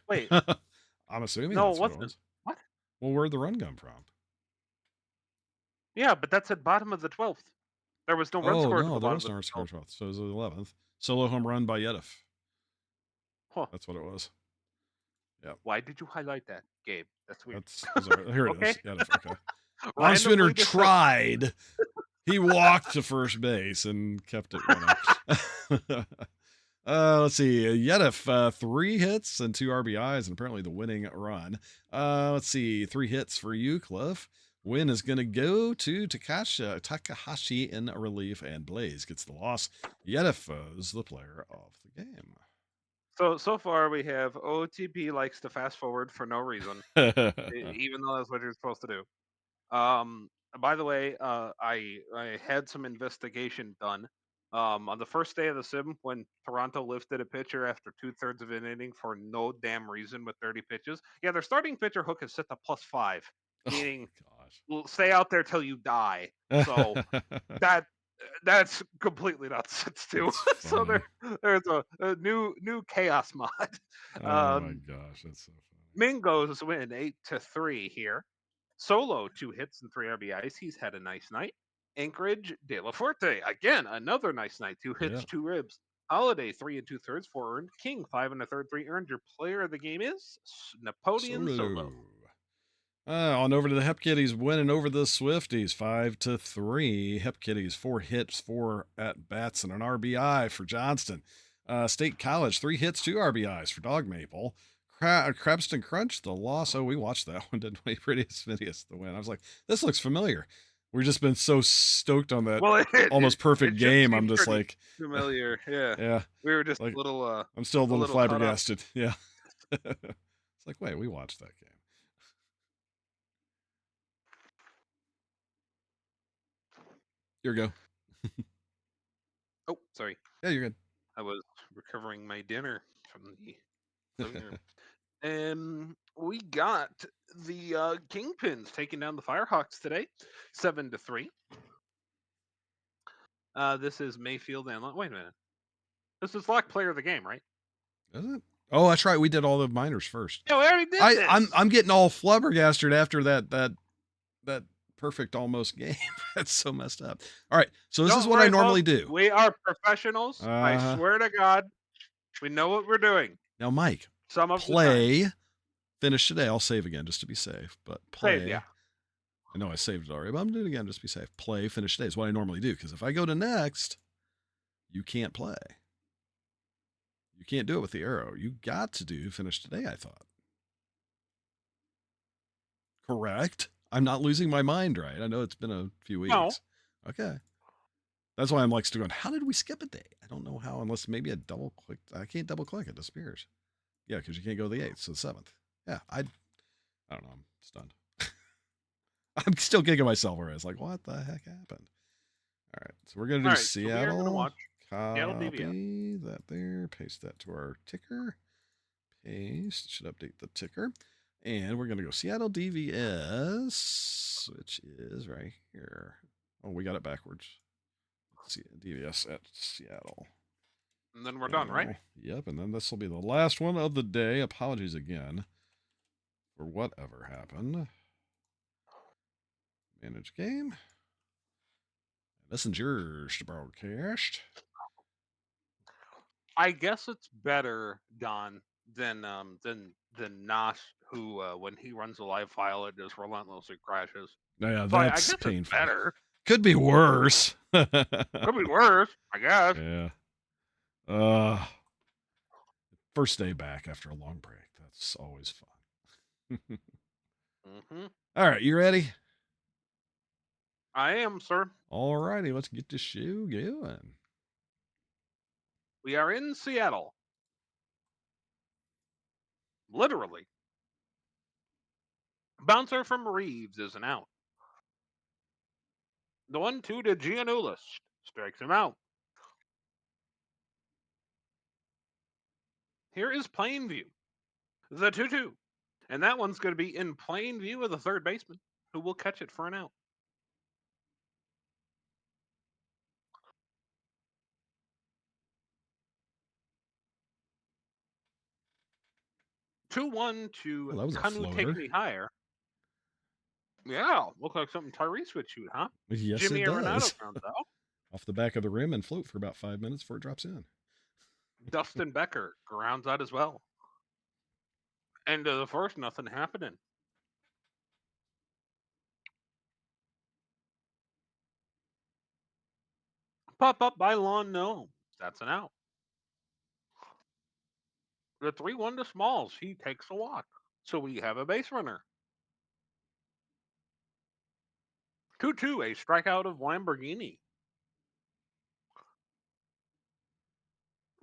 Wait. I'm assuming No, that's it what it wasn't. was. What? Well, where'd the run come from? Yeah, but that's at bottom of the 12th. There was no run Oh, scored to no, the there bottom was of no the run score 12th. 12th. So it was the 11th. Solo home run by Yedif. Huh. That's what it was. Yeah. Why did you highlight that, Gabe? That's weird. That's bizarre. Here it Okay. is. Yedif. Okay. Randomly Momstuner just tried. He walked to first base and kept it running. Let's see. Yedif, 3 hits and 2 RBIs, and apparently the winning run. Let's see. 3 hits for you, Cliff. Win is going to go to Takahashi in relief, and Blaze gets the loss. Yedif is the player of the game. So far we have OTP likes to fast forward for no reason, even though that's what you're supposed to do. By the way, I had some investigation done. On the first day of the sim, when Toronto lifted a pitcher after 2/3 of an inning for no damn reason with 30 pitches, yeah, their starting pitcher hook is set to +5, meaning we'll stay out there till you die. So that's completely nuts. It's too. So there's a new chaos mod. Oh my gosh, that's so funny. Mingos win 8-3 here. Solo 2 hits and 3 RBIs. He's had a nice night. Anchorage De La Forte again another nice night. 2 hits, 2 ribs. Holiday 3 2/3, 4 earned. King 5 1/3, 3 earned. Your player of the game is Napoleon Solo. On over to the Hep Kitties, winning over the Swifties 5-3. Hep Kitties 4 hits, 4 at bats, and an RBI for Johnston. State College 3 hits, 2 RBIs for Dog Maple. Krebston Crunch the loss. Oh, we watched that one, didn't we? Prettiest Phineas the win. I was like, this looks familiar. We've just been so stoked on that almost perfect game. I'm just like familiar. Yeah. Yeah. We were just like, a little. I'm still a little flabbergasted. Yeah. It's like, wait, we watched that game. Here we go. Oh, sorry. Yeah, you're good. I was recovering my dinner from the we got the Kingpins taking down the Firehawks today, 7-3. This is Mayfield and wait a minute. This is Lock player of the game, right? Is it? Oh, that's right. We did all the minors first. Yeah, we already did this. I'm getting all flabbergasted after that perfect almost game. That's so messed up. All right, so this is what I normally do. We are professionals. I swear to God, we know what we're doing. Now, Mike, play, finish today. I'll save again just to be safe, but play. Save, yeah. I know I saved it already, but I'm doing it again just to be safe. Play, finish today is what I normally do, because if I go to next, you can't play. You can't do it with the arrow. You got to do finish today, I thought. Correct? I'm not losing my mind, right? I know it's been a few weeks. No. Okay. That's why I'm like still going, how did we skip a day? I don't know how, unless maybe a double click. I can't double click, it disappears. Yeah, because you can't go the 8th, so the 7th. Yeah, I don't know. I'm stunned. I'm still kicking myself where it's like, what the heck happened? All right. So we're going to All do right, so we are going to Seattle. watch Seattle DVS. Copy that there. Paste that to our ticker. Paste. Should update the ticker. And we're going to go Seattle DVS, which is right here. Oh, we got it backwards. DVS at Seattle. And then we're done, right? Yep. And then this will be the last one of the day. Apologies again for whatever happened. Manage game. Messengers to broadcast. I guess it's better, Don, than Nosh, who when he runs a live file, it just relentlessly crashes. Yeah, So I that's guess painful. it's better. Could be worse. Could be worse, I guess. Yeah. First day back after a long break. That's always fun. Mm-hmm. All right, you ready? I am, sir. All righty, let's get the show going. We are in Seattle. Literally. Bouncer from Reeves is an out. The 1-2 to Giannoulis strikes him out. Here is plain view. The 2-2. And that one's going to be in plain view of the third baseman, who will catch it for an out. Two-one to Oh, that was a Kanu floater. Take Me Higher. Yeah, look like something Tyrese would shoot, huh? Yes, Jimmy it Arenado does. grounds out. Off the back of the rim and float for about 5 minutes before it drops in. Dustin Becker grounds out as well. End of the first, nothing happening. Pop up by Lon No. That's an out. The 3-1 to Smalls. He takes a walk. So we have a base runner. 2-2, a strikeout of Lamborghini.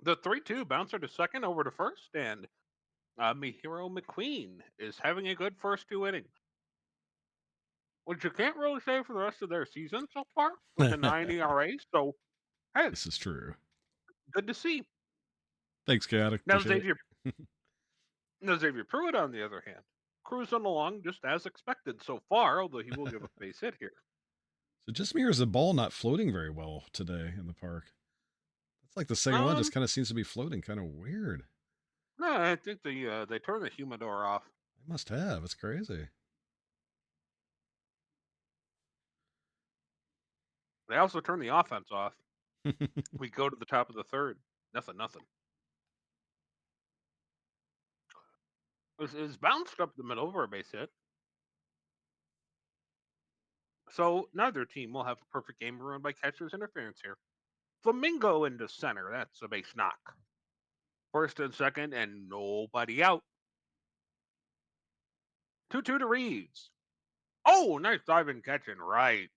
The 3-2 bouncer to second over to first, and Mihiro McQueen is having a good first 2 innings. Which you can't really say for the rest of their season so far with a 9 ERA. So, hey, This is true. good to see. Thanks, Chaotic. Now, Appreciate it. Xavier Pruitt, on the other hand, cruising along just as expected so far, although he will give a base hit here. So just mirrors the ball not floating very well today in the park. That's like the second one just kind of seems to be floating kind of weird. No, I think they turned the humidor off. They must have. It's crazy. They also turned the offense off. We go to the top of the third. Nothing. It's bounced up the middle for a base hit. So neither team will have a perfect game ruined by catcher's interference here. Flamingo into center. That's a base knock. First and second, and nobody out. 2-2 to Reeves. Oh, nice diving catch and right.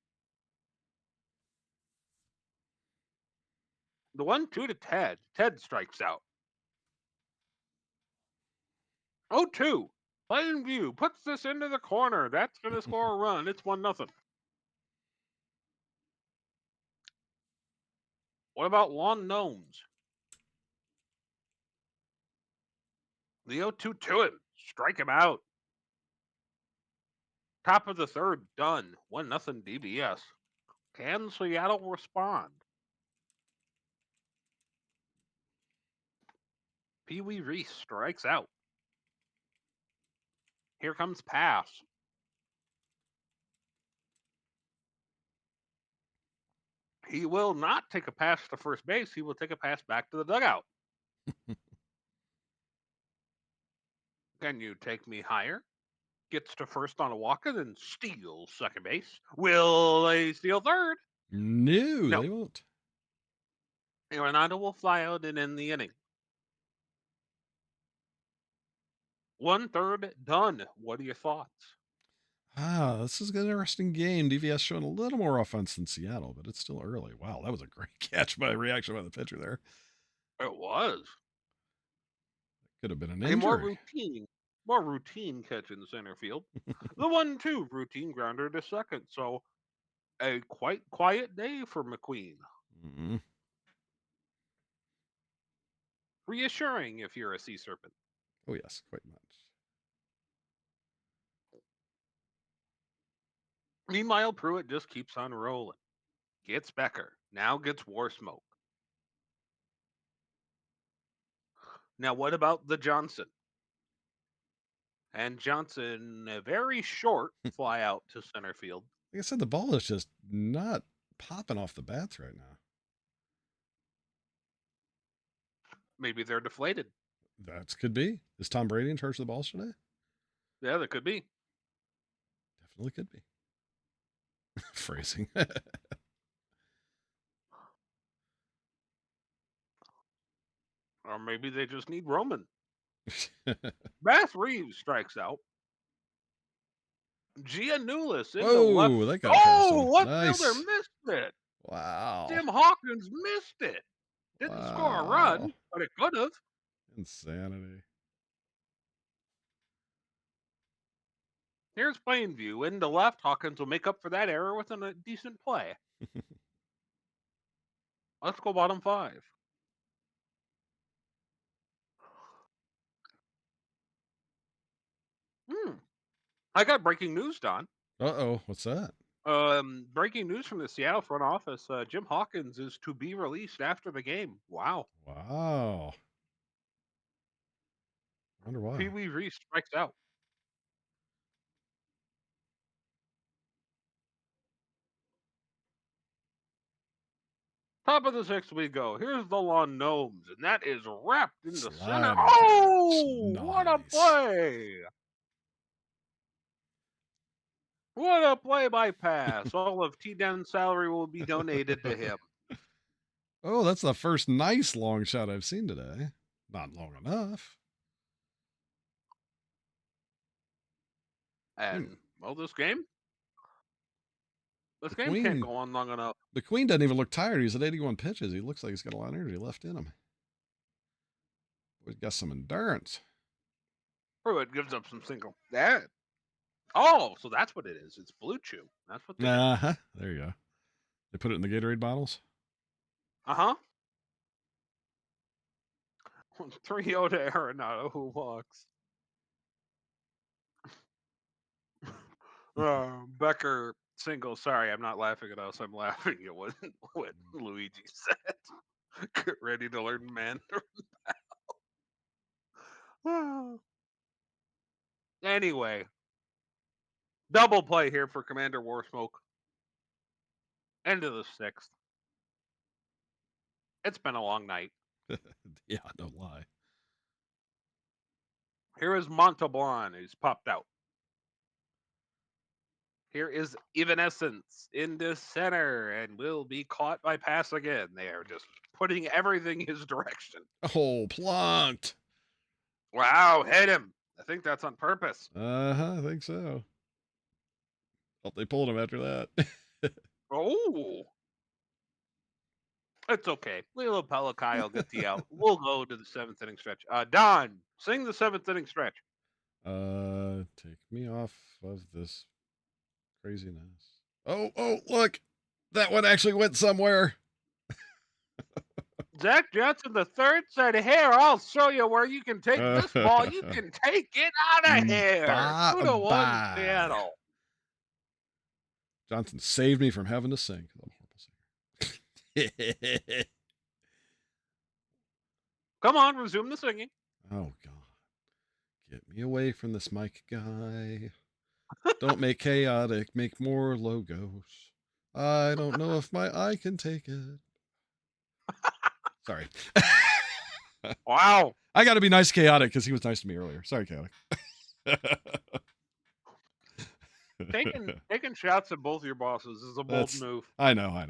The 1-2 to Ted. Ted strikes out. 0-2. Plain view puts this into the corner. That's going to score a run. It's 1-0. What about Lawn Gnomes? The 0-2 to him. Strike him out. Top of the third, done. 1-0 DBS. Can Seattle respond? Pee Wee Reese strikes out. Here comes pass. He will not take a pass to first base. He will take a pass back to the dugout. Can you take me higher? Gets to first on a walk and then steals second base. Will they steal third? No, they won't. Ronaldo will fly out and end the inning. 1/3 done. What are your thoughts? This is an interesting game. DVS showing a little more offense than Seattle, but it's still early. Wow, that was a great catch by reaction by the pitcher there. It was Could have been an a injury. more routine catch in center field. The 1-2 routine grounder to second. So A quite quiet day for McQueen. Mm-hmm. Reassuring if you're a sea serpent. Oh, yes, quite much. Meanwhile, Pruitt just keeps on rolling. Gets Becker. Now gets War Smoke. Now, what about the Johnson? And Johnson, a very short fly out to center field. Like I said, the ball is just not popping off the bats right now. Maybe they're deflated. That could be. Is Tom Brady in charge of the balls today? Yeah, that could be. Definitely could be. Phrasing. Or maybe they just need Roman. Bass Reeves strikes out. Giannoulis into left. Whoa, that got past Oh, him. what fielder Nice. missed it? Wow. Tim Hawkins missed it. Didn't score a run, Wow. but it could have. Insanity. Here's Plainview into left. Hawkins will make up for that error with a decent play. Let's go bottom 5. I got breaking news, Don. Uh-oh, what's that? Breaking news from the Seattle front office. Jim Hawkins is to be released after the game. Wow. Wow. I wonder why. Pee Wee Reese strikes out. Top of the 6th we go. Here's the Lawn Gnomes, and that is wrapped into center. Slider Oh, catch. what a Nice. play! What a play-by pass. All of T-Den's salary will be donated to him. Oh, that's the first nice long shot I've seen today. Not long enough. And, well, this game The can't Queen. go on long enough. The Queen doesn't even look tired. He's at 81 pitches. He looks like he's got a lot of energy left in him. He's got some endurance. Pruitt gives up some single. That. Oh, so that's what it is. It's Blue Chew. That's what they do. Uh-huh. There you go. They put it in the Gatorade bottles? Uh-huh. 3-0 to Arenado, who walks. Becker single. Sorry, I'm not laughing at us. I'm laughing at what Luigi said. Get ready to learn man. Anyway, double play here for Commander Warsmoke. End of the 6th. It's been a long night. Yeah, don't lie. Here is Montalban, who's popped out. Here is Evanescence into center and will be caught by pass again. They are just putting everything his direction. Oh, plunked. Wow, hit him. I think that's on purpose. Uh-huh, I think so. Hope they pulled him after that. Oh. It's okay. Lilo Pelikai will get the out. We'll go to the 7th inning stretch. Don, sing the 7th inning stretch. Take me off of this craziness. Oh, look. That one actually went somewhere. Zach Johnson III said, "Here, I'll show you where you can take this ball. You can take it out of here." 2-1 Seattle. Johnson saved me from having to sing. I'm a horrible singer. Come on, resume the singing. Oh, God. Get me away from this mic guy. Don't make chaotic, make more logos. I don't know if my eye can take it. Sorry. Wow. I got to be nice, chaotic, because he was nice to me earlier. Sorry, chaotic. Taking shots at both your bosses is a bold move. I know.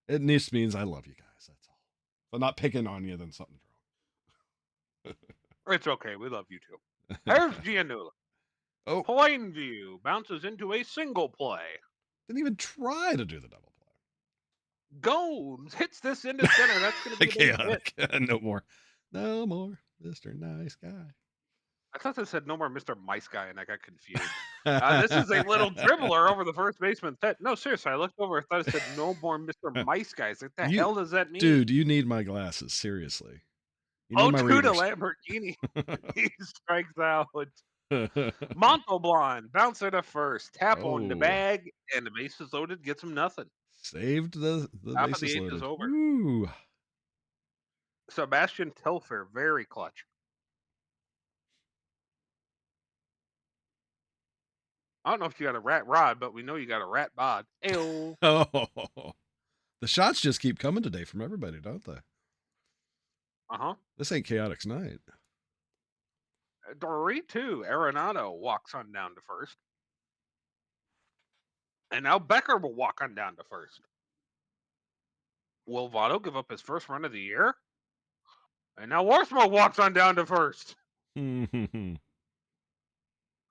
It just means I love you guys. That's all. If I'm not picking on you, then something's wrong. It's okay. We love you too. There's Giannula. Oh. Plainview bounces into a single play. Didn't even try to do the double play. Gomes hits this into center. That's going to be a chaotic. No more, Mr. Nice Guy. I thought this said no more Mr. Mice Guy, and I got confused. This is a little dribbler over the first baseman's head. No, seriously, I looked over. I thought it said no more Mr. Mice Guys. What the hell does that mean? Dude, you need my glasses. Seriously. You need my 0-2 to readers. Lamborghini. He strikes out. Montalban, bouncer to first, tap on the Oh. bag, and the base is loaded. Gets him nothing. Saved the Top of bases the eighth loaded. is over. Ooh. Sebastian Telfair, very clutch. I don't know if you got a rat rod, but we know you got a rat bod. Ayo. Oh. The shots just keep coming today from everybody, don't they? Uh-huh. This ain't Chaotic's night. 3-2. Arenado walks on down to first. And now Becker will walk on down to first. Will Waldo give up his first run of the year? And now Warsmo walks on down to first.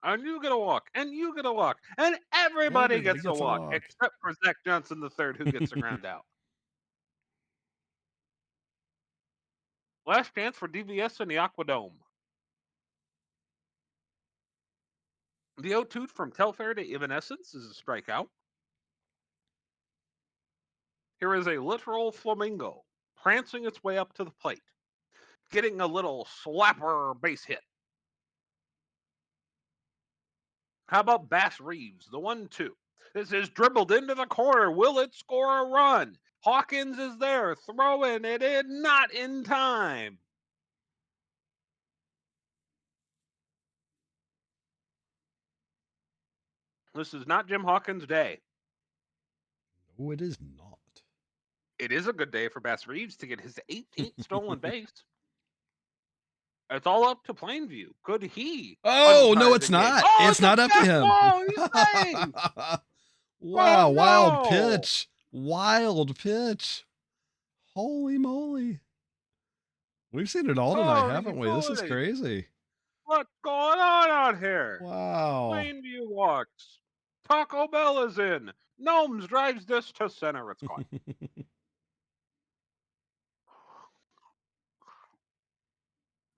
And you get a walk, and you get a walk, and everybody gets a walk, except for Zach Johnson III, who gets the ground out. Last chance for DVS in the Aquadome. The 0-2 from Telfair to Evanescence is a strikeout. Here is a literal flamingo prancing its way up to the plate, getting a little slapper base hit. How about Bass Reeves, the 1-2? This is dribbled into the corner. Will it score a run? Hawkins is there, throwing it in, not in time. This is not Jim Hawkins' day. No, it is not. It is a good day for Bass Reeves to get his 18th stolen base. It's all up to Plainview. Could he? Oh, no, it's not. Oh, it's not up to him. Wow, Oh, wild no. pitch. Wild pitch. Holy moly. We've seen it all tonight, haven't we? This is crazy. What's going on out here? Wow. Plainview walks. Taco Bell is in. Gnomes drives this to center. It's gone.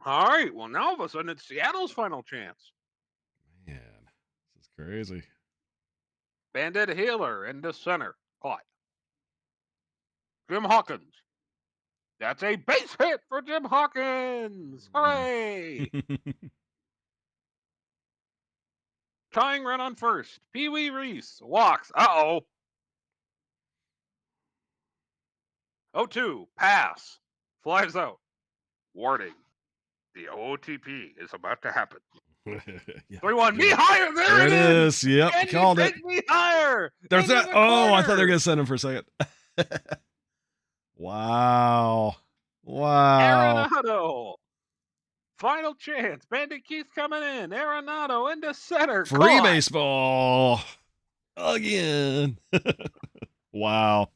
All right. Well, now all of a sudden it's Seattle's final chance. Man, this is crazy. Bandit Healer into center. Caught. Jim Hawkins. That's a base hit for Jim Hawkins. Hooray! Tying run on first. Pee Wee Reese walks. Uh-oh. 0-2. Pass. Flies out. Warning. The OTP is about to happen. Yeah. 3-1. Me higher. There it is. Yep. Can Called you it. take me higher? There's that. Oh, I thought they were corner. going to send him for a second. Wow. Wow. Arenado. Final chance. Bandit Keith coming in. Arenado into center. Free Caught. baseball. Again. Wow.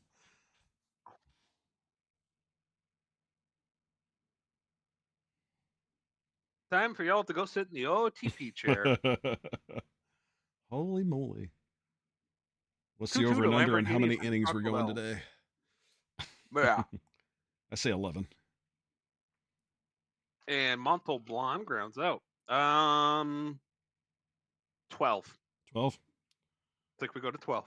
Time for y'all to go sit in the OTP chair. Holy moly. What's 2-2 the over to and under and how Lamborghini many from innings we're Taco going Bell. today? Yeah. I say 11. And Montalban grounds out. 12. 12? I think we go to 12.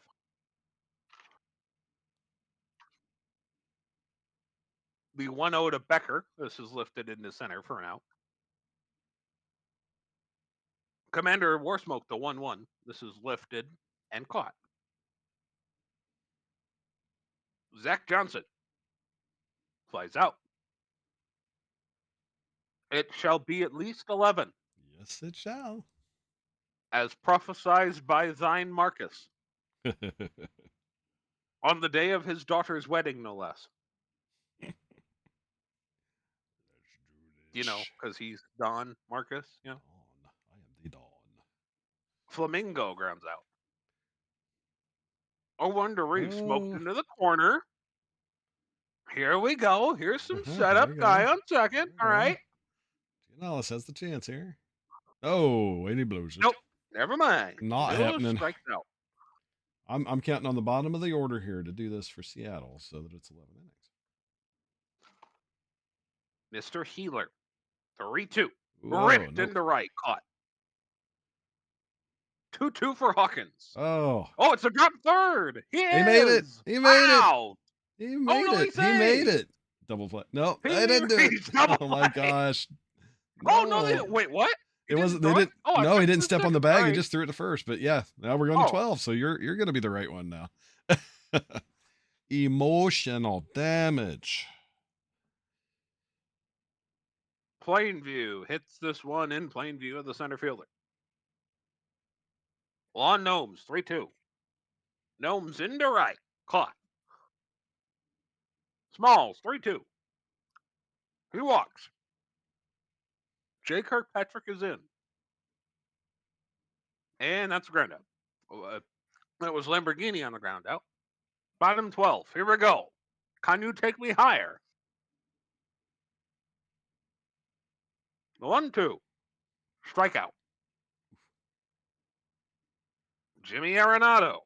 The 1-0 to Becker. This is lifted into center for an out. Commander Warsmoke, the 1-1. This is lifted and caught. Zach Johnson flies out. It shall be at least 11. Yes, it shall. As prophesied by thine Marcus. On the day of his daughter's wedding, no less. You know, because he's Don Marcus, you know. Dawn. I am the Dawn. Flamingo grounds out. 0-1 to Reeves. Smoked Oh. into the corner. Here we go. Here's some Here setup. we go. Guy on second. There All we go. right. Giannis has the chance here. Oh, and he blows it. Nope. Never mind. Not Miller happening. strikes out. I'm counting on the bottom of the order here to do this for Seattle so that it's 11 innings. Mr. Healer. 3-2. Whoa, Ripped nope. into right. Caught. 2-2 for Hawkins. Oh, Oh, it's a drop third. He he made it. is. He made it. Wow. He Oh, made no, it. he He made saved. it. Double play. No, He, I didn't do it. he's double Oh my play. gosh. Oh, no, they No. didn't. Wait, what? He It didn't wasn't they throw it? didn't Oh, I no, thought he he didn't said step on the second. bag, All he right. just threw it to first. But yeah, now we're going to Oh, 12, so you're gonna be the right one now. Emotional damage. plain view hits this one in plain view of the center fielder. On Gnomes, 3-2. Gnomes into right. Caught. Smalls, 3-2. He walks. Jay Kirkpatrick is in. And that's a ground out. That was Lamborghini on the ground out. Bottom 12. Here we go. Can you take me higher? 1-2. Strikeout. Jimmy Arenado.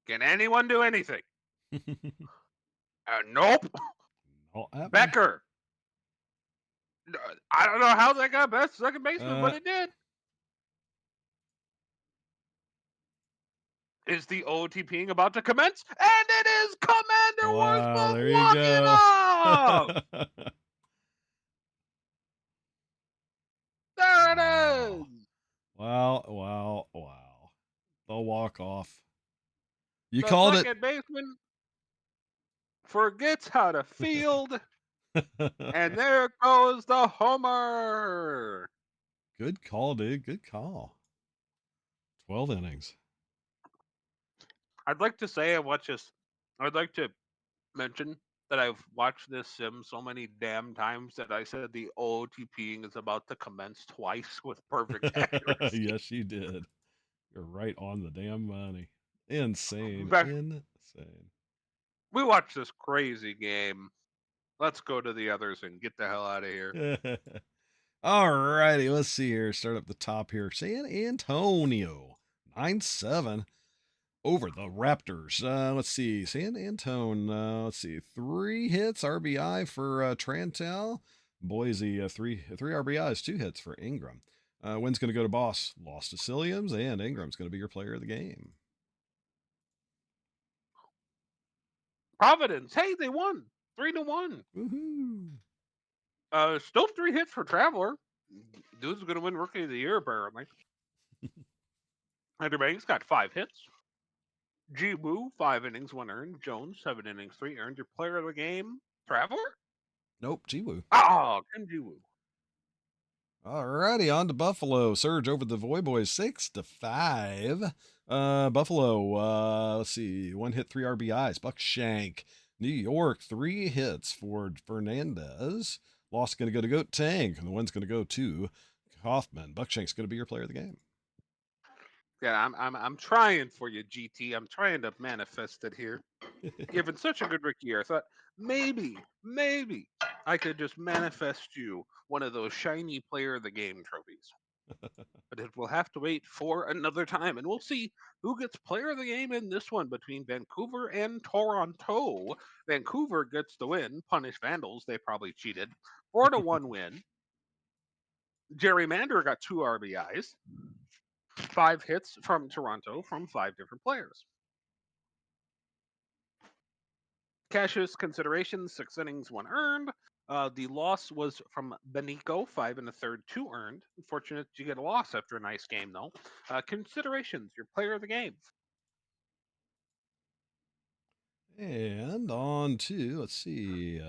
Can anyone do anything? Nope. All happening. Becker. I don't know how they got best second baseman, but it did. Is the OTPing about to commence? And it is Commander Wow, Worthman there you walking go. up. There it is. Wow. The walk off. You The called it. second baseman forgets how to field, and there goes the homer. Good call, dude. Good call. 12 innings. I'd like to say I'd like to mention that I've watched this sim so many damn times that I said the OTPing is about to commence twice with perfect accuracy. Yes, you did. You're right on the damn money. Insane. Back, Insane. we watched this crazy game. Let's go to the others and get the hell out of here. All righty, let's see here. Start up the top here. San Antonio, 9-7 over the Raptors. Let's see. San Antonio, let's see. 3 hits, RBI for Trantel. Boise, three RBIs, 2 hits for Ingram. Win's going to go to Boss. Lost to Silliams, and Ingram's going to be your player of the game. Providence, hey, they won 3-1. Woohoo! Still 3 hits for Traveler. Dude's gonna win Rookie of the Year apparently. Andrew Banks got 5 hits. Ji Woo, 5 innings, 1 earned. Jones, 7 innings, 3 earned. Your player of the game, Traveler? Nope, Jiwoo. Oh, Kim Ji Woo. Alrighty, on to Buffalo. Surge over the Voy Boys 6-5. Buffalo, let's see, 1 hit, 3 RBIs. Buckshank. New York, 3 hits for Fernandez. Loss going to go to Goat Tank, and the win's going to go to Hoffman. Buckshank's going to be your player of the game. Yeah, I'm trying for you, GT. I'm trying to manifest it here. Given such a good rookie year, I thought maybe I could just manifest you one of those shiny player of the game trophies. But it will have to wait for another time, and we'll see who gets player of the game in this one between Vancouver and Toronto. Vancouver gets the win. Punish Vandals. They probably cheated. 4-1 win. Jerry Mander got 2 RBIs. 5 hits from Toronto from 5 different players. Cash's consideration, 6 innings, 1 earned. The loss was from Benico, 5 1/3, 2 earned. Unfortunate you get a loss after a nice game, though. Considerations, your player of the game. And on to, let's see,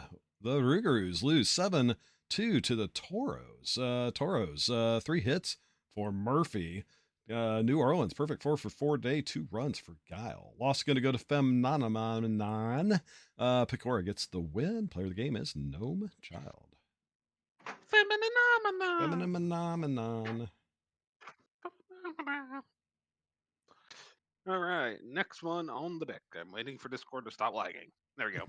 the Rougarous lose 7-2 to the Toros. Toros, 3 hits for Murphy. New Orleans, perfect 4 for 4 day, 2 runs for Guile. Loss going to go to Femnanaman. Picora gets the win. Player of the game is Gnome Child. Femnanaman. All right, next one on the deck. I'm waiting for Discord to stop lagging. There we go.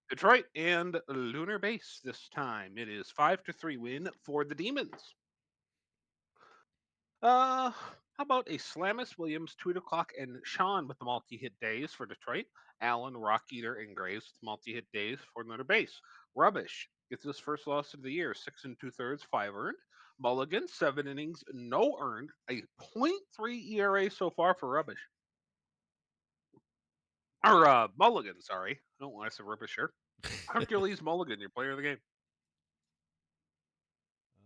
Detroit and Lunar Base this time. It is 5-3 win for the Demons. How about a Slamus Williams, Tweet O'Clock, and Sean with the multi-hit days for Detroit. Allen, Rockeater, and Graves with multi-hit days for Lunar Base. Rubbish, gets his first loss of the year, 6 2/3, 5 earned. Mulligan, 7 innings, no earned, a .3 ERA so far for Rubbish. Or Mulligan, sorry. I don't want to say Rubbish here. Hercules Mulligan, your player of the game.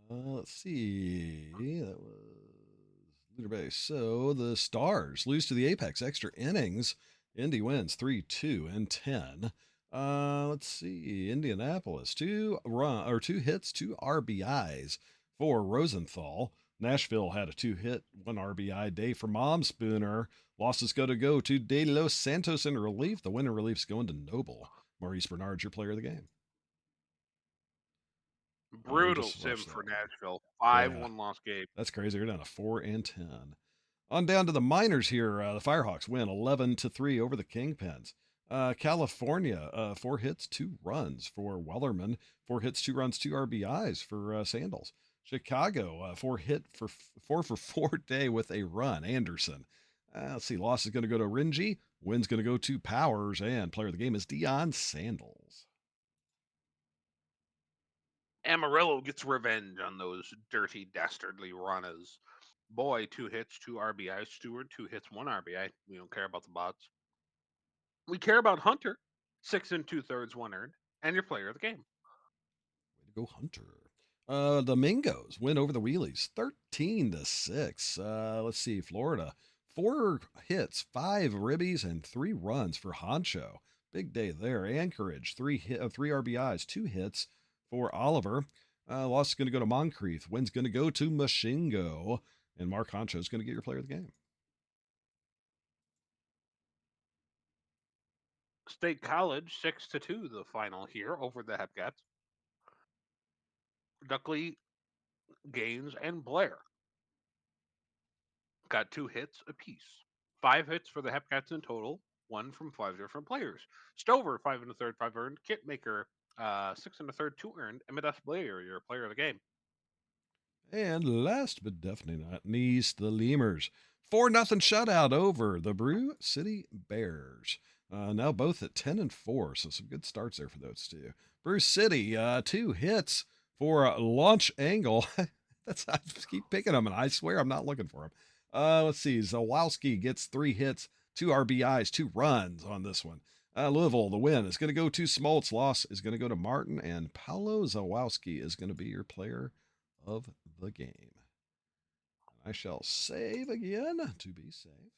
Let's see. That was Lunar Base. So the Stars lose to the Apex extra innings. Indy wins 3-2 and 10. Let's see. Indianapolis, 2 hits, 2 RBIs for Rosenthal. Nashville had a 2-hit, 1 RBI day for Mom Spooner. Losses go to De Los Santos in relief. The winner relief's going to Noble. Maurice Bernard, your player of the game. Brutal sim for Nashville. 5-1 loss game. That's crazy. They're down to 4 and 10. On down to the minors here. The Firehawks win 11-3 over the Kingpins. California, 4 hits, 2 runs for Wellerman. 4 hits, 2 runs, 2 RBIs for Sandals. Chicago, 4 for 4 day with a run. Anderson. Let's see. Loss is going to go to Ringy. Win's going to go to Powers. And player of the game is Dion Sandals. Amarillo gets revenge on those dirty, dastardly runners. Boy, 2 hits, 2 RBIs. Stewart, 2 hits, 1 RBI. We don't care about the bots. We care about Hunter, 6 2/3, 1 earned, and your player of the game. Way to go, Hunter. The Mingos win over the Wheelies 13-6. Let's see. Florida, 4 hits, 5 ribbies, and 3 runs for Honcho. Big day there. Anchorage, 3 RBIs, 2 hits for Oliver. Loss is going to go to Moncrief. Win's going to go to Mashingo. And Mark Honcho is going to get your player of the game. State College, 6-2, the final here over the Hepcats. Duckley, Gaines, and Blair got 2 hits apiece. 5 hits for the Hepcats in total, 1 from 5 different players. Stover, 5 1/3, 5 earned. Kitmaker, 6 1/3, 2 earned. Emidas Blair, your player of the game. And last but definitely not least, the Lemurs. 4-0 shutout over the Brew City Bears. Now both at 10-4, so some good starts there for those two. Brew City, 2 hits for Launch Angle. I just keep picking them, and I swear I'm not looking for them. Let's see. Zawalski gets 3 hits, 2 RBIs, 2 runs on this one. Louisville, the win is going to go to Smoltz. Loss is going to go to Martin, and Paulo Zawalski is going to be your player of the game. I shall save again to be safe.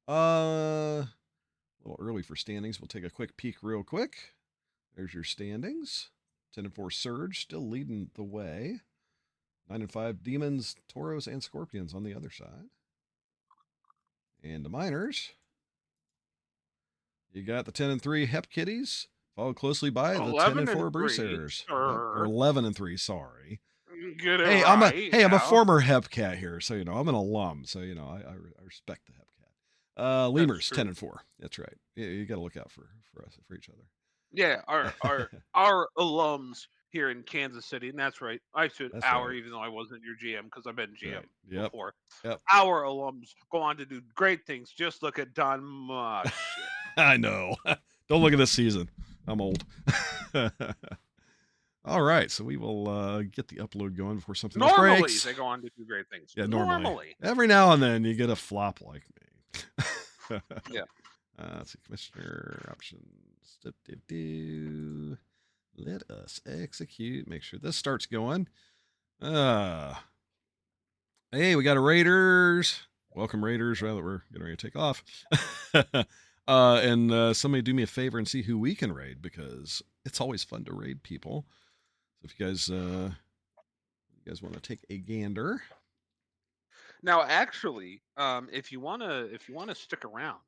A little early for standings. We'll take a quick peek real quick. There's your standings. 10-4 Surge still leading the way. 9-5 Demons, Toros, and Scorpions on the other side. And the minors. You got the 10-3 Hep Kitties, followed closely by the 10-4 Brucers. Or 11-3, sorry. Get it Hey, right, I'm a former Hepcat here, so I'm an alum, so I respect the Hepcat. Lemurs 10-4. That's right. You got to look out for us, for each other. Yeah, our alums here in Kansas City, and that's right. I said right. even though I wasn't your GM because I've been GM before. Yep. Our alums go on to do great things. Just look at Don Mush. I know. Don't look at this season. I'm old. All right, so we will get the upload going before something else breaks. Normally, they go on to do great things. Yeah, normally. Every now and then, you get a flop like me. Yeah. Let's see, commissioner options. Let us execute. Make sure this starts going. Hey, we got a Raiders. Welcome, Raiders. Now that we're getting ready to take off. And somebody do me a favor and see who we can raid, because it's always fun to raid people. So if you guys want to take a gander. Now, actually, if you wanna stick around,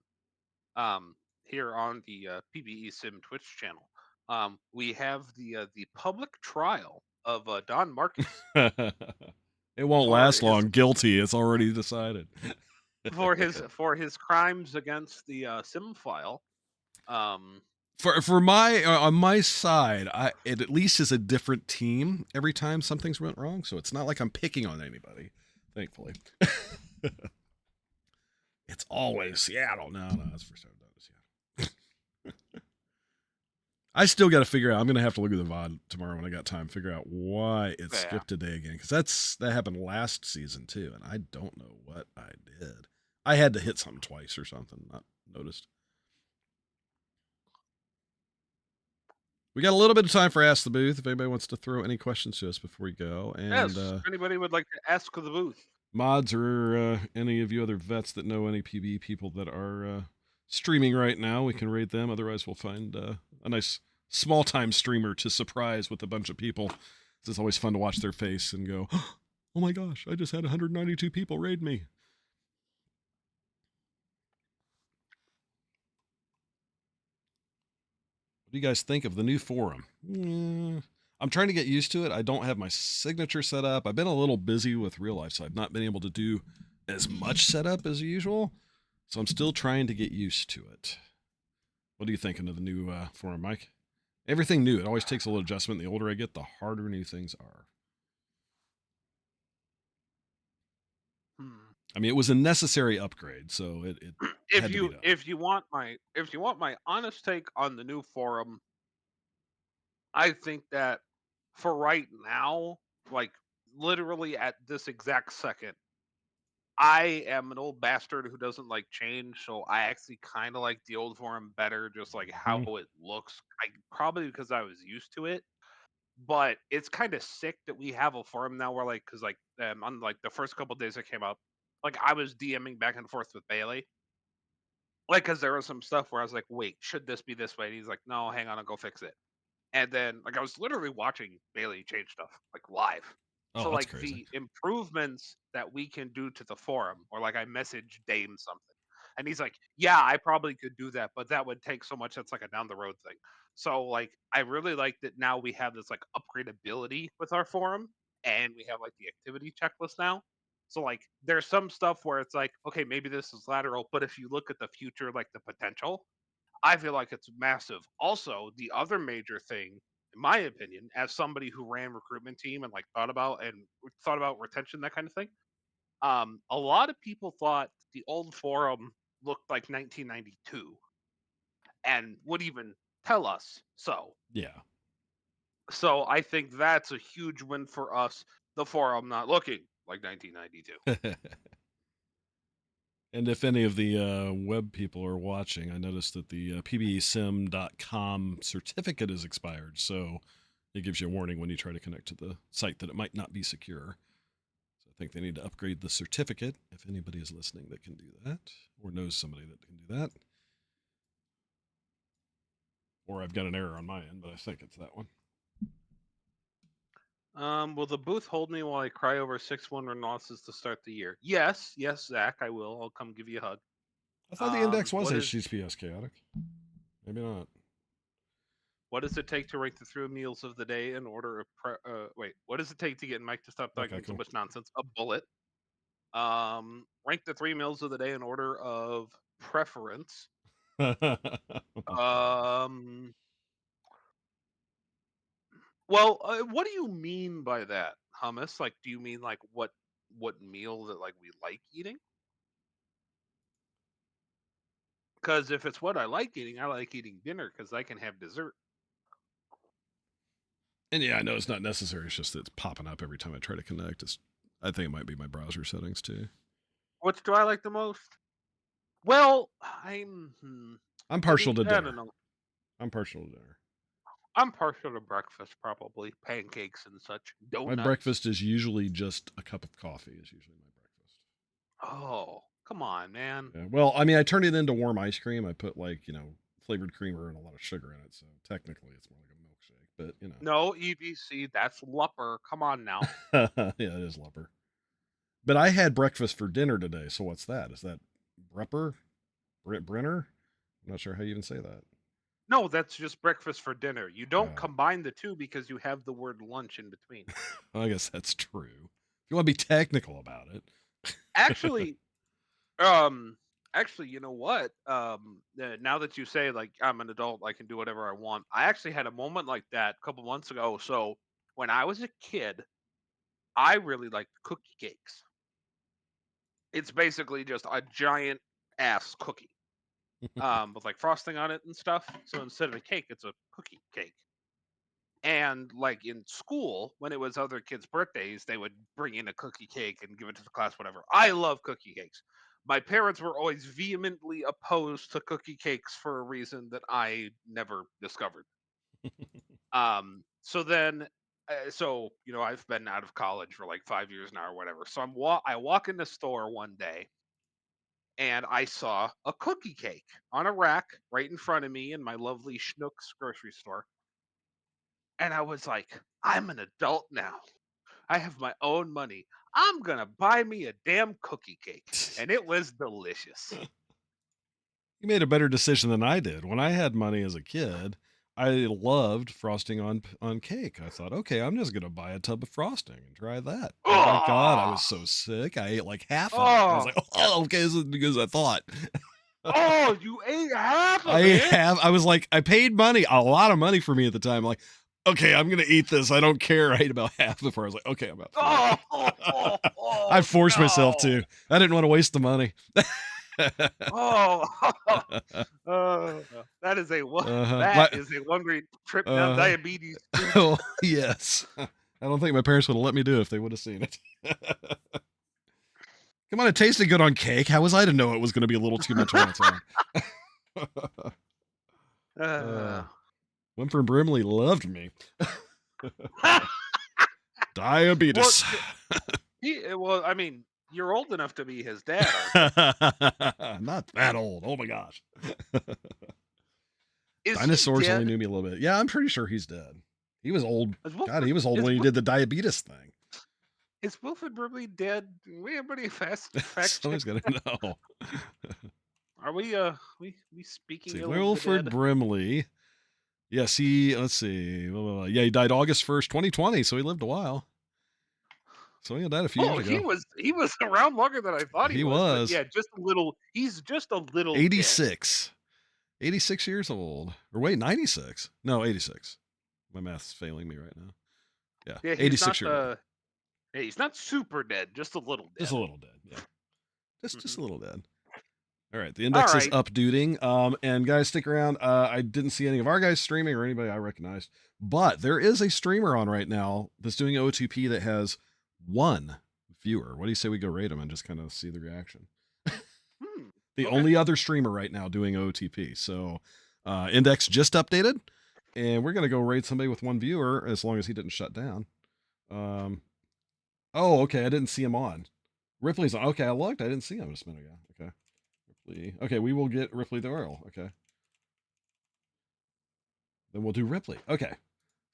here on the PBE Sim Twitch channel, we have the public trial of Don Marcus. It won't last long. Guilty. It's already decided. for his crimes against the Sim file. For my on my side, it at least is a different team every time something's went wrong, so it's not like I'm picking on anybody. Thankfully, it's always Seattle. No, that's the first time I've done it. Seattle. I still got to figure out. I'm gonna have to look at the VOD tomorrow when I got time. Figure out why it Yeah. skipped a day again, because that happened last season too, and I don't know what I did. I had to hit something twice or something. Not noticed. We got a little bit of time for Ask the Booth. If anybody wants to throw any questions to us before we go, and Yes. If anybody would like to ask the booth. mods or any of you other vets that know any PB people that are streaming right now, we can rate them. Otherwise, we'll find a nice small time streamer to surprise with a bunch of people. It's always fun to watch their face and go, "Oh my gosh, I just had 192 people raid me." What do you guys think of the new forum? I'm trying to get used to it. I don't have my signature set up. I've been a little busy with real life, so I've not been able to do as much setup as usual. So I'm still trying to get used to it. What are you thinking of the new forum, Mike? Everything new. It always takes a little adjustment. The older I get, the harder new things are. I mean, it was a necessary upgrade, so it had to be done. If you want my honest take on the new forum, I think that for right now, like literally at this exact second, I am an old bastard who doesn't like change, so I actually kind of like the old forum better, just like how it looks. Probably because I was used to it, but it's kind of sick that we have a forum now where like, because like on like the first couple days it came up, like I was DMing back and forth with Bailey, like because there was some stuff where I was like, wait, should this be this way? And he's like, no, hang on, I'll go fix it. And then like I was literally watching Bailey change stuff like live. Oh, So that's like crazy. the improvements that we can do to the forum, or like I message Dame something, and he's like, "Yeah, I probably could do that, but that would take so much. That's like a down the road thing." So like I really like that now we have this like upgradability with our forum, and we have like the activity checklist now. So like there's some stuff where it's like, okay, maybe this is lateral, but if you look at the future, like the potential, I feel like it's massive. Also, the other major thing, in my opinion, as somebody who ran recruitment team and like thought about retention, that kind of thing, a lot of people thought the old forum looked like 1992 and would even tell us so. Yeah. So I think that's a huge win for us. The forum not looking like 1992. And if any of the web people are watching, I noticed that the pbsim.com certificate is expired. So it gives you a warning when you try to connect to the site that it might not be secure. So I think they need to upgrade the certificate if anybody is listening that can do that or knows somebody that can do that. Or I've got an error on my end, but I think it's that one. Will the booth hold me while I cry over 6-1 run losses to start the year? Yes, Zach, I will. I'll come give you a hug. I thought the index was what is HTTPS chaotic. Maybe not. what does it take to rank the 3 meals of the day in order of wait, what does it take to get Mike to stop Okay, talking so cool. much nonsense? A bullet. Rank the 3 meals of the day in order of preference. Um, well, what do you mean by that, hummus? Like, do you mean like what meal that like we like eating? Because if it's what I like eating dinner because I can have dessert. And yeah, I know it's not necessary. It's just that it's popping up every time I try to connect. I think it might be my browser settings too. Which do I like the most? Well, I'm partial to I don't dinner. know. I'm partial to dinner. I'm partial to breakfast, probably pancakes and such. My Donuts. breakfast is usually just a cup of coffee. Is usually my breakfast. Oh, come on, man. Yeah, well, I mean, I turn it into warm ice cream. I put like flavored creamer and a lot of sugar in it, so technically it's more like a milkshake. But No, EBC, that's Lupper. Come on now. yeah, it is Lupper. But I had breakfast for dinner today. So what's that? Is that Brepper? Brenner? I'm not sure how you even say that. No, that's just breakfast for dinner. You don't Oh. combine the two because you have the word lunch in between. I guess that's true. If you want to be technical about it. Actually, um, you know what? Now that you say like I'm an adult, I can do whatever I want. I actually had a moment like that a couple months ago. So when I was a kid, I really liked cookie cakes. It's basically just a giant ass cookie. with like frosting on it and stuff. So instead of a cake, it's a cookie cake. And like in school, when it was other kids' birthdays, they would bring in a cookie cake and give it to the class, whatever. I love cookie cakes. My parents were always vehemently opposed to cookie cakes for a reason that I never discovered. So then, so you know, I've been out of college for like 5 years now or whatever. So I walk in the store one day and I saw a cookie cake on a rack right in front of me in my lovely Schnucks grocery store. And I was like, I'm an adult now. I have my own money. I'm gonna buy me a damn cookie cake. And it was delicious. You made a better decision than I did. When I had money as a kid, I loved frosting on cake. I thought, okay, I'm just gonna buy a tub of frosting and try that. Oh my god, I was so sick. I ate like half of it. I was like, oh, okay, this isn't as I thought. Oh, you ate half of it? I was like, I paid money, a lot of money for me at the time. Like, okay, I'm gonna eat this. I don't care. I ate about half before I was like, okay, I'm about. I forced myself to. I didn't want to waste the money. Oh, that is a one great trip down diabetes. Oh yes, I don't think my parents would have let me do it if they would have seen it. Come on, it tasted good on cake. How was I to know it was going to be a little too much on its own? One from Brimley loved me. Diabetes. Well, I mean, you're old enough to be his dad. Not that old. Oh my gosh. Is Dinosaurs only knew me a little bit. Yeah, I'm pretty sure he's dead. He was old. God, he was old when he did the diabetes thing. Is Wilford Brimley dead? We everybody fact Someone's gonna know. Are we speaking? See, Wilford Brimley. Yes, let's see. Yeah, he died August 1st, 2020, so he lived a while. So he died a few years ago. He was around longer than I thought he was. Was. Yeah, just a little. He's just a little. 86. Dead. 86 years old. Or wait, 96. No, 86. My math's failing me right now. Yeah, 86 years old. He's not super dead, just a little dead. Just a little dead, yeah. Just a little dead. All right, the index is updating. And guys, stick around. I didn't see any of our guys streaming or anybody I recognized, but there is a streamer on right now that's doing OTP that has one viewer. What do you say we go raid him and just kind of see the reaction? The only other streamer right now doing OTP. So index just updated, and we're gonna go raid somebody with one viewer as long as he didn't shut down. Oh, okay, I didn't see him on. Ripley's on. Okay, I looked. I didn't see him just a minute ago. Okay. Ripley. Okay, we will get Ripley the Earl. Okay. Then we'll do Ripley. Okay.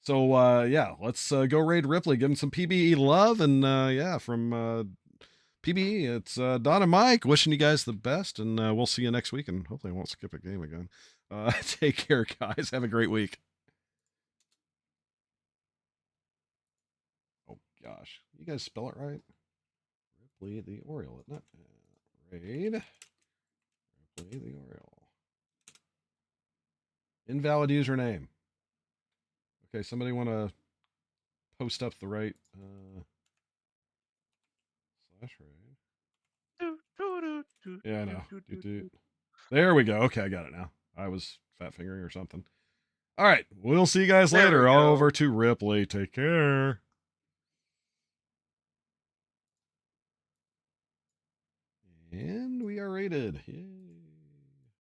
So, yeah, let's go raid Ripley. Give him some PBE love. And, yeah, from PBE, it's Don and Mike wishing you guys the best. And we'll see you next week. And hopefully I won't skip a game again. Take care, guys. Have a great week. Oh, gosh. You guys spell it right? Ripley the Oriole, isn't it? Raid. Ripley the Oriole. Invalid username. Okay, somebody want to post up the right /raid. Yeah, I know. There we go. Okay, I got it now. I was fat fingering or something. All right, we'll see you guys later. Over to Ripley. Take care. And we are rated. Yay.